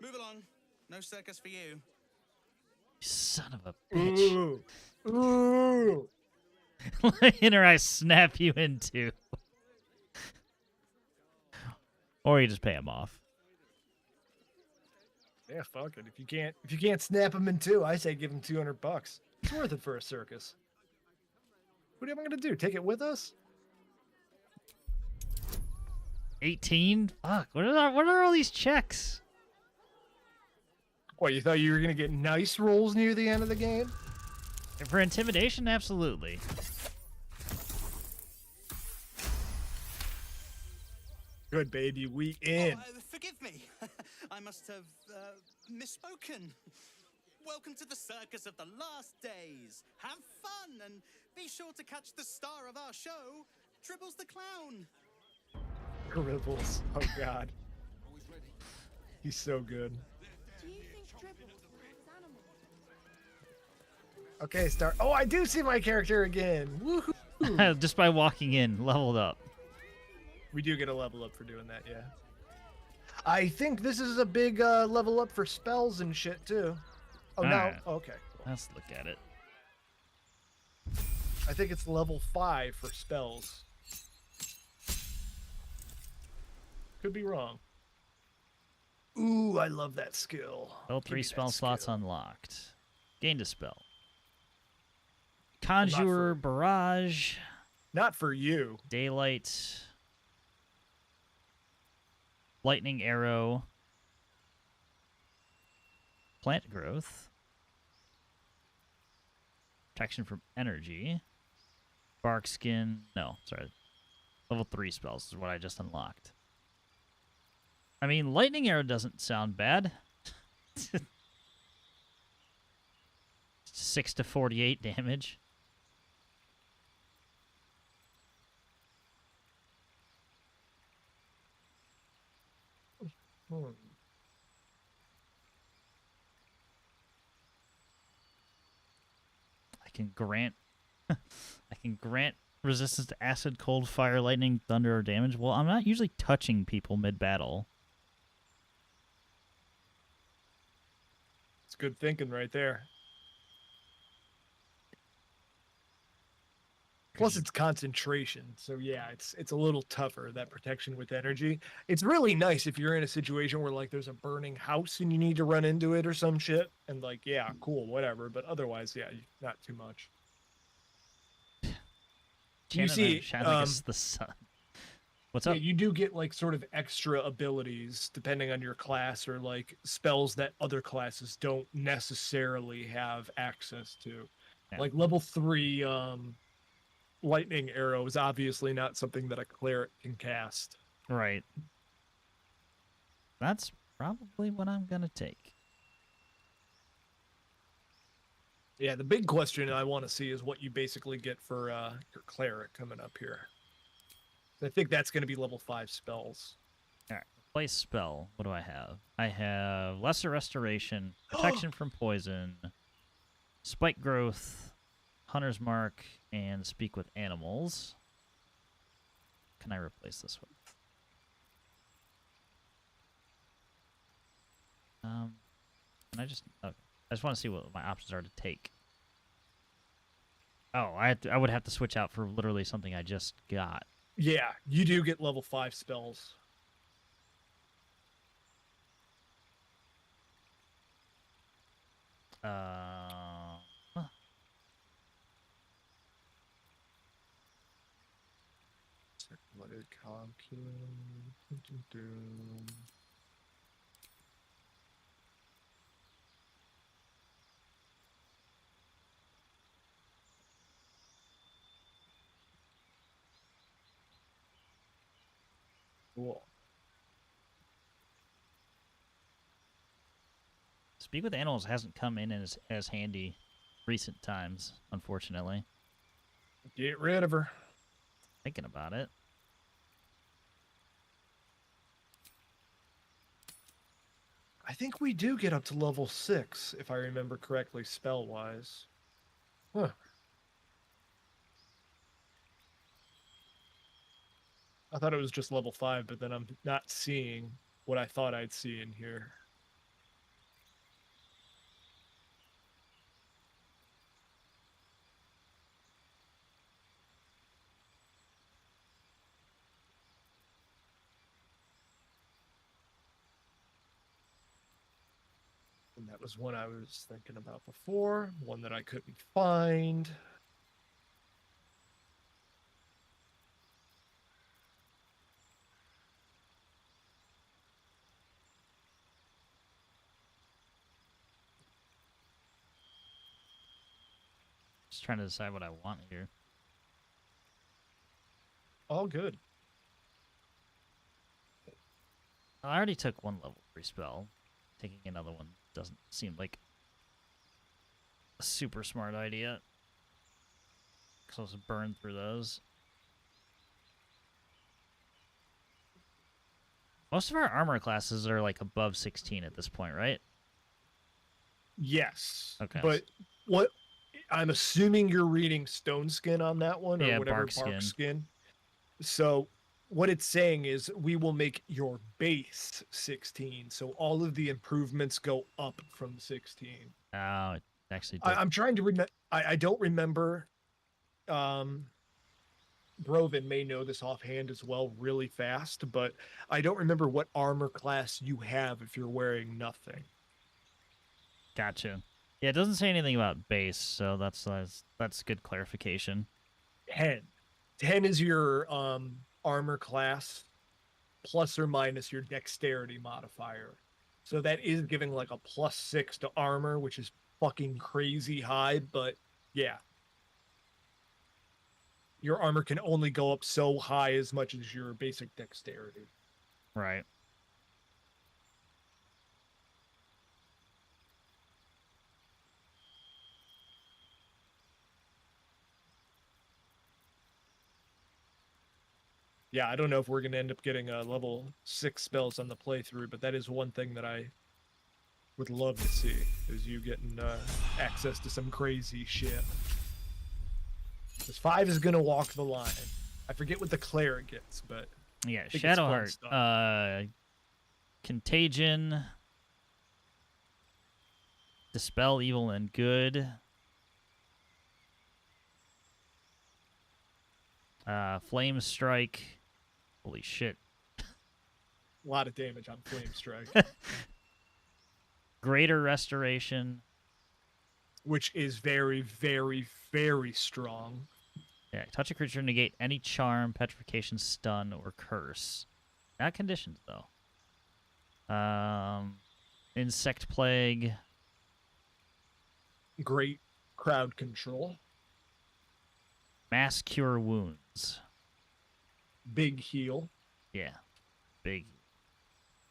Move along. No circus for you. Son of a bitch. Ooh. Or I snap you in two. Or you just pay him off. Yeah, fuck it. If you can't snap him in two, I say give him $200. It's worth it for a circus. What am I gonna do? Take it with us? 18? Fuck. What are all these checks? What, you thought you were gonna get nice rolls near the end of the game? For intimidation, absolutely. Good, baby. We in. Forgive me. I must have misspoken. Welcome to the Circus of the Last Days. Have fun and be sure to catch the star of our show, Dribbles the Clown. Dribbles. Oh, God. He's so good. Do you think Dribbles likes animals? Okay, start. Oh, I do see my character again. Woohoo! Just by walking in, leveled up. We do get a level up for doing that, yeah. I think this is a big level up for spells and shit, too. Oh, no. Right. Okay. Let's look at it. I think it's level 5 for spells. Could be wrong. Ooh, I love that skill. Level 3 spell slots unlocked. Gained a spell. Conjurer, Barrage. Not for you. Daylight. Lightning Arrow. Plant Growth. Protection from Energy. Bark Skin. No, sorry. Level 3 spells is what I just unlocked. I mean, Lightning Arrow doesn't sound bad. 6 to 48 damage. I can grant resistance to acid, cold, fire, lightning, thunder, or damage. Well, I'm not usually touching people mid-battle. It's good thinking right there. Plus, it's concentration, so yeah, it's a little tougher, that protection with energy. It's really nice if you're in a situation where, like, there's a burning house and you need to run into it or some shit, and, like, yeah, cool, whatever, but otherwise, yeah, not too much. You see, shines like it's the sun. What's up? Yeah, you do get like sort of extra abilities depending on your class, or like spells that other classes don't necessarily have access to. Yeah. Like level 3 lightning arrow is obviously not something that a cleric can cast. Right. That's probably what I'm gonna take. Yeah, the big question I want to see is what you basically get for your cleric coming up here. I think that's going to be level 5 spells. All right. Replace spell. What do I have? I have Lesser Restoration, Protection from Poison, Spike Growth, Hunter's Mark, and Speak with Animals. What can I replace this with? Can I just... Okay. I just want to see what my options are to take. Oh, I would have to switch out for literally something I just got. Yeah, you do get level 5 spells. Circulated Doom. Cool. Speak with Animals hasn't come in as handy recent times, unfortunately. Get rid of her. Thinking about it. I think we do get up to level 6, if I remember correctly, spell-wise. Huh. I thought it was just level 5, but then I'm not seeing what I thought I'd see in here. And that was one I was thinking about before, one that I couldn't find. Just trying to decide what I want here. All good. I already took one level 3 spell. Taking another one doesn't seem like a super smart idea. Because I'll just burn through those. Most of our armor classes are like above 16 at this point, right? Yes. Okay. But what I'm assuming you're reading Stone Skin on that one, or Yeah, whatever, Bark Skin. So what it's saying is we will make your base 16, so all of the improvements go up from 16. Oh, it actually did. I'm trying to remember. I don't remember. Broven may know this offhand as well, really fast, but I don't remember what armor class you have if you're wearing nothing. Gotcha. Yeah, it doesn't say anything about base, so that's good clarification. 10 is your armor class plus or minus your dexterity modifier, so that is giving like a +6 to armor, which is fucking crazy high. But yeah, your armor can only go up so high as much as your basic dexterity. Right. Yeah, I don't know if we're going to end up getting level 6 spells on the playthrough, but that is one thing that I would love to see, is you getting access to some crazy shit. Because 5 is going to walk the line. I forget what the cleric gets, but... Yeah, I think it's fun Shadowheart. stuff. Contagion. Dispel evil and good. Flame Strike. Holy shit. A lot of damage on Flame Strike. Greater Restoration. Which is very, very, very strong. Yeah, touch a creature, negate any charm, petrification, stun, or curse. Not conditions, though. Insect plague. Great crowd control. Mass cure wounds. Big heal. Yeah, big.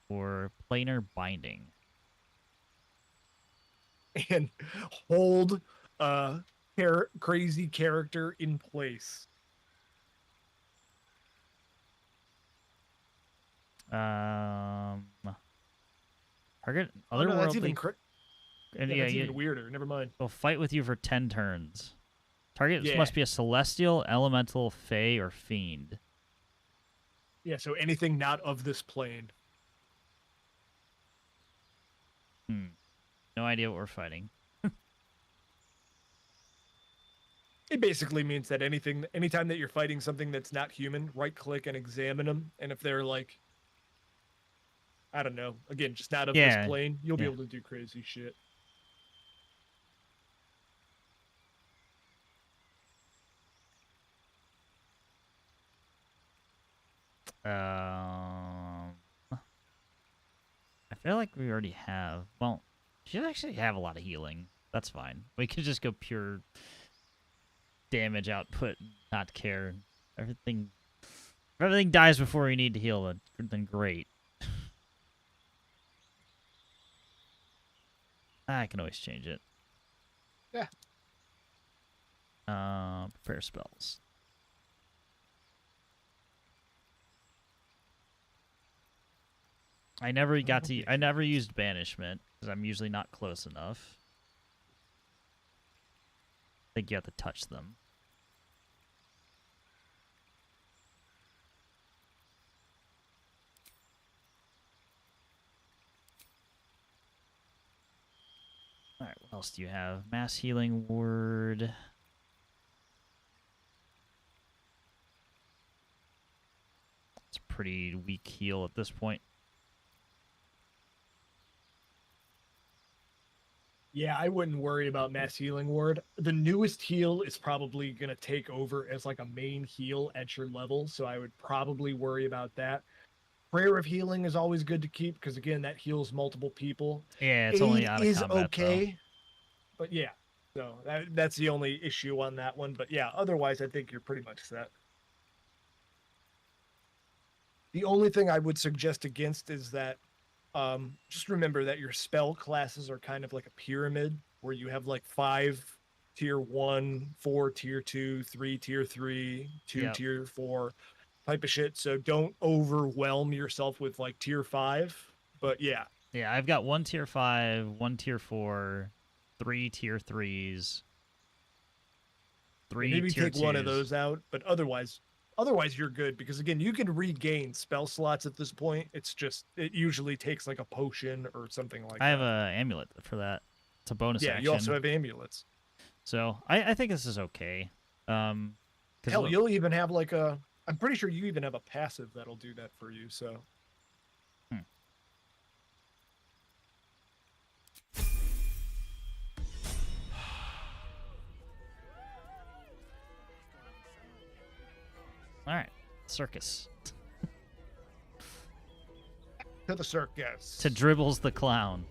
Or planar binding. And hold crazy character in place. Target Oh, no, that's otherworldly. even And yeah, yeah, that's even weirder. Never mind. Will fight with you for 10 turns. Target Yeah. must be a celestial, elemental, fey, or fiend. Yeah, so anything not of this plane. No idea what we're fighting. It basically means that anytime that you're fighting something that's not human, right click and examine them. And if they're like, I don't know, again, just not of this plane, you'll be able to do crazy shit. I feel like we already have. Well, she actually have a lot of healing. That's fine. We could just go pure damage output, not care. Everything, if everything dies before we need to heal, then great. I can always change it. Yeah. Prepare spells. I never used banishment because I'm usually not close enough. I think you have to touch them. Alright, what else do you have? Mass healing ward. It's a pretty weak heal at this point. Yeah, I wouldn't worry about mass healing ward. The newest heal is probably going to take over as like a main heal at your level, so I would probably worry about that. Prayer of healing is always good to keep because again, that heals multiple people. Yeah, it's only out of is combat, okay, though. but yeah, so that's the only issue on that one. But yeah, otherwise, I think you're pretty much set. The only thing I would suggest against is that just remember that your spell classes are kind of like a pyramid where you have like 5 tier 1, 4 tier 2, 3 tier 3, 2 tier 4 type of shit. So don't overwhelm yourself with like tier 5. But yeah. Yeah, I've got 1 tier 5, 1 tier 4, 3 tier 3s, 3 maybe tier take 2s. one of those out, but otherwise you're good because again, you can regain spell slots at this point. It's just it usually takes like a potion or something like that. I have an amulet for that. It's a bonus action. You also have amulets. So I think this is okay. Hell, you'll even have like I'm pretty sure you even have a passive that'll do that for you. So. All right, circus. To the circus. To Dribbles the clown.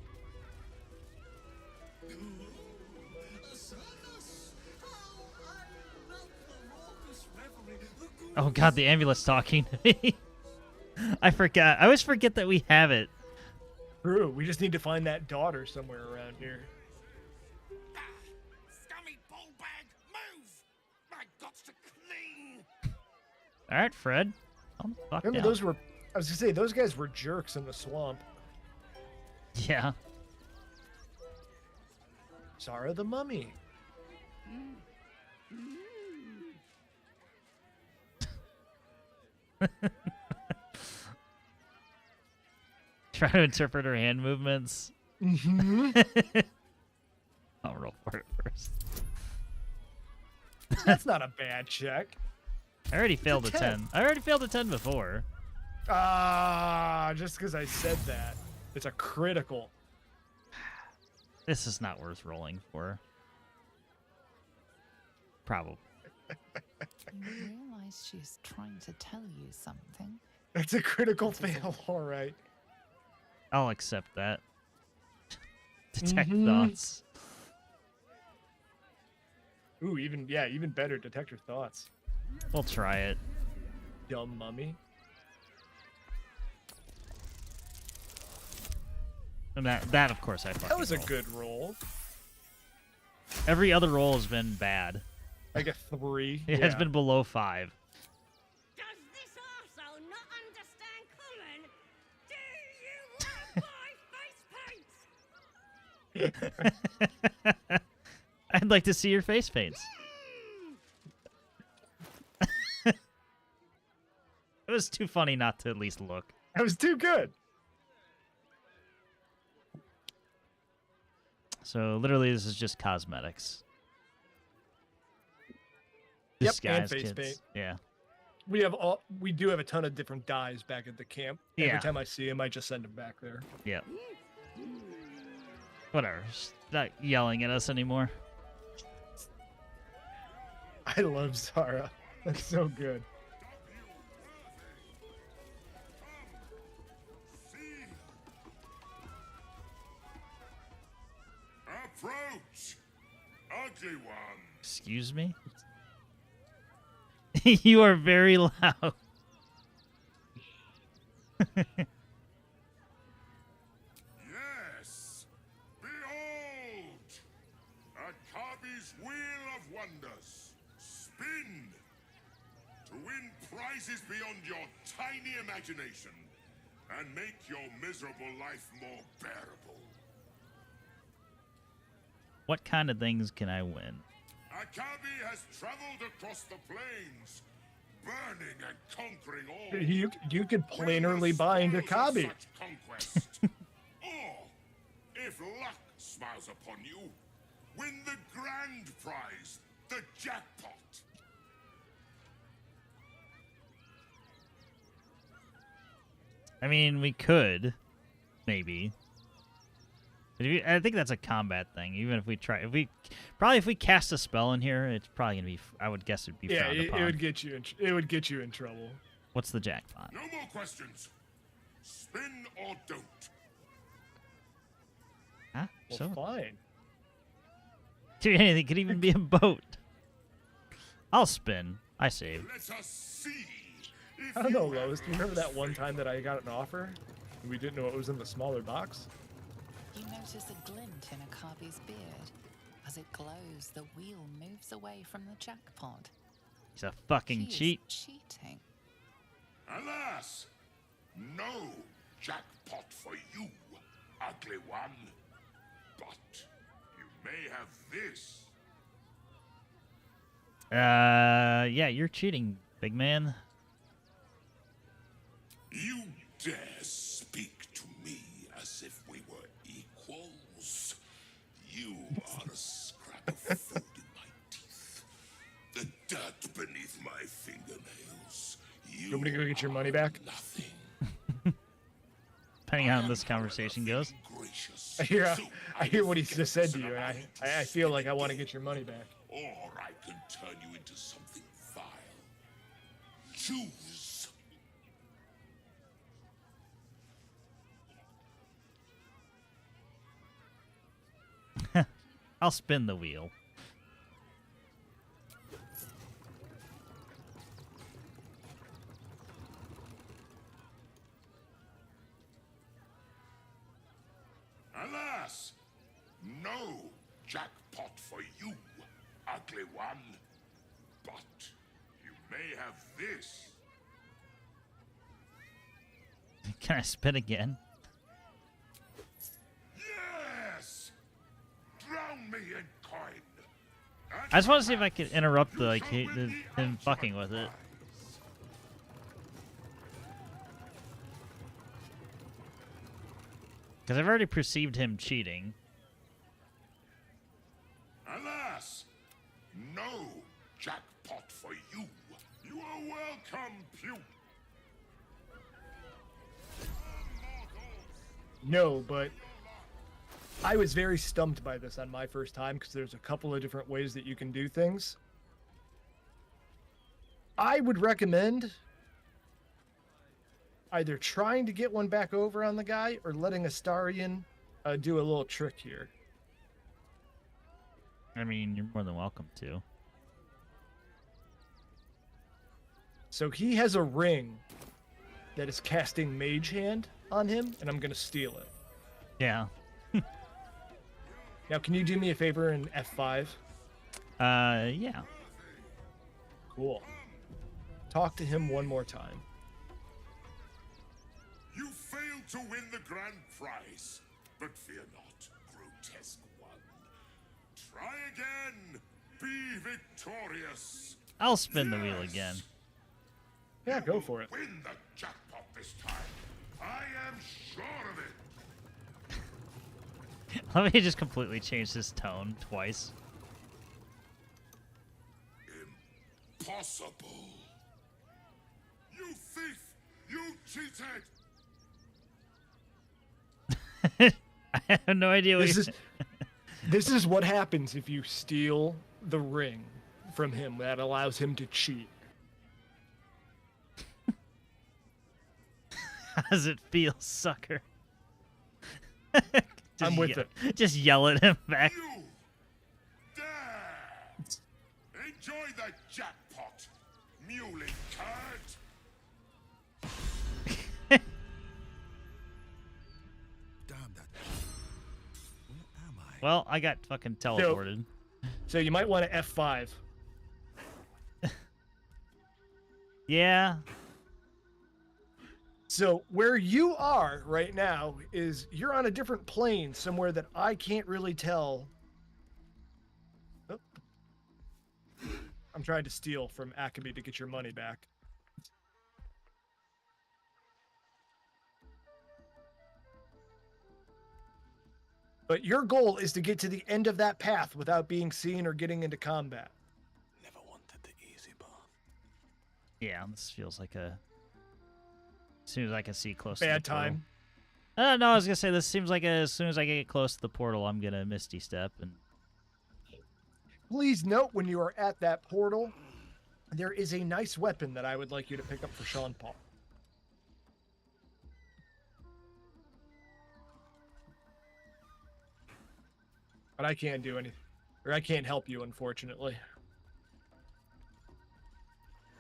Oh god, the amulet's talking to me. I forgot. I always forget that we have it. True. We just need to find that daughter somewhere around here. Scummy ballbag, move! My guts to clean. All right, Fred. Fuck Remember down. those were? I was gonna say those guys were jerks in the swamp. Yeah. Zara the mummy. Try to interpret her hand movements. Mm-hmm. I'll roll for it first. That's not a bad check. I already failed a 10. 10. I already failed a 10 before. Just because I said that. It's a critical. This is not worth rolling for. Probably. You realize she's trying to tell you something. It's a critical fail, all right. I'll accept that. Detect Mhm. thoughts. Ooh, even better. Detect your thoughts. We'll try it. Dumb mummy. And that of course I fucking That was a rolled. good roll. Every other roll has been bad. Like a 3. It has been below 5. Does this arsehole not understand common? Do you want to buy face paints? I'd like to see your face paints. It was too funny not to at least look. That was too good. So literally, this is just cosmetics. Yep, Disguise and face kits. paint. Yeah. We do have a ton of different dyes back at the camp. Yeah. Every time I see him, I just send him back there. Yeah. Whatever. Just not yelling at us anymore. I love Zara. That's so good. Approach, ugly one. Excuse me? You are very loud. Yes, behold, Akabi's wheel of wonders. Spin to win prizes beyond your tiny imagination and make your miserable life more bearable. What kind of things can I win? Akabi has traveled across the plains, burning and conquering all. You could plainly bind Akabi. Such conquest. Or, if luck smiles upon you, win the grand prize, the jackpot. I mean, we could, maybe. But I think that's a combat thing. Even if we try, if we cast a spell in here, it's probably gonna be. I would guess it'd be frowned upon. It would get you. It would get you in trouble. What's the jackpot? No more questions. Spin or don't. Huh? Well, So fine. dude, anything could even be a boat. I'll spin. I save. Let us see. I don't know, Lois. Do you remember that one time that I got an offer and we didn't know it was in the smaller box? You notice a glint in Akabi's beard. As it glows, the wheel moves away from the jackpot. He's a fucking He is cheat. cheating. Alas, no jackpot for you, ugly one. But you may have this. Yeah, you're cheating, big man. You dare speak to me as if we were equals? You are a scrap of food in my teeth. The dirt beneath my fingernails. You want me to go get your money back? Depending on how this conversation goes. I hear what he just said to you, and I feel like I want to get your money back. Or I can turn you into something vile. Choose. I'll spin the wheel. Alas, no jackpot for you, ugly one. But you may have this. Can I spin again? Yes! Drown me in coin. I just want to see if I can interrupt the him fucking with it. Because I've already perceived him cheating. Alas, no jackpot for you. You are welcome, Pew. No, but I was very stumped by this on my first time because there's a couple of different ways that you can do things. I would recommend either trying to get one back over on the guy or letting Astarion do a little trick here. I mean, you're more than welcome to. So he has a ring that is casting Mage Hand on him, and I'm going to steal it. Yeah. Now, can you do me a favor in F5? Yeah. Cool. Talk to him one more time. You failed to win the grand prize, but fear not, grotesque one. Try again. Be victorious. I'll spin the wheel again. Yeah, go for it. Win the jackpot this time. I am sure of it. Let me just completely change this tone twice. Impossible. You thief! You cheated! I have no idea what This is what happens if you steal the ring from him that allows him to cheat. How does it feel, sucker? I'm with it. Just yell at him back. Enjoy the jackpot, muley card! Well, I got fucking teleported. So you might want to F5. Yeah. So where you are right now is you're on a different plane somewhere that I can't really tell. Oh. I'm trying to steal from Acme to get your money back. But your goal is to get to the end of that path without being seen or getting into combat. Never wanted the easy path. Yeah, this feels like a... As soon as I can see close Bad to the portal. time. No, I was gonna say this seems like as soon as I get close to the portal, I'm gonna Misty Step and. Please note when you are at that portal, there is a nice weapon that I would like you to pick up for Sean Paul. But I can't do anything, or I can't help you, unfortunately.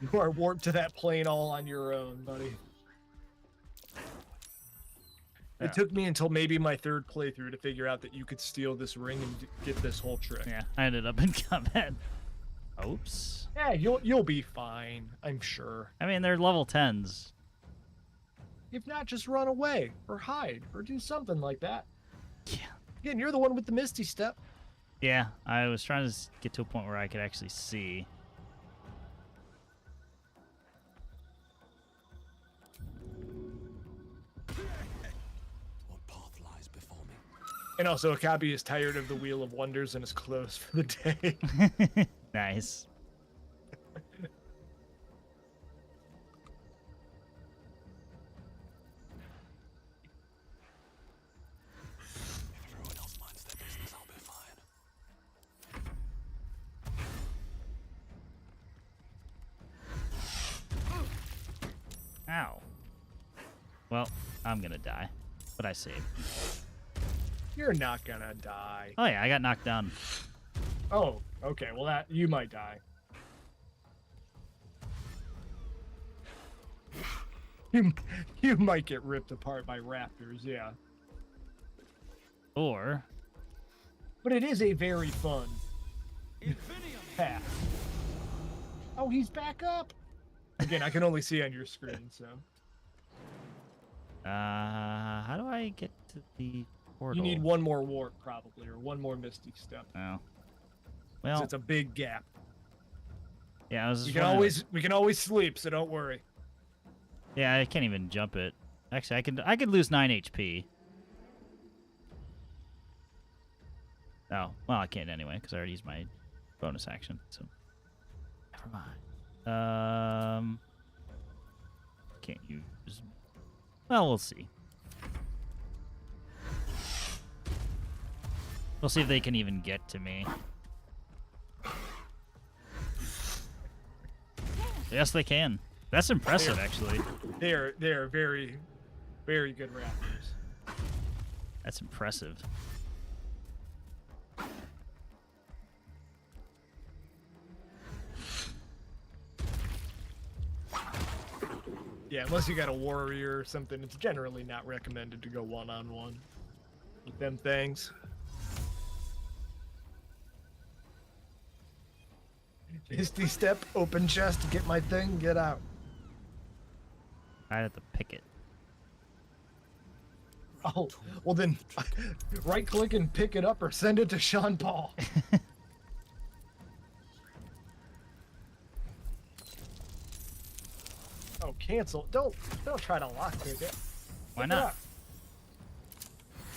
You are warped to that plane all on your own, buddy. It took me until maybe my third playthrough to figure out that you could steal this ring and get this whole trick. Yeah, I ended up in combat. Oops. Yeah, you'll be fine, I'm sure. I mean, they're level 10s. If not, just run away, or hide, or do something like that. Yeah. Again, you're the one with the Misty Step. Yeah, I was trying to get to a point where I could actually see. And also, Akabi is tired of the Wheel of Wonders and is closed for the day. Nice. If everyone else minds their business, I'll be fine. Ow. Well, I'm gonna die, but I saved. You're not gonna die. Oh yeah, I got knocked down. Oh, okay. Well, that you might die. You might get ripped apart by raptors, yeah. Or. But it is a very fun path. Oh, he's back up. Again, I can only see on your screen, so. How do I get to the portal? You need one more warp, probably, or one more Misty Step. Oh. Well, it's a big gap. Yeah, I was. We can always sleep, so don't worry. Yeah, I can't even jump it. Actually, I could lose 9 HP. Oh, well, I can't anyway because I already used my bonus action. So, never mind. Can't use. Well, we'll see. We'll see if they can even get to me. Yes, they can. That's impressive, actually. They are very, very good raptors. That's impressive. Yeah, unless you got a warrior or something, it's generally not recommended to go one-on-one with them things. Misty step, open chest, get my thing, get out. I'd have to pick it. Oh, well then, right-click and pick it up or send it to Sean Paul. Oh, cancel. Don't try to lock pick it. Why Pick not? it up.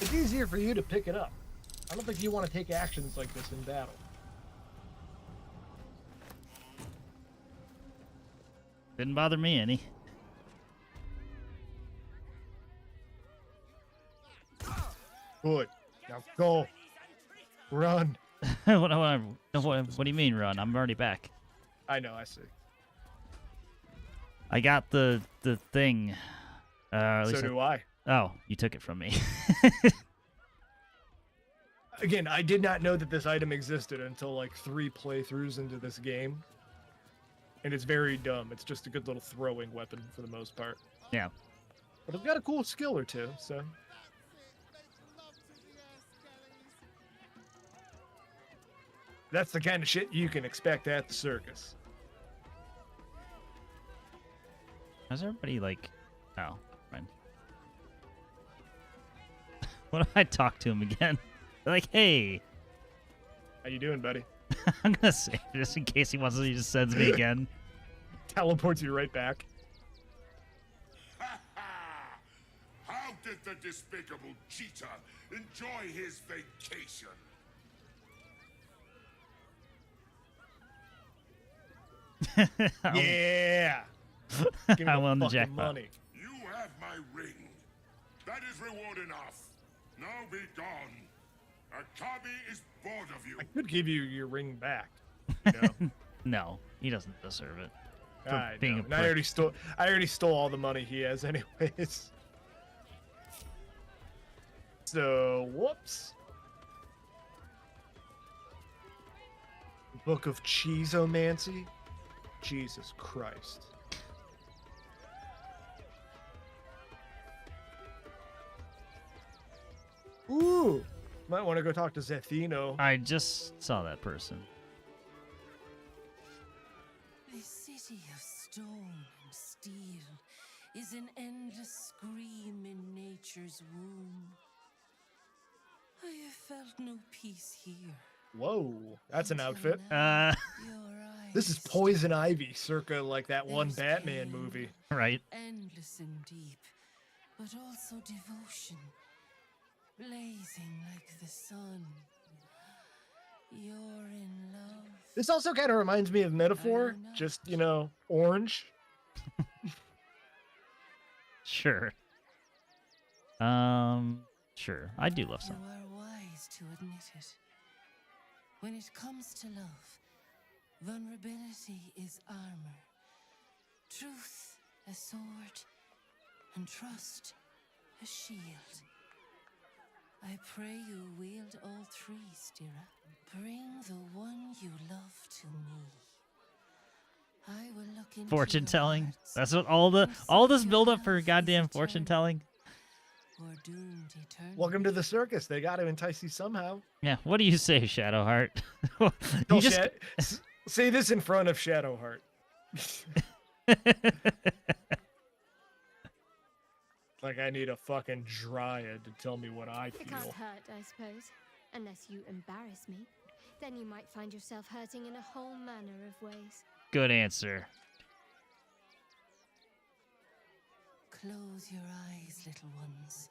It's easier for you to pick it up. I don't think you want to take actions like this in battle. Didn't bother me any. Good. Now go. Run. what do you mean run? I'm already back. I know, I see. I got the thing. At So least do I. Oh, you took it from me. Again, I did not know that this item existed until like 3 playthroughs into this game. And it's very dumb. It's just a good little throwing weapon for the most part. Yeah. But it's got a cool skill or two, so. That's the kind of shit you can expect at the circus. How's everybody like? Oh, fine. What if I talk to him again? Like, hey. How you doing, buddy? I'm gonna save it just in case he wants to. He just sends me again. Teleports you right back. How did the despicable cheater enjoy his vacation? Yeah. Give me I won the fucking jackpot. money. You have my ring. That is reward enough. Now be gone. Akabi is bored of you. I could give you your ring back. You know? No, he doesn't deserve it. For I being know. a And I prick. already stole all the money he has anyways. So, whoops. Book of Cheeseomancy? Jesus Christ. Ooh! Might want to go talk to Zethino. I just saw that person. The city of stone and steel is an endless scream in nature's womb. I have felt no peace here. Whoa, that's an outfit. Your This is Poison Ivy, circa like that one Batman movie. Right. Endless and deep, but also devotion, blazing like the sun. You're in love. This also kind of reminds me of Metaphor, just, you know, orange. Sure. Sure. I do love You some. are wise to admit it. When it comes to love, vulnerability is armor, truth a sword, and trust a shield. I pray you wield all three, Stira. Bring the one you love to me. I will look into Fortune your telling. hearts That's what all this build up for goddamn fortune telling. or doomed eternally. Welcome to the circus. They got to entice you somehow. Yeah. What do you say, Shadowheart? you Tell just say this in front of Shadowheart. Like I need a fucking dryad to tell me what I It feel. can't hurt, I suppose. Unless you embarrass me. Then you might find yourself hurting in a whole manner of ways. Good answer. Close your eyes, little ones.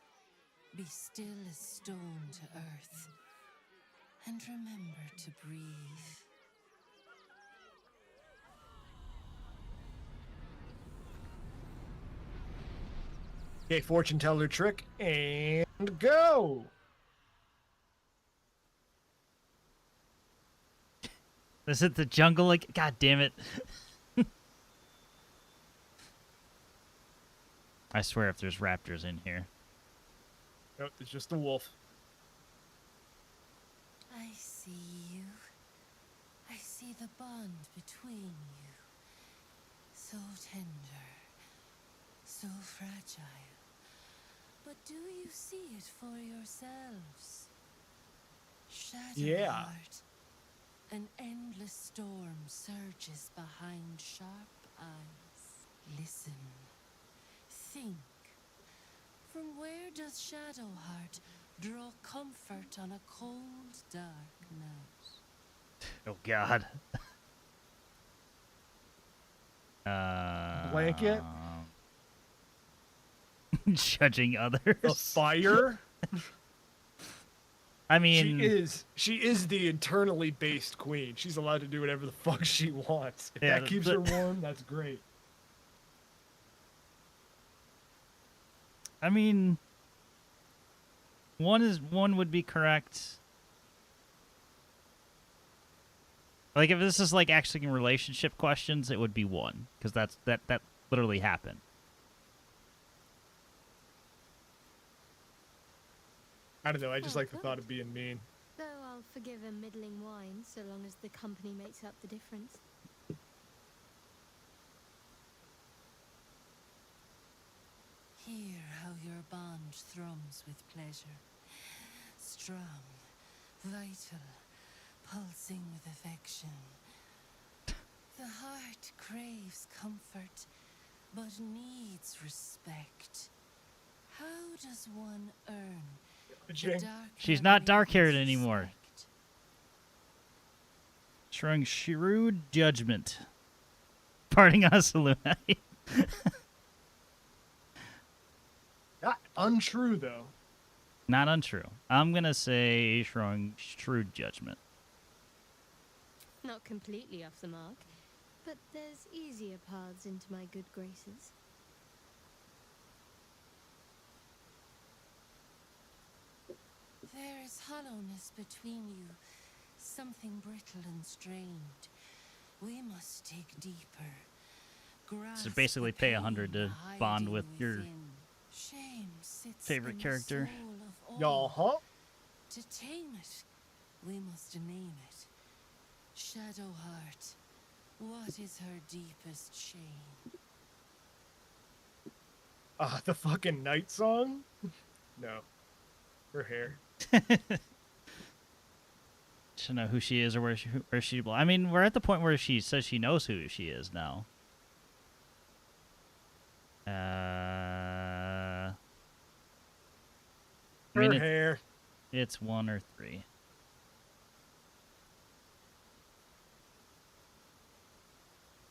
Be still as stone to earth. And remember to breathe. Okay, fortune teller trick and go. Is it the jungle? Like, god damn it. I swear if there's raptors in here. Nope, it's just a wolf. I see you. I see the bond between you. So tender, so fragile. But do you see it for yourselves? Shadowheart. An endless storm surges behind sharp eyes. Listen. Think. From where does Shadowheart draw comfort on a cold, dark night? Oh God. Blanket? Judging others. The fire? I mean, she is the internally based queen. She's allowed to do whatever the fuck she wants. If Yeah, that keeps her warm, that's great. I mean, one would be correct. Like if this is like actually relationship questions, it would be one because that literally happened. I don't know. I just like the thought of being mean. Though I'll forgive a middling wine so long as the company makes up the difference. Hear how your bond thrums with pleasure. Strong, vital, pulsing with affection. The heart craves comfort, but needs respect. How does one earn the dark? She's not dark-haired anymore. Showing shrewd judgment. Parting on a saloon night. Not untrue, though. Not untrue. I'm gonna say showing shrewd judgment. Not completely off the mark, but there's easier paths into my good graces. There is hollowness between you, something brittle and strained. We must dig deeper. So basically pay 100 to bond with your Shame sits favorite in the character. soul of Y'all, huh? To tame it, we must name it. Shadowheart. What is her deepest shame? The fucking night song? No. Her hair. Should know who she is or where she. I mean, we're at the point where she says she knows who she is now. I mean, Her hair. It's 1 or 3.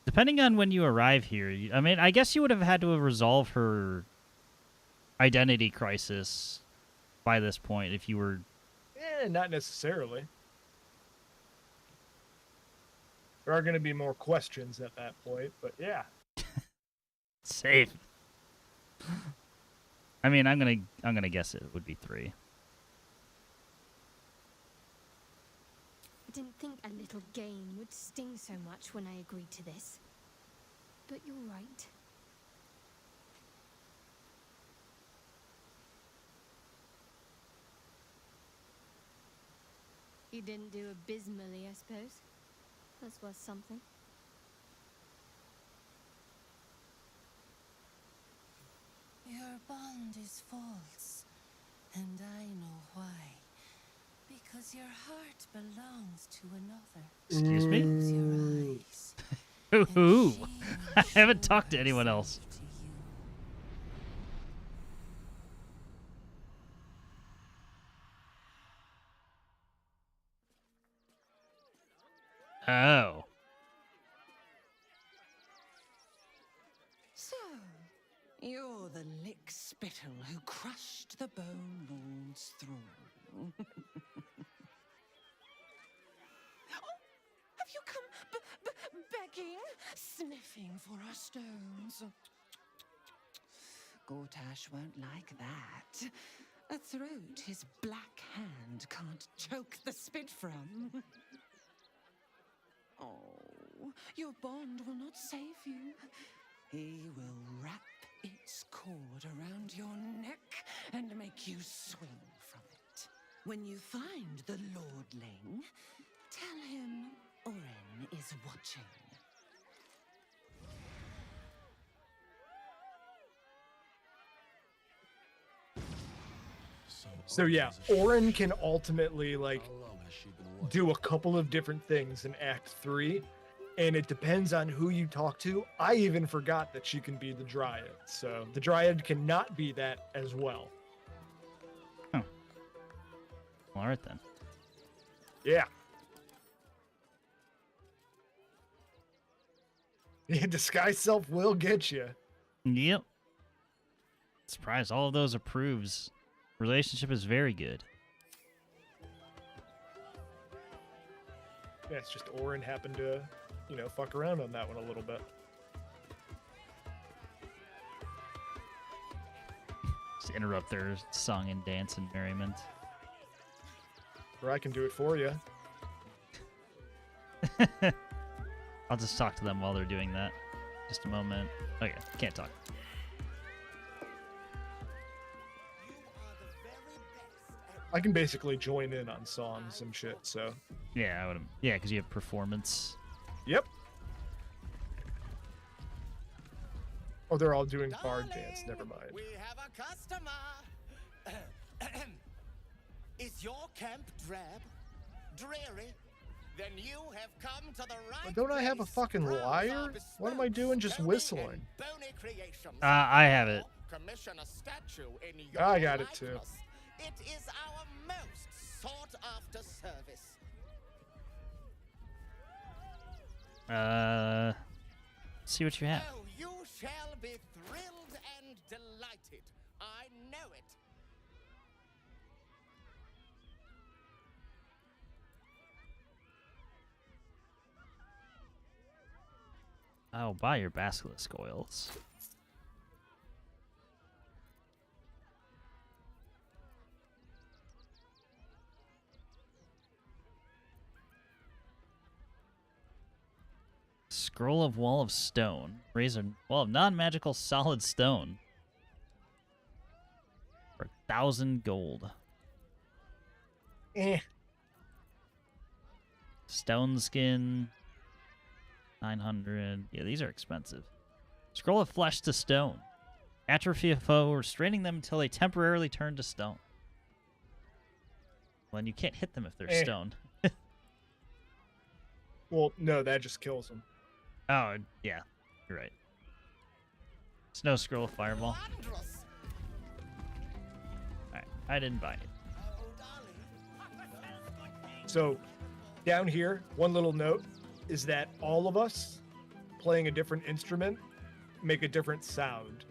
Depending on when you arrive here, I mean, I guess you would have had to have resolved her identity crisis by this point if you were. Not necessarily. There are going to be more questions at that point, but yeah. Safe. I mean, I'm gonna guess it would be 3. I didn't think a little game would sting so much when I agreed to this. But you're right. You didn't do abysmally, I suppose. That's worth something. Your bond is false, and I know why. Because your heart belongs to another. Excuse me? Close your eyes. Ooh. I haven't talked to anyone else. Oh. So, you're the lick-spittle who crushed the Bone Lord's throne. Have you come begging, sniffing for our stones? Gortash won't like that. A throat his black hand can't choke the spit from. Oh, your bond will not save you. He will wrap it its cord around your neck and make you swing from it. When you find the lordling, tell him Oren is watching. So yeah, Oren can ultimately like do a couple of different things in Act 3, and it depends on who you talk to. I even forgot that she can be the Dryad, so the Dryad cannot be that as well. All right then. Yeah. Yeah, disguise self will get you. Yep. Surprised all of those approves. Relationship is very good. Yeah, it's just Oren happened to, you know, fuck around on that one a little bit. Just interrupt their song and dance and merriment. Or I can do it for you. I'll just talk to them while they're doing that. Just a moment. Okay, can't talk. I can basically join in on songs and shit, so. Yeah, I would. Yeah, because you have performance. Yep. Oh, they're all doing bard dance. Never mind. We have a customer. Is your camp drab, dreary? Then you have come to the right. But don't I have a fucking lyre? What am I doing just whistling? I have it. Commission a statue in your I got it too. likeness. It is our most sought after service. See what you have. Oh, you shall be thrilled and delighted. I know it. I'll buy your basilisk oils. Scroll of Wall of Stone. Raise a wall of non-magical solid stone. For 1,000 gold. Stone skin. 900. Yeah, these are expensive. Scroll of Flesh to Stone. Atrophy a foe, restraining them until they temporarily turn to stone. Well, and you can't hit them if they're stone. Well, no, that just kills them. Oh, yeah. You're right. Snow Scroll of Fireball. Alright, I didn't buy it. So, down here, one little note is that all of us playing a different instrument make a different sound.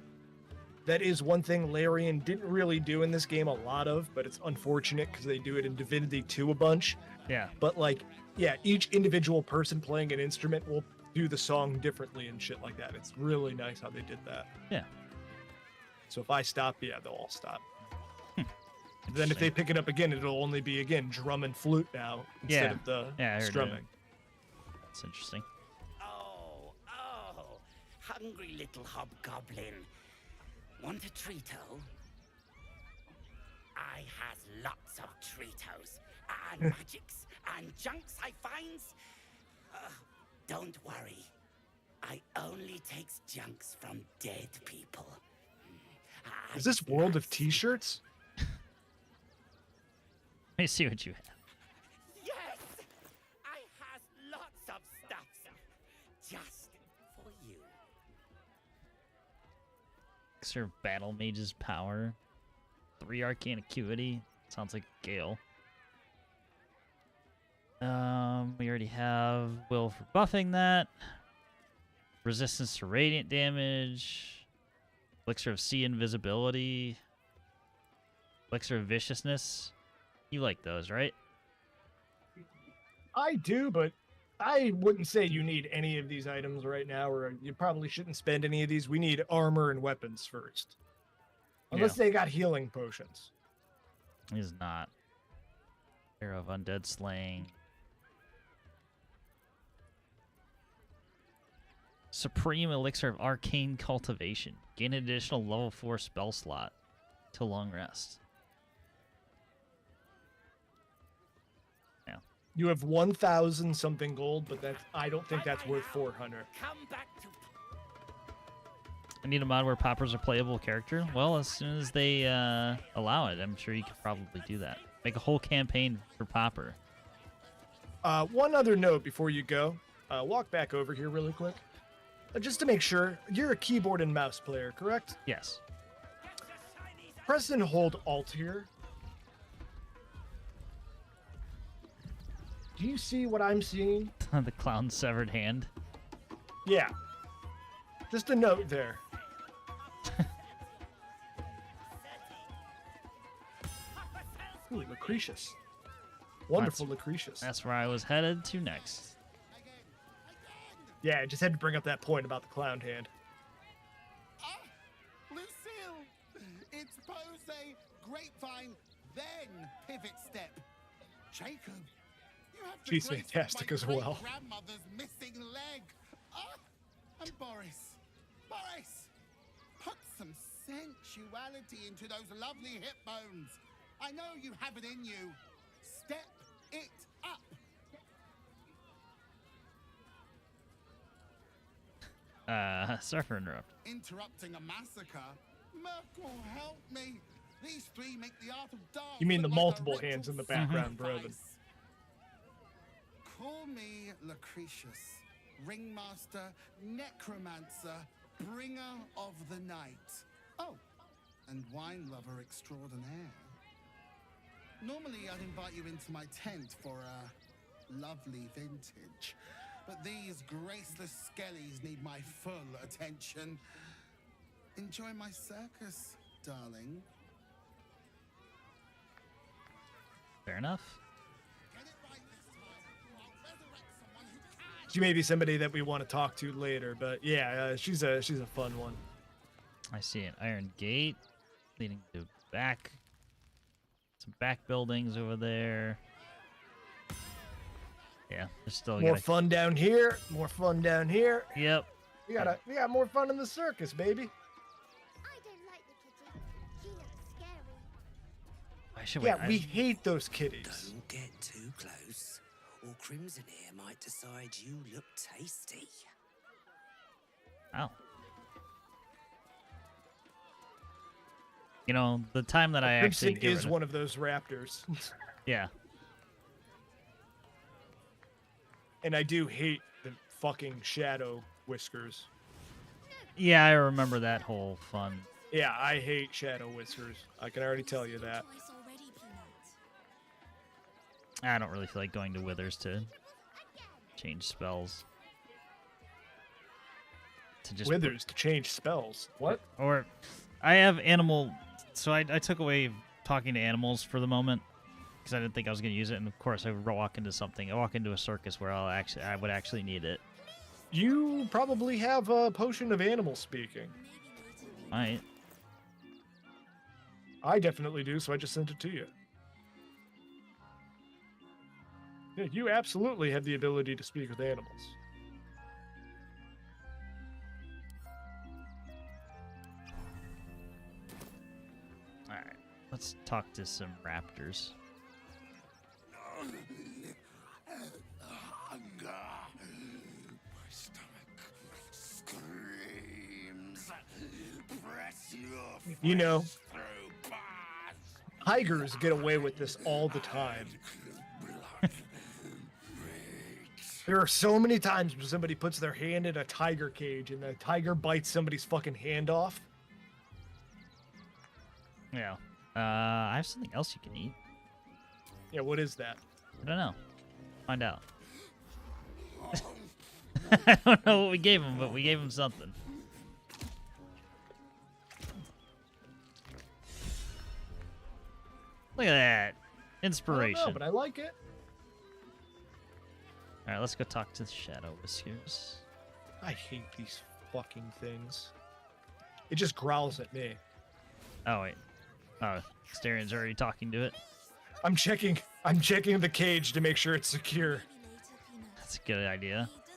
That is one thing Larian didn't really do in this game a lot of, but it's unfortunate because they do it in Divinity 2 a bunch. Yeah. But like, yeah, each individual person playing an instrument will do the song differently and shit like that. It's really nice how they did that. Yeah. So if I stop, yeah, they'll all stop. Then if they pick it up again, it'll only be, again, drum and flute now instead of the strumming. That's interesting. Oh, hungry little hobgoblin. Want a treato? I has lots of treatos and magics and junks I finds. Don't worry. I only takes junks from dead people. Is this World of T-shirts? Let me see what you have. Yes! I has lots of stuff just for you. Sort of Battle Mage's Power. 3 Arcane Acuity. Sounds like Gale. We already have Will for buffing that. Resistance to radiant damage. Elixir of Sea Invisibility. Elixir of Viciousness. You like those, right? I do, but I wouldn't say you need any of these items right now, or you probably shouldn't spend any of these. We need armor and weapons first. Unless they got healing potions. He's not. Arrow of Undead Slaying. Supreme Elixir of Arcane Cultivation. Gain an additional level 4 spell slot till long rest. Yeah. You have 1,000 something gold, but that's I don't think that's worth 400. I need a mod where Popper's a playable character. Well, as soon as they allow it, I'm sure you could probably do that. Make a whole campaign for Popper. One other note before you go. Walk back over here really quick. Just to make sure, you're a keyboard and mouse player, correct? Yes. Press and hold Alt here. Do you see what I'm seeing? The clown's severed hand. Yeah. Just a note there. Ooh, Lucretius. Wonderful Lucretius. That's where I was headed to next. Yeah, I just had to bring up that point about the clown hand. Lucille! It's pose, grapevine, then pivot step. Jacob, you have to She's grace fantastic my as well. grandmother's missing leg. And Boris, put some sensuality into those lovely hip bones. I know you have it in you. Step it up. Sorry for interrupting. Interrupting a massacre? Myrkul, help me. These three make the art of dance. You mean the look like a multiple ritual hands in the background, brother? sacrifice. Call me Lucretius, ringmaster, necromancer, bringer of the night. Oh, and wine lover extraordinaire. Normally, I'd invite you into my tent for a lovely vintage. But these graceless skellies need my full attention. Enjoy my circus, darling. Fair enough. She may be somebody that we want to talk to later, but yeah, she's a fun one. I see an iron gate leading to some back buildings over there. Yeah, there's still More fun down here. More fun down here. Yep. We got more fun in the circus, baby. We hate those kitties. Don't get too close, or Crimson here might decide you look tasty. Ow. You know, the time that I actually Crimson is one of those raptors. Yeah. And I do hate the fucking shadow whiskers. Yeah, I remember that whole fun. Yeah, I hate shadow whiskers. I can already tell you that. I don't really feel like going to Withers to change spells. Withers to change spells. What? Or I have animal, so I took away talking to animals for the moment because I didn't think I was going to use it, and of course I walk into something. I walk into a circus where I would actually need it. You probably have a potion of animal speaking. Might. I definitely do, so I just sent it to you. Yeah, you absolutely have the ability to speak with animals. Alright, let's talk to some raptors. Hunger. My stomach screams. Press your You know, flesh through bars. tigers get away with this all the time. There are so many times when somebody puts their hand in a tiger cage and the tiger bites somebody's fucking hand off. Yeah. I have something else you can eat. Yeah, what is that? I don't know. Find out. I don't know what we gave him, but we gave him something. Look at that. Inspiration. I don't know, but I like it. Alright, let's go talk to the Shadow Whiskers. I hate these fucking things. It just growls at me. Oh, wait. Oh, Starian's already talking to it. I'm checking the cage to make sure it's secure. That's a good idea. I think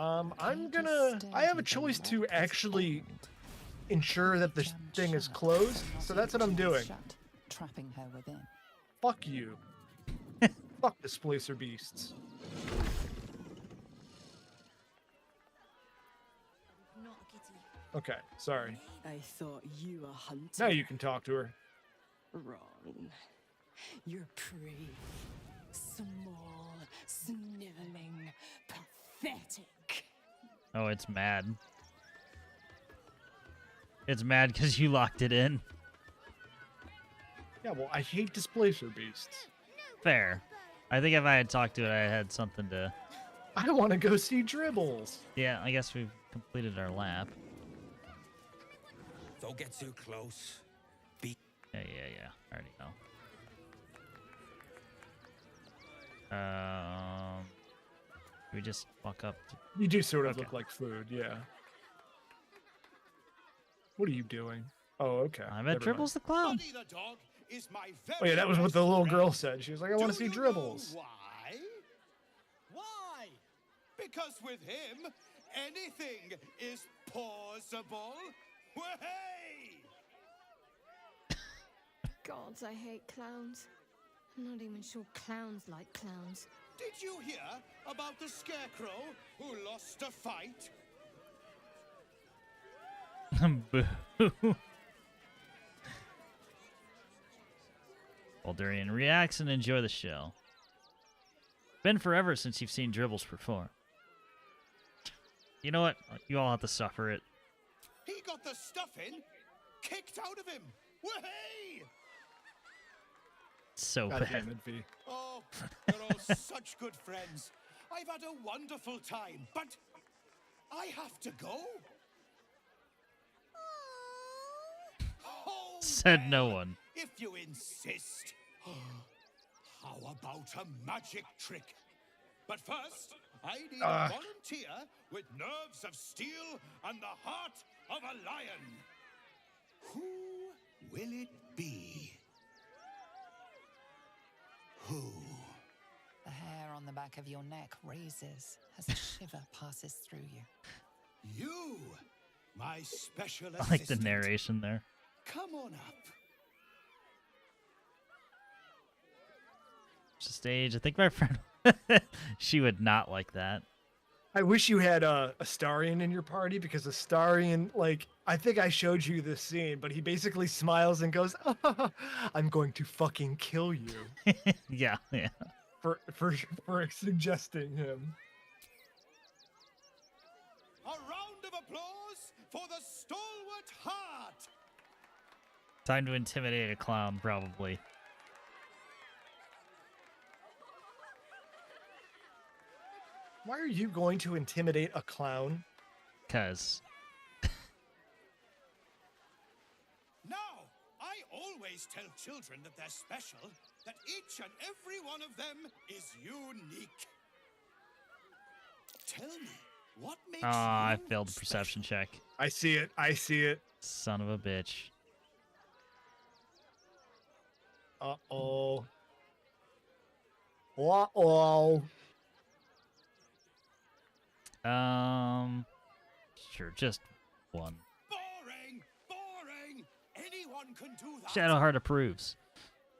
I'm gonna. I have a choice to actually ensure that the thing is closed, so that's what I'm doing. Trapping her within. Fuck you. Fuck displacer beasts. Okay, sorry. I thought you a hunter. Now you can talk to her. Wrong. You're pretty, small, sniveling, pathetic. Oh, it's mad. It's mad because you locked it in. Yeah, well, I hate displacer beasts. Fair. I think if I had talked to it, I had something to... I want to go see Dribbles. Yeah, I guess we've completed our lap. Don't get too close. Yeah. I already know. We just walk up. You do sort of look like food, yeah. What are you doing? Oh, okay. I'm at Dribbles the Clown. Oh yeah, that was what the little girl said. She was like, I want to see Dribbles. Why? Why? Because with him, anything is possible. Hey! God, I hate clowns. I'm not even sure clowns like clowns. Did you hear about the scarecrow who lost a fight? Boo. Baldurian reacts and enjoy the show. Been forever since you've seen Dribbles perform. You know what? You all have to suffer it. He got the stuffing kicked out of him. Hey! So God bad. damn it, V. Oh, you're all such good friends. I've had a wonderful time, but I have to go. Oh, Said no one. if you insist. How about a magic trick? But first, I need a volunteer with nerves of steel and the heart of a lion. Who will it be? Who? The hair on the back of your neck raises as a shiver passes through you. You, my special I like the assistant. narration there. Come on up. It's a stage. I think my friend, she would not like that. I wish you had a Astarion in your party, because Astarion, like, I think I showed you this scene, but he basically smiles and goes, I'm going to fucking kill you. Yeah. For suggesting him. A round of applause for the stalwart heart. Time to intimidate a clown, probably. Why are you going to intimidate a clown? Because. Now, I always tell children that they're special, that each and every one of them is unique. Tell me, what makes I you failed the perception check. I see it. I see it. Son of a bitch. Uh-oh. Uh-oh. Sure, just one. Boring! Anyone can do that. Shadowheart approves.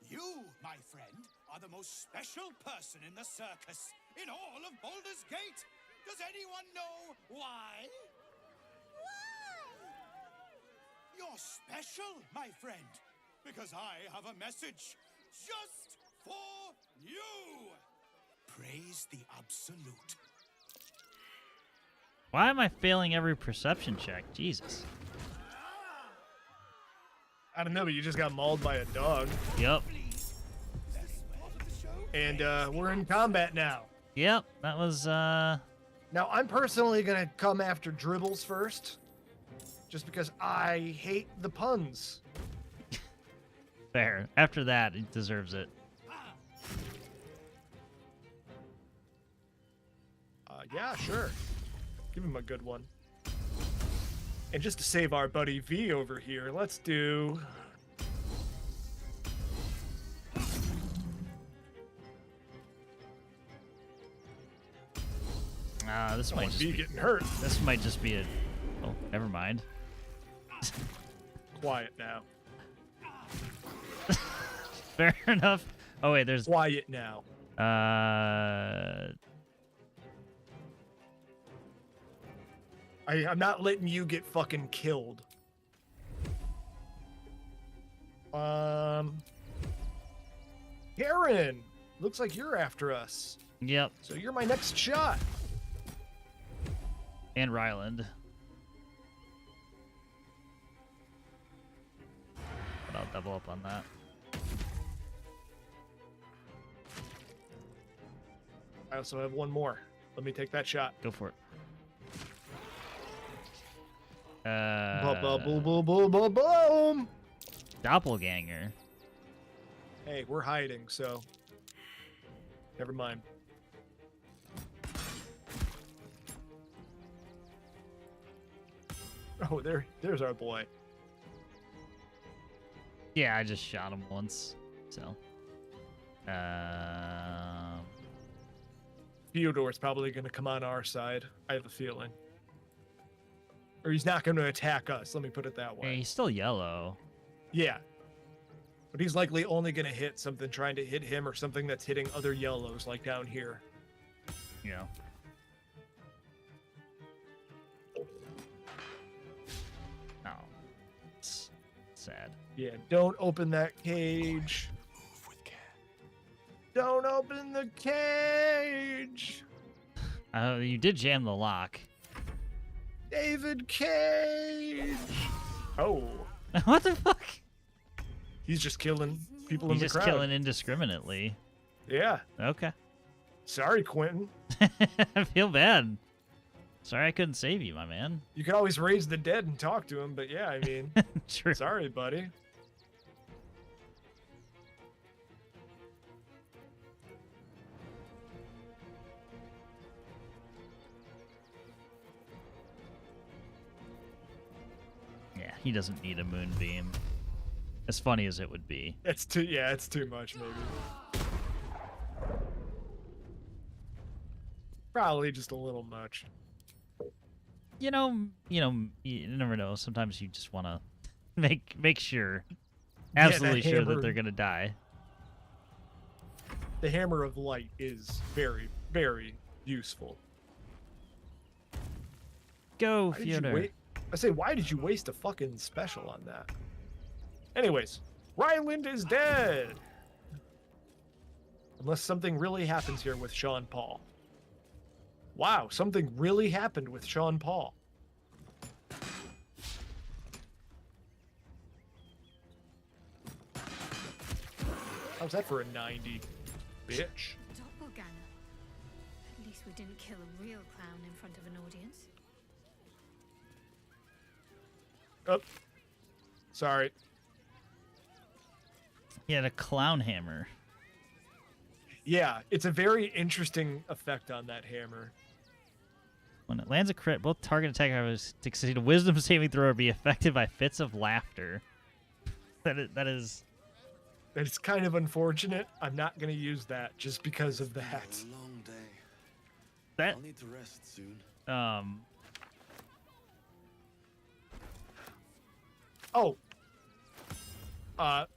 You, my friend, are the most special person in the circus, in all of Baldur's Gate. Does anyone know why? You're special, my friend, because I have a message just for you. Praise the Absolute. Why am I failing every perception check? Jesus. I don't know, but you just got mauled by a dog. Yep. And we're in combat now. Yep, that was Now I'm personally gonna come after Dribbles first, just because I hate the puns. fair. After that, it deserves it. Yeah, sure. Give him a good one. And just to save our buddy V over here, let's do... This might just be getting hurt. This might just be a. Oh, never mind. Quiet now. Fair enough. Oh wait, there's quiet now. I'm not letting you get fucking killed. Karen, looks like you're after us. Yep. So you're my next shot. And Ryland. But I'll double up on that. I also have one more. Let me take that shot. Go for it. Boom. Doppelganger. Hey, we're hiding, so never mind. Oh, there's our boy. Yeah, I just shot him once, so. Theodore's probably going to come on our side. I have a feeling. Or he's not going to attack us. Let me put it that way. Hey, he's still yellow. Yeah. But he's likely only going to hit something trying to hit him or something that's hitting other yellows, like down here. Yeah. Oh. It's sad. Yeah, don't open that cage. Move with care. Don't open the cage. You did jam the lock. David Cage. Oh. What the fuck? He's just killing people He's in the just crowd. killing indiscriminately. Yeah. Okay. Sorry, Quentin. I feel bad. Sorry I couldn't save you, my man. You could always raise the dead and talk to him, but yeah, I mean, True. Sorry, buddy. Yeah, he doesn't need a moonbeam. As funny as it would be. It's too much, maybe. Probably just a little much. You never know. Sometimes you just want to make sure, absolutely sure that they're gonna die. The Hammer of Light is very, very useful. Go, Fiona. I say, why did you waste a fucking special on that? Anyways, Ryland is dead. Unless something really happens here with Sean Paul. Wow, something really happened with Sean Paul. How's that for a 90? Bitch. Doppelganger. At least we didn't kill a real clown in front of an audience. Oh. Sorry. He had a clown hammer. Yeah, it's a very interesting effect on that hammer. When it lands a crit, both target attackers succeed a wisdom saving throw or be affected by fits of laughter. That is It's kind of unfortunate. I'm not going to use that just because of that. It's been a long day. That I'll need to rest soon. Oh.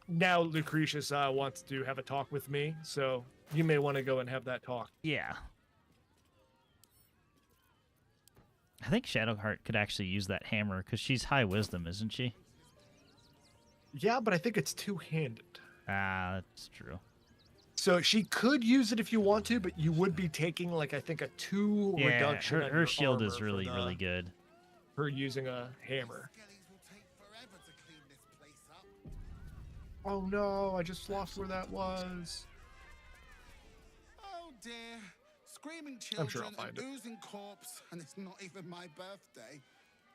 Now Lucretius wants to have a talk with me, so you may want to go and have that talk. Yeah. I think Shadowheart could actually use that hammer because she's high wisdom, isn't she? Yeah, but I think it's two-handed. Ah, that's true. So she could use it if you want to, but you would be taking, like, I think a 2 reduction. Yeah, her shield is really, really good. Her using a hammer. Oh no, I just lost where that was. Oh dear. Screaming I'm sure children, I'll an find it. oozing corpse, and it's not even my birthday.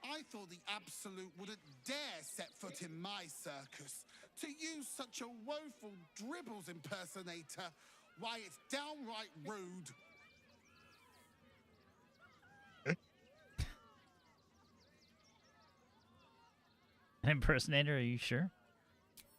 I thought the Absolute wouldn't dare set foot in my circus. To use such a woeful dribbles impersonator, why, it's downright rude. An impersonator, are you sure?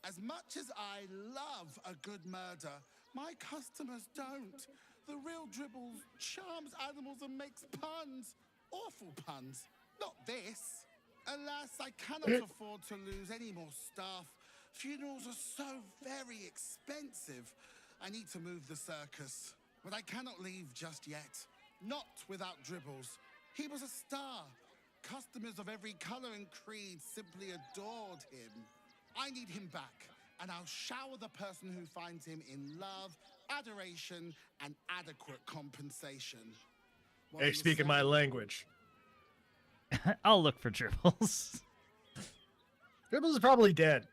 As much as I love a good murder, my customers don't. The real Dribbles charms animals and makes puns. Awful puns. Not this. Alas, I cannot afford to lose any more staff. Funerals are so very expensive. I need to move the circus. But I cannot leave just yet. Not without Dribbles. He was a star. Customers of every color and creed simply adored him. I need him back, and I'll shower the person who finds him in love, adoration, and adequate compensation. What Hey, speaking my language. I'll look for Dribbles. Dribbles is probably dead.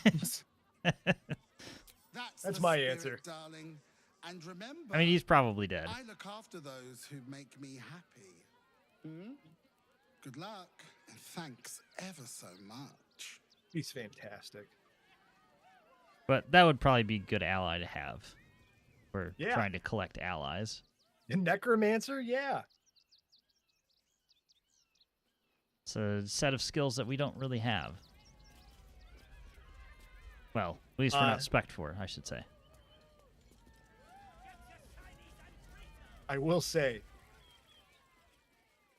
That's my spirit, answer. darling. And remember, I mean, he's probably dead. I look after those who make me happy. Hmm? Good luck, and thanks ever so much. He's fantastic. But that would probably be a good ally to have. We're Yeah. trying to collect allies. A necromancer, yeah. It's a set of skills that we don't really have. Well, at least we're not spec'd for, I should say. I will say,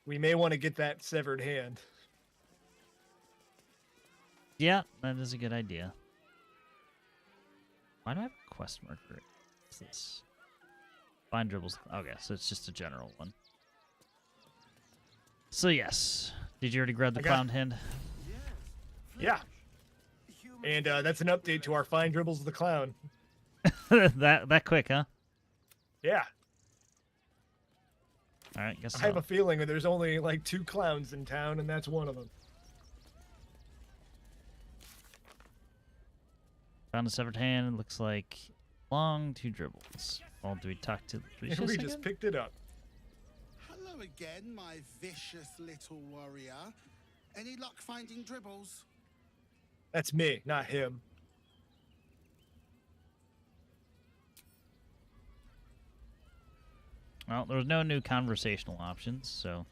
we may want to get that severed hand. Yeah, that is a good idea. Why do I have a quest marker? What's this? Find Dribbles. Okay, so it's just a general one. So yes. Did you already grab the clown hand? Yeah. And that's an update to our Find Dribbles the Clown. that quick, huh? Yeah. All right, guess I have a feeling that there's only like 2 clowns in town, and that's one of them. Found a severed hand. Looks like long 2 Dribbles. Well, do we talk to Lucius We again? just picked it up. Hello again, my vicious little warrior. Any luck finding Dribbles? That's me, not him. Well, there was no new conversational options, so...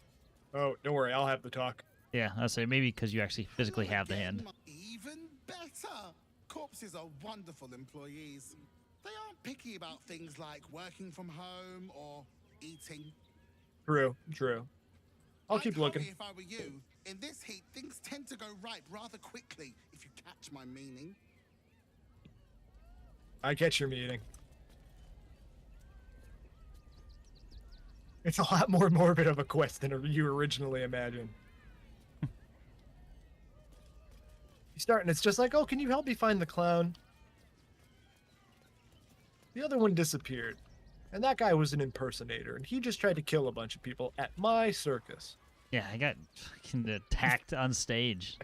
Oh, don't worry, I'll have the talk. Yeah, I'd say maybe because you actually physically have the hand. Even better. Corpses are wonderful employees. They aren't picky about things like working from home or eating. True, true. I'll keep looking. If I were you, in this heat, things tend to go ripe rather quickly, if you catch my meaning. I catch your meaning. It's a lot more morbid of a quest than you originally imagined. You start and it's just like, oh, can you help me find the clown? The other one disappeared. And that guy was an impersonator, and he just tried to kill a bunch of people at my circus. Yeah, I got fucking attacked on stage.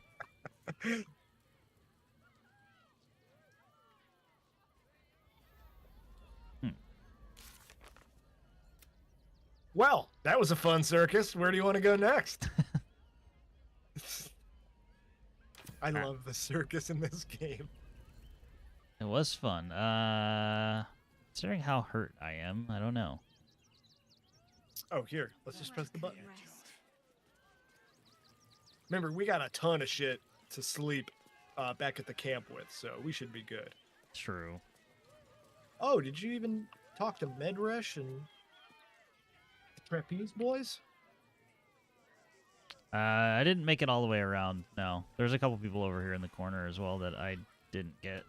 Well, that was a fun circus. Where do you want to go next? I love the circus in this game. It was fun. Considering how hurt I am, I don't know. Oh, here. Let's just press the button. Remember, we got a ton of shit to sleep back at the camp with, so we should be good. True. Oh, did you even talk to Medresh and the Trapeze boys? I didn't make it all the way around, no. There's a couple people over here in the corner as well that I didn't get.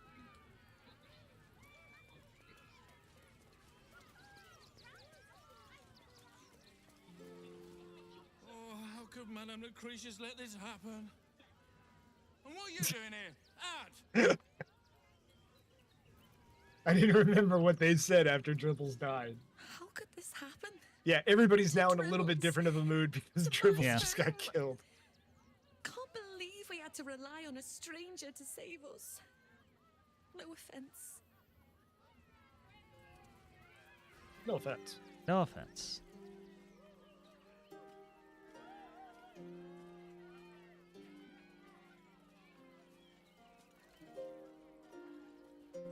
Oh, how could Madame Lucretius let this happen? And what are you doing here? Ad! I didn't remember what they said after Dribbles died. How could this happen? Yeah, everybody's now in a little bit different of a mood because Dribbles Yeah. just got killed. Can't believe we had to rely on a stranger to save us. No offense. No offense. No offense.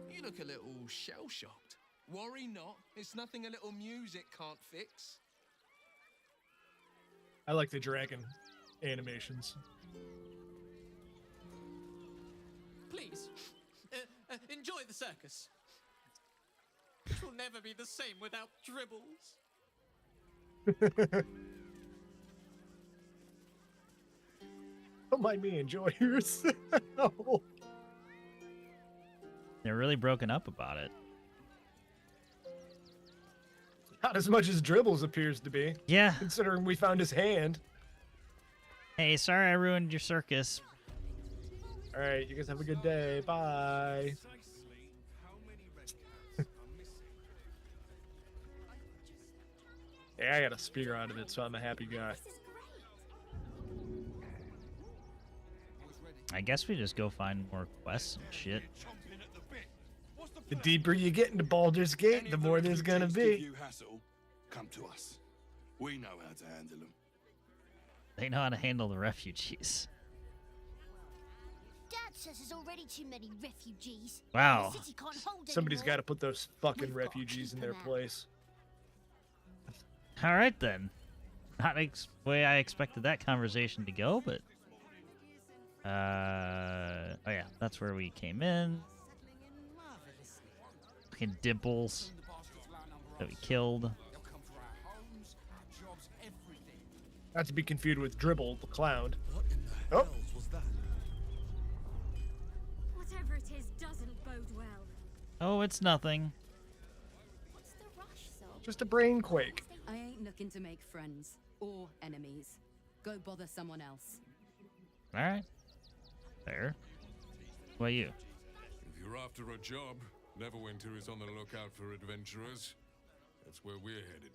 You look a little shell-shocked. Worry not. It's nothing a little music can't fix. I like the dragon animations. Please, enjoy the circus. It'll never be the same without dribbles. Don't mind me, enjoy yourself. They're really broken up about it. Not as much as Dribbles appears to be. Yeah. Considering we found his hand. Hey, sorry I ruined your circus. All right, you guys have a good day. Bye. Yeah, I got a spear out of it, so I'm a happy guy. I guess we just go find more quests and shit. The deeper you get into Baldur's Gate, the more there's gonna be. Come to us. We know how to handle them. They know how to handle the refugees. Dad says there's already too many refugees. Wow. The city can't hold Somebody's anymore. got to put those fucking refugees in their place. All right then. Not the way I expected that conversation to go, but oh yeah, that's where we came in. Fucking dimples that we killed. Not to be confused with Dribble, the clown. Oh. Was that? Whatever it is doesn't bode well. Oh, it's nothing. What's the rush, Sob? Just a brain quake. I ain't looking to make friends or enemies. Go bother someone else. All right. Fair. What about you? If you're after a job, Neverwinter is on the lookout for adventurers. That's where we're headed.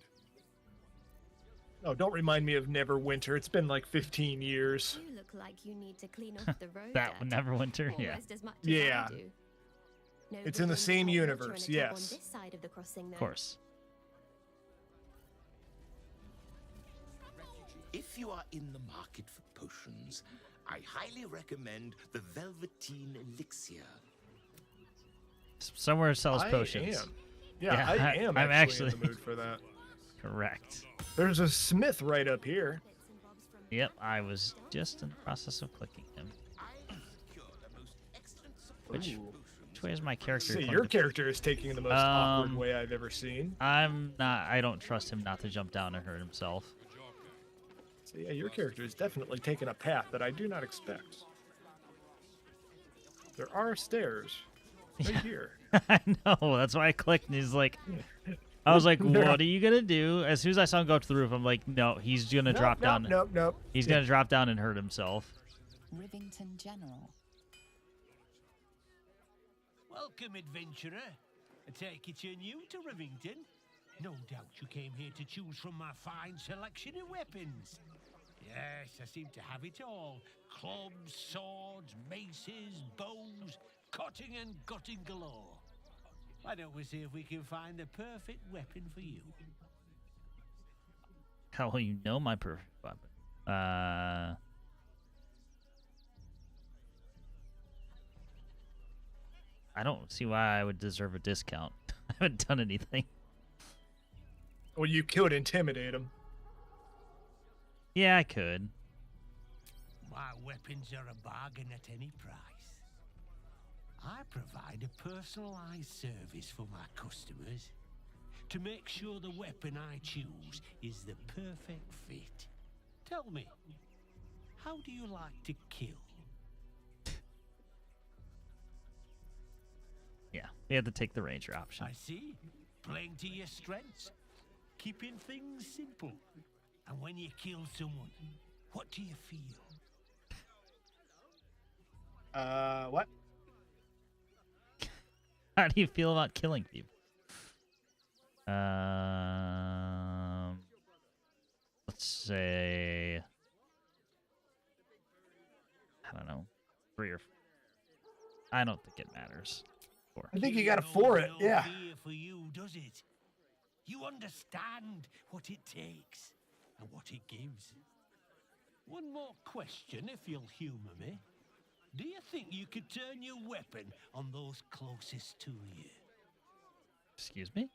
Oh, don't remind me of Neverwinter. It's been like 15 years. You look like you need to clean off the road. That Dad. Neverwinter, yeah. Almost as much as Yeah. I do. No It's in the good same thing to hold universe, water in a tub yes. On this side of the crossing, Of then. course. If you are in the market for potions, I highly recommend the Velveteen Elixir. Somewhere sells I potions. am. Yeah, I am I'm actually in the mood for that. Correct. There's a smith right up here. Yep, I was just in the process of clicking him. Which way is my character? See, going your to- character is taking the most awkward way I've ever seen. I don't trust him not to jump down and hurt himself. So yeah, your character is definitely taking a path that I do not expect. There are stairs right here. I know, that's why I clicked and he's like, I was like, what are you going to do? As soon as I saw him go up to the roof, I'm like, no, he's going to drop down. Nope. He's going to drop down and hurt himself. Rivington General. Welcome, adventurer. I take it you're new to Rivington. No doubt you came here to choose from my fine selection of weapons. Yes, I seem to have it all. Clubs, swords, maces, bows, cutting and gutting galore. Why don't we see if we can find the perfect weapon for you? How will you know my perfect weapon? I don't see why I would deserve a discount. I haven't done anything. Well, you could intimidate him. Yeah, I could. My weapons are a bargain at any price. I provide a personalized service for my customers to make sure the weapon I choose is the perfect fit. Tell me, how do you like to kill? Yeah, we had to take the ranger option. I see. Playing to your strengths. Keeping things simple. And when you kill someone, what do you feel? What? How do you feel about killing people? Let's say, I don't know, 3 or 4. I don't think it matters. 4. I think you got to 4 it, yeah. Fear for you, does it? You understand what it takes and what it gives. One more question, if you'll humor me. Do you think you could turn your weapon on those closest to you? Excuse me?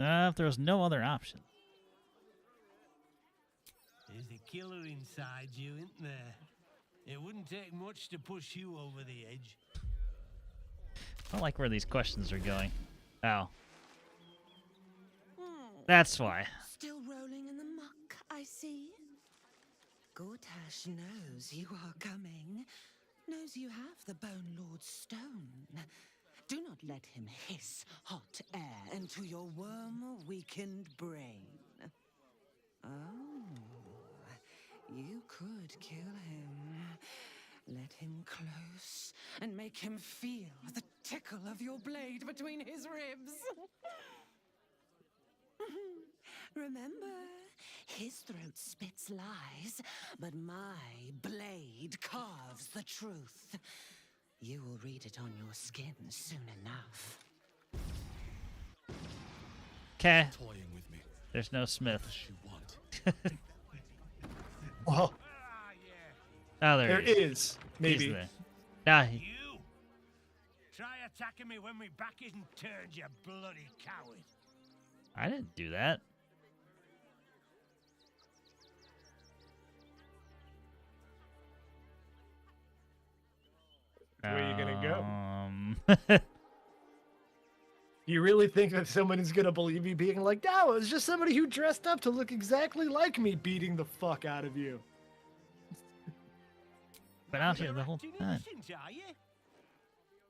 If there was no other option. There's a killer inside you, isn't there? It wouldn't take much to push you over the edge. I don't like where these questions are going. Oh. That's why. Still rolling in the muck, I see. Gortash knows you are coming. Knows you have the Bone Lord's stone. Do not let him hiss hot air into your worm-weakened brain. Oh, you could kill him. Let him close and make him feel the tickle of your blade between his ribs. Remember, his throat spits lies, but my blade carves the truth. You will read it on your skin soon enough. Okay. Toying with me. There's no Smith. Well, oh, there he is. Maybe. He's there. Nah, You try attacking me when my back isn't turned, you bloody coward. I didn't do that. Where are you gonna go? You really think that someone is gonna believe you being like, no, it was just somebody who dressed up to look exactly like me beating the fuck out of you? Been out here the whole Acting time. innocent, are you?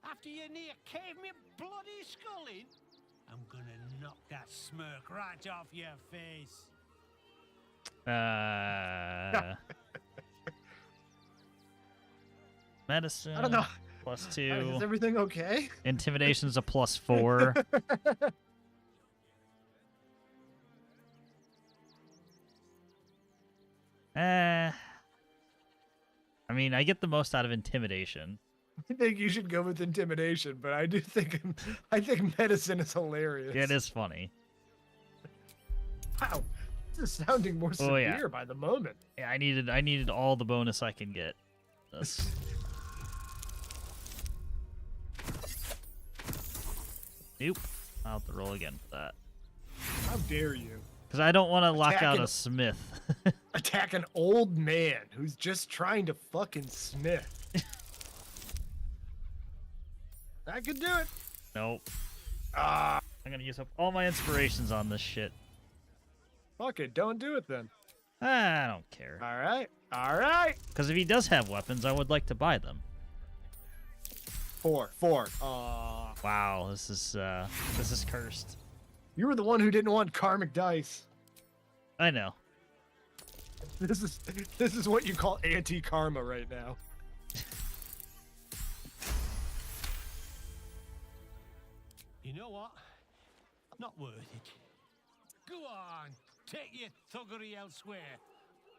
After you near caved me bloody skull in? I'm gonna knock that smirk right off your face. Medicine. I don't know. +2. Is everything okay? Intimidation's a +4. I mean, I get the most out of intimidation. I think you should go with intimidation, but I do think medicine is hilarious. It is funny. Wow, this is sounding more severe Oh, yeah. by the moment. Yeah, I needed all the bonus I can get. This. Nope. I'll have to roll again for that. How dare you? Because I don't want to lock out Attacking- a smith. Attack an old man who's just trying to fucking smith. I could do it. Nope. I'm gonna use up all my inspirations on this shit. Fuck it, don't do it then. I don't care. All right. Because if he does have weapons, I would like to buy them. 4. Wow, this is cursed. You were the one who didn't want karmic dice. I know. This is what you call anti-karma right now. You know what? Not worth it. Go on, take your thuggery elsewhere,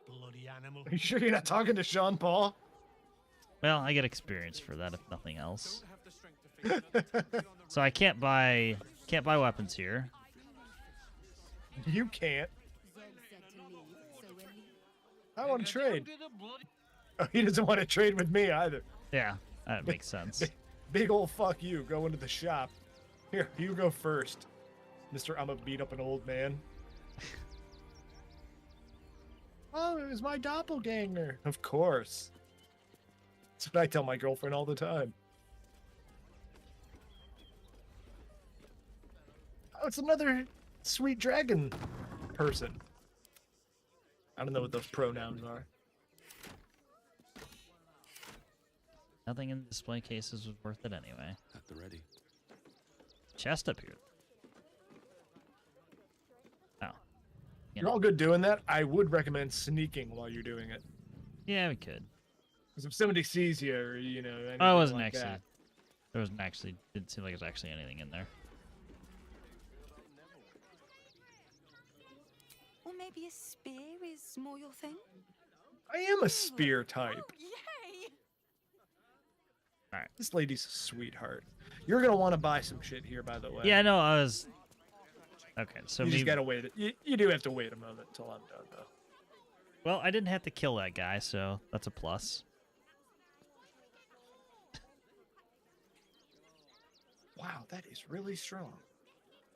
bloody animal. Are you sure you're not talking to Sean Paul? Well, I get experience for that if nothing else. So I can't buy weapons here. You can't. I want to trade. Oh, he doesn't want to trade with me either. Yeah, that makes sense. Big old fuck you. Go into the shop. Here, you go first. Mr. I'm gonna beat up an old man. Oh, it was my doppelganger. Of course. That's what I tell my girlfriend all the time. Oh, it's another sweet dragon person. I don't know what those pronouns are. Nothing in the display cases was worth it anyway. At the ready. Chest up here. Oh. You're all good doing that. I would recommend sneaking while you're doing it. Yeah, we could. Because if somebody sees you, or, you know, anything I wasn't like actually. that. There wasn't actually. Didn't seem like there was actually anything in there. Or maybe a spear is more your thing? I am a spear type. Yay! Alright. This lady's a sweetheart. You're going to want to buy some shit here, by the way. Yeah, no, I was. Okay, so you just maybe- got to wait. You do have to wait a moment until I'm done, though. Well, I didn't have to kill that guy, so that's a plus. Wow, that is really strong.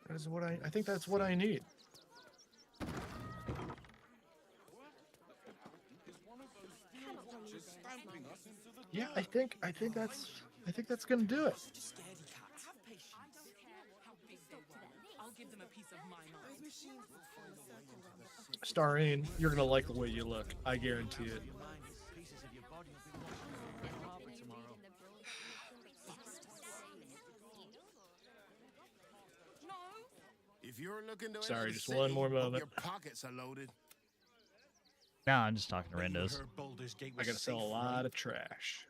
That is what I think that's what I need. Yeah, I think that's gonna do it. I'll give them a piece of my mind. Starine, you're gonna like the way you look. I guarantee it. If you're looking to Sorry, enter the just city, one more hope moment. your pockets are loaded. No, I'm just talking to randos. I gotta sell a lot of trash.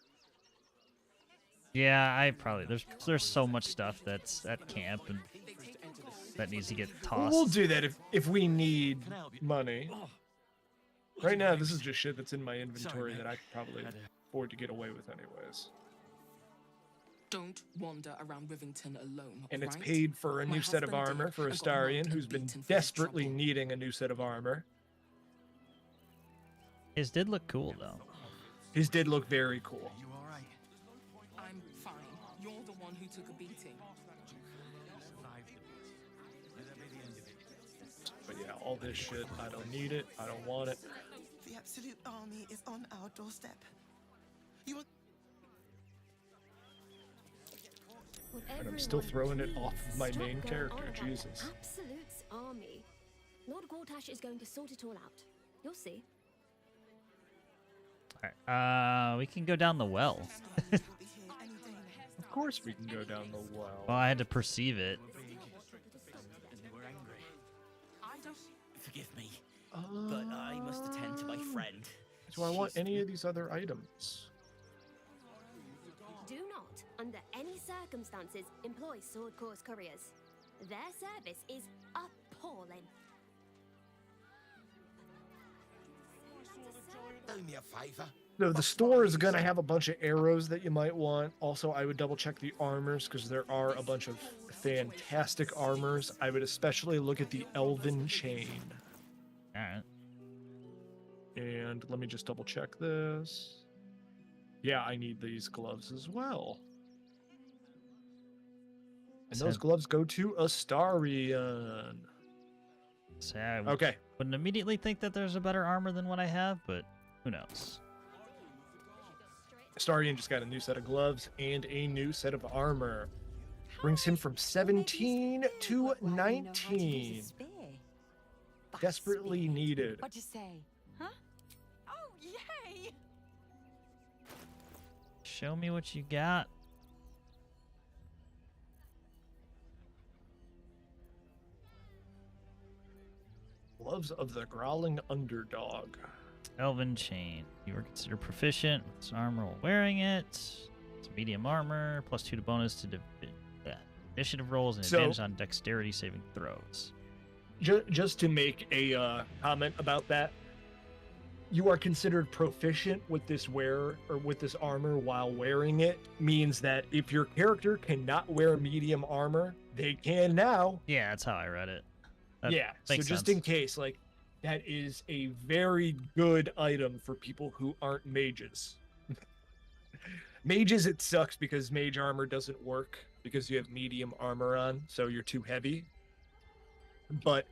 Yeah, I probably there's so much stuff that's at camp and that needs to get Well, tossed. we'll do that if we need money. Right now, this is just shit that's in my inventory that I could probably afford to get away with anyways. Don't wander around Rivington alone. And it's right? paid for a My new set of husband armor did for and got mugged Astarion, and who's been beaten for his desperately trouble. needing a new set of armor. His did look cool though. His did look very cool. I'm fine. You're the one who took a beating. But yeah, all this shit, I don't need it. I don't want it. The Absolute Army is on our doorstep. You will... And I'm still throwing it off of my main character, Jesus. Absolute's army. Lord Gortash is going to sort it all out. You'll see. Alright, we can go down the well. Of course we can go down the well. Well, I had to perceive it. Forgive me, but I must attend to my friend. Do I want any of these other items? Do not, under any circumstances, employ Sword Course couriers. Their service is appalling. Do me a favor. No, the store is gonna have a bunch of arrows that you might want. Also, I would double check the armors because there are a bunch of fantastic armors. I would especially look at the Elven Chain. Alright. And let me just double check this. Yeah, I need these gloves as well. And those gloves go to Astarion. So I Okay. wouldn't immediately think that there's a better armor than what I have, but who knows? Astarion just got a new set of gloves and a new set of armor. Brings him from 17 to 19. Desperately needed. What'd you say? Huh? Oh, yay! Show me what you got. Gloves of the Growling Underdog. Elven Chain. You are considered proficient with this armor while wearing it. It's medium armor, +2 to bonus to initiative rolls and advantage on dexterity saving throws. Just to make a comment about that, you are considered proficient with this with this armor while wearing it. Means that if your character cannot wear medium armor, they can now. Yeah, that's how I read it. That Yeah, so makes just sense. in case, like, that is a very good item for people who aren't mages. Mages, it sucks because mage armor doesn't work because you have medium armor on, so you're too heavy. But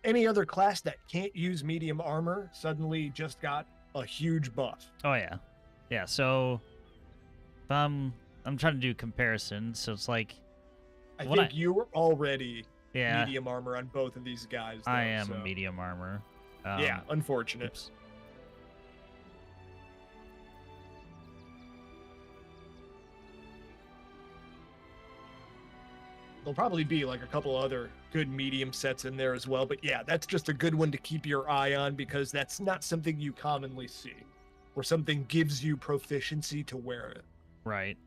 any other class that can't use medium armor suddenly just got a huge buff. Oh yeah, yeah. So if I'm trying to do comparison. So it's like I what think you were already Yeah. medium armor on both of these guys. I though, am so. a medium armor. Yeah, unfortunate. Oops. There'll probably be like a couple other good medium sets in there as well. But yeah, that's just a good one to keep your eye on because that's not something you commonly see. Where something gives you proficiency to wear it. Right.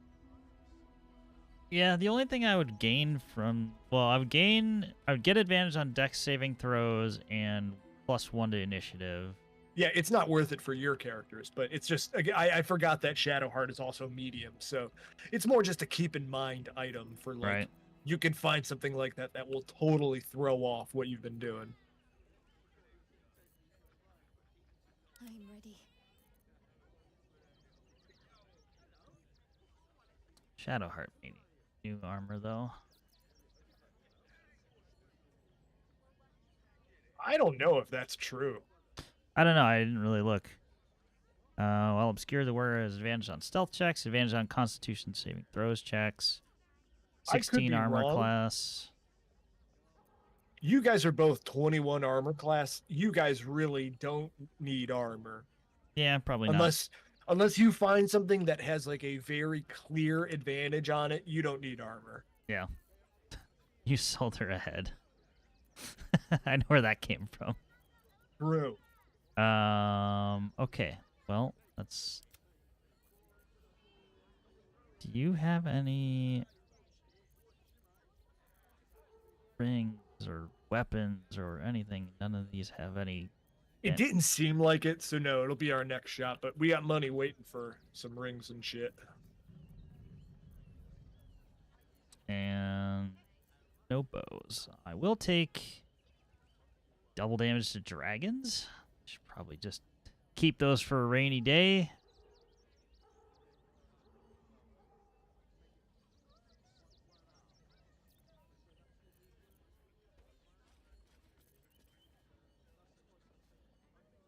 Yeah, the only thing I would gain from I would get advantage on dex saving throws and +1 to initiative. Yeah, it's not worth it for your characters, but it's just I forgot that Shadowheart is also medium, so it's more just a keep in mind item for like Right. you can find something like that that will totally throw off what you've been doing. I'm ready. Shadowheart needing new armor though. I don't know if that's true. I don't know. I didn't really look. While obscure, the wearer has advantage on stealth checks, advantage on Constitution saving throws checks. I could 16 be armor wrong. class. You guys are both 21 armor class. You guys really don't need armor. Yeah, probably Unless you find something that has like a very clear advantage on it, you don't need armor. Yeah. You sold her ahead. I know where that came from. True. Okay. Well, let's... Do you have any rings or weapons or anything? None of these have any... It didn't seem like it, so no, it'll be our next shot, but we got money waiting for some rings and shit. And no bows. I will take double damage to dragons. Should probably just keep those for a rainy day.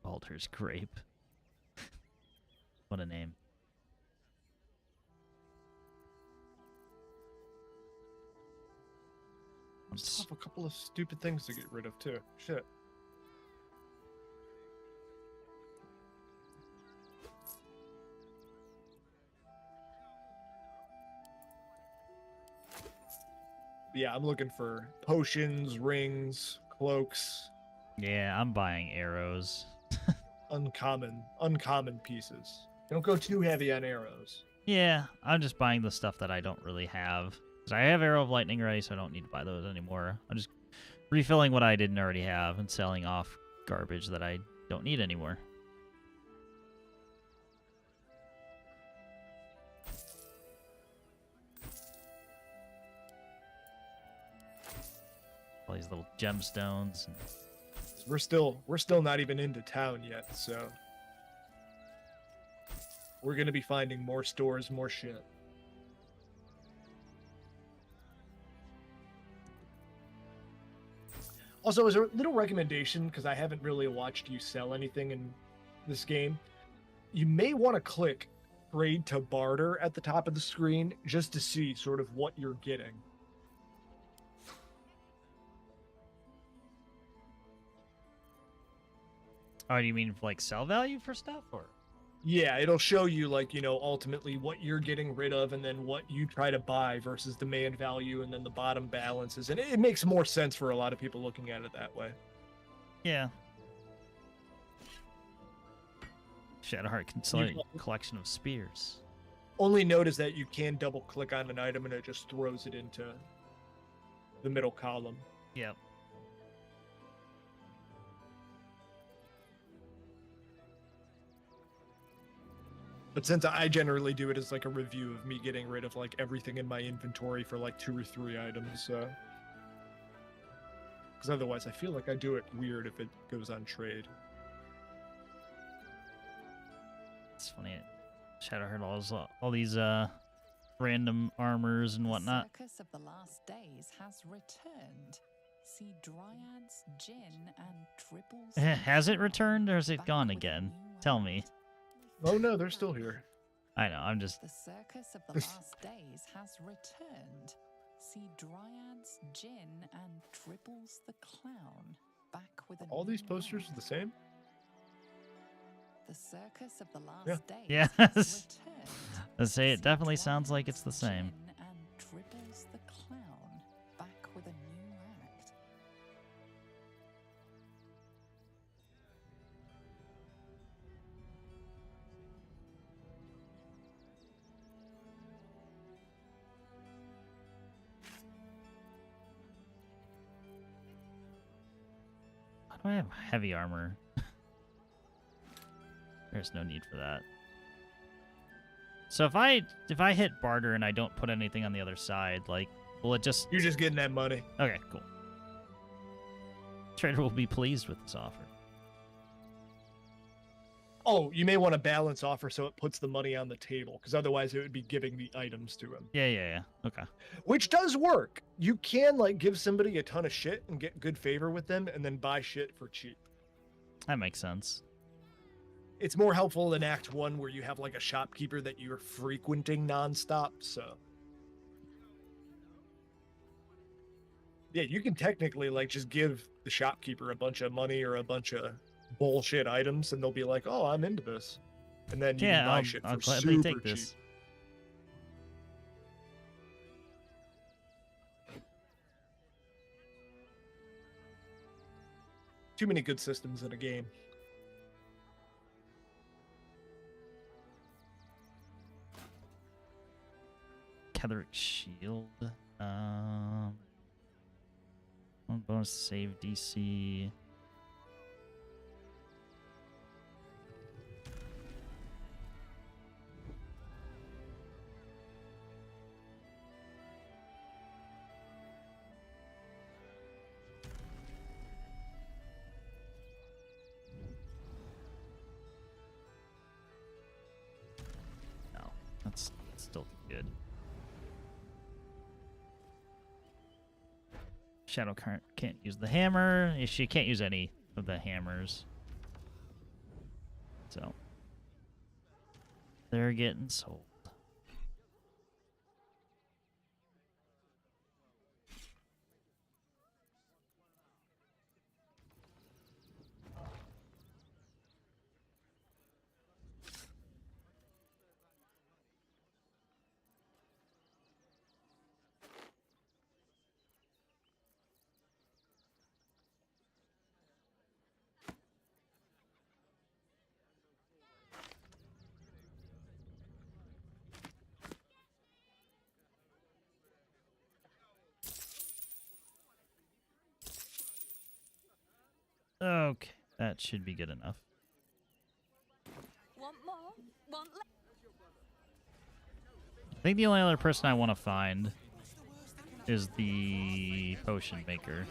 Baldur's Grape. What a name. I still have a couple of stupid things to get rid of too. Shit. Yeah, I'm looking for potions, rings, cloaks. Yeah, I'm buying arrows. Uncommon pieces. Don't go too heavy on arrows. Yeah, I'm just buying the stuff that I don't really have. 'Cause I have Arrow of Lightning ready, so I don't need to buy those anymore. I'm just refilling what I didn't already have and selling off garbage that I don't need anymore. All these little gemstones. And... We're still not even into town yet, so we're gonna be finding more stores, more shit. Also, as a little recommendation, because I haven't really watched you sell anything in this game, you may want to click trade to barter at the top of the screen just to see sort of what you're getting. Oh, do you mean like sell value for stuff, or? Yeah, it'll show you, like, you know, ultimately what you're getting rid of and then what you try to buy versus demand value and then the bottom balances. And it makes more sense for a lot of people looking at it that way. Yeah. Shadowheart Consulting collection of spears. Only note is that you can double click on an item and it just throws it into the middle column. Yep. But since I generally do it as like a review of me getting rid of like everything in my inventory for like 2 or 3 items, because otherwise I feel like I do it weird if it goes on trade. It's funny. Shadowheart all these random armors and whatnot. The Circus of the Last Days has returned. See Dryads, Jinn, and Tribbles. Has it returned or is it gone again? Tell me. Oh no, they're still here. I know, I'm just... The Circus of the Last Days has returned. See Dryads, Jinn, and Tribbles the Clown. Back with a all these posters are the same? The Circus of the Last Days yes. has returned. Let's say it definitely sounds like it's the same. Jinn and Tribbles the Clown. Back with a new act. Why do I have heavy armor? There's no need for that. So if I hit barter and I don't put anything on the other side, like, will it just... You're just getting that money. Okay, cool. Trader will be pleased with this offer. Oh, you may want to balance offer so it puts the money on the table, because otherwise it would be giving the items to him. Yeah. Okay. Which does work. You can, like, give somebody a ton of shit and get good favor with them and then buy shit for cheap. That makes sense. it's more helpful in Act 1 where you have like a shopkeeper that you're frequenting nonstop, so. Yeah, you can technically like just give the shopkeeper a bunch of money or a bunch of bullshit items and they'll be like, oh, I'm into this. And then you can buy shit I'll for gladly super take cheap. this. Too many good systems in a game. Ketheric Shield. Bonus save DC. No, that's still good. Shadow Current can't use the hammer. She can't use any of the hammers. So they're getting sold. Okay, that should be good enough. Want more? Want I think the only other person I want to find is the potion maker.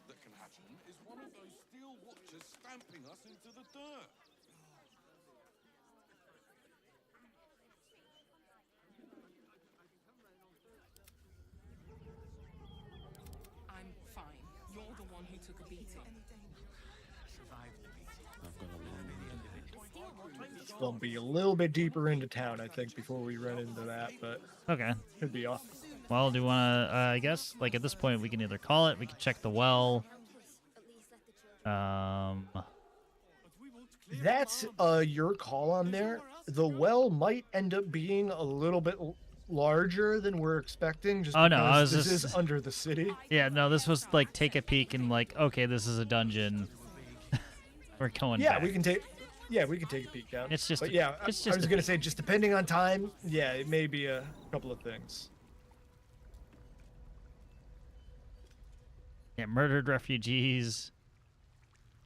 That can happen is one of those steel watchers stamping us into the dirt. I'm fine. You're the one who took a beating. We'll be a little bit deeper into town, I think, before we run into that, but Okay. could be off. Well, do you want to, I guess, like at this point, we can either call it, we can check the well. That's your call on there. The well might end up being a little bit larger than we're expecting, just Oh, because no, I was this just... is under the city. Yeah, no, this was like take a peek and like, okay, this is a dungeon. We're going Yeah, back. we can take. Yeah, we can take a peek down. It's just But a- yeah, it's I just was a gonna peek. say, just depending on time. Yeah, it may be a couple of things. Yeah, murdered refugees.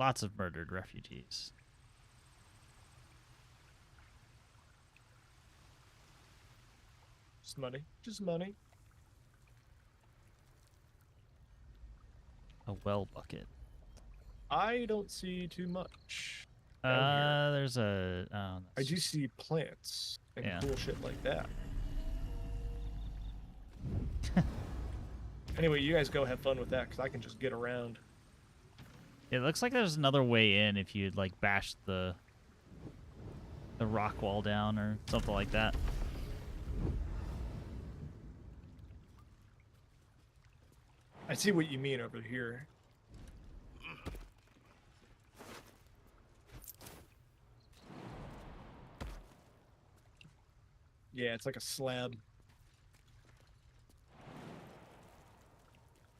Lots of murdered refugees. Just money. Just money. A well bucket. I don't see too much. down here. There's a... Oh, I do see plants and Yeah. cool shit like that. Anyway, you guys go have fun with that, because I can just get around. It looks like there's another way in if you'd like bash the rock wall down or something like that. I see what you mean over here. Yeah, it's like a slab.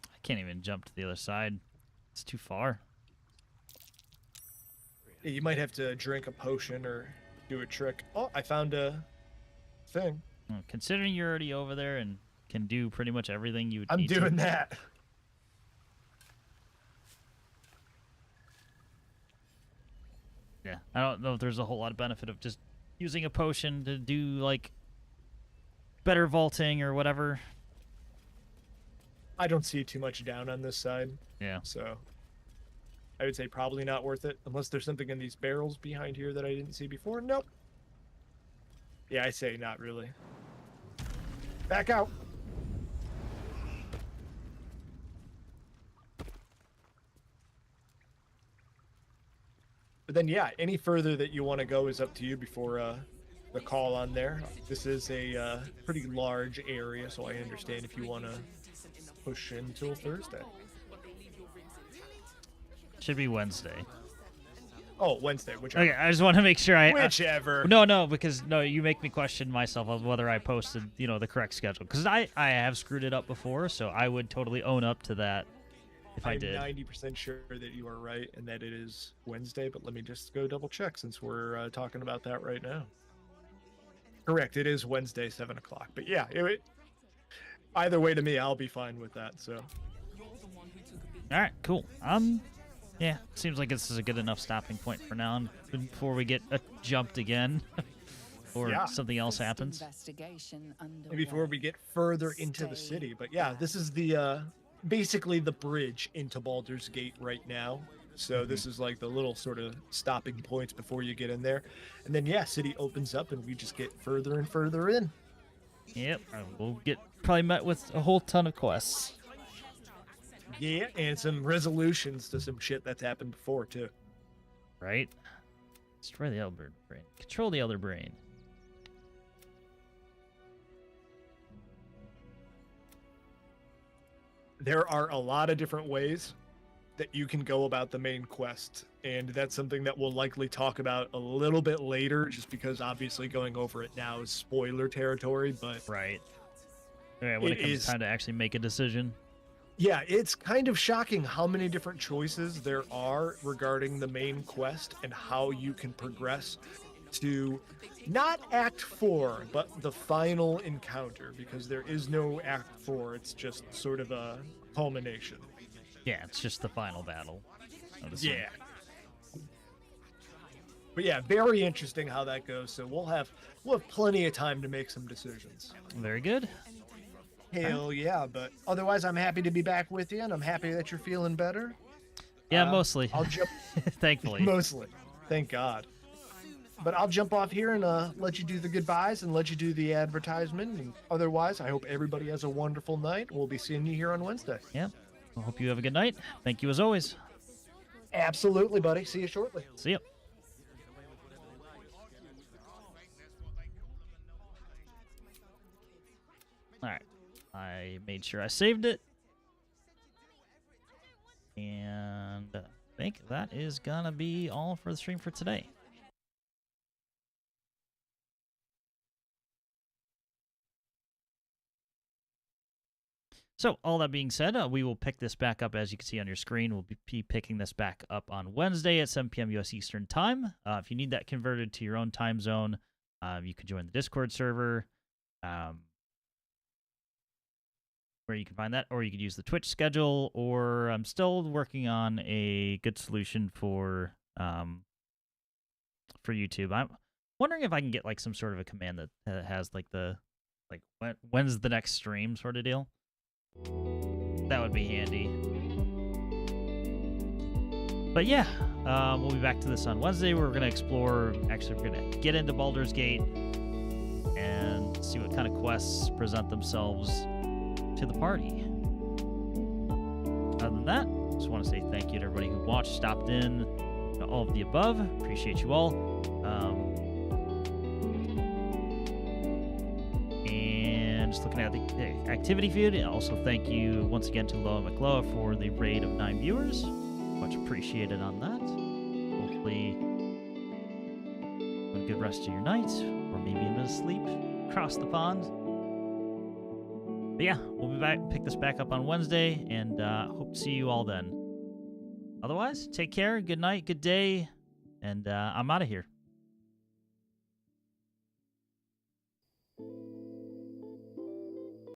I can't even jump to the other side. It's too far. Yeah, you might have to drink a potion or do a trick. Oh, I found a thing. Well, considering you're already over there and can do pretty much everything you would I'm need to. doing that. Yeah, I don't know if there's a whole lot of benefit of just using a potion to do like better vaulting or whatever. I don't see too much down on this side. Yeah. So I would say probably not worth it, unless there's something in these barrels behind here that I didn't see before. Nope. Yeah, I say not really. Back out. But then, yeah, any further that you want to go is up to you before the call on there. This is a pretty large area, so I understand if you want to push until Thursday. Should be Wednesday. Oh, Wednesday, whichever. Okay, I just want to make sure Whichever. No, because you make me question myself of whether I posted, the correct schedule. Because I have screwed it up before, so I would totally own up to that if I did. I'm 90% sure that you are right and that it is Wednesday, but let me just go double check since we're talking about that right now. Correct, it is Wednesday, 7 o'clock. But yeah, either way to me, I'll be fine with that. So. All right, cool. Yeah, seems like this is a good enough stopping point for now, before we get jumped again, or something else happens. And before we get further into the city, but yeah, this is the basically the bridge into Baldur's Gate right now. So this is like the little sort of stopping points before you get in there, and then city opens up and we just get further and further in. Yep, we'll get probably met with a whole ton of quests. Yeah, and some resolutions to some shit that's happened before, too. Right? Destroy the Elder Brain. Control the Elder Brain. There are a lot of different ways that you can go about the main quest, and that's something that we'll likely talk about a little bit later, just because obviously going over it now is spoiler territory, but... Right. Yeah, when it comes time to actually make a decision. Yeah, it's kind of shocking how many different choices there are regarding the main quest and how you can progress to not Act 4, but the final encounter, because there is no Act 4. It's just sort of a culmination. Yeah, it's just the final battle. Yeah. But yeah, very interesting how that goes. So we'll have plenty of time to make some decisions. Very good. Hell yeah, but otherwise I'm happy to be back with you, and I'm happy that you're feeling better. Yeah, mostly. I'll jump. Thankfully. Mostly. Thank God. But I'll jump off here and let you do the goodbyes and let you do the advertisement. And otherwise, I hope everybody has a wonderful night. We'll be seeing you here on Wednesday. Yeah. I hope you have a good night. Thank you as always. Absolutely, buddy. See you shortly. See you. All right. I made sure I saved it. And I think that is gonna be all for the stream for today. So, all that being said, we will pick this back up, as you can see on your screen. We'll be picking this back up on Wednesday at 7 p.m. U.S. Eastern Time. If you need that converted to your own time zone, you can join the Discord server, where you can find that, or you could use the Twitch schedule, or I'm still working on a good solution for YouTube. I'm wondering if I can get like some sort of a command that has like when's the next stream sort of deal. That would be handy. But yeah, we'll be back to this on Wednesday. We're going to explore, actually we're going to get into Baldur's Gate and see what kind of quests present themselves to the party. Other than that, just want to say thank you to everybody who watched, stopped in, all of the above. Appreciate you all. And just looking at the activity feed, and also thank you once again to Loa McLoa for the raid of 9 viewers. Much appreciated on that. Hopefully have a good rest of your night, or maybe a bit of sleep across the pond. But yeah, we'll be back, pick this back up on Wednesday, and hope to see you all then. Otherwise, take care, good night, good day, and I'm out of here.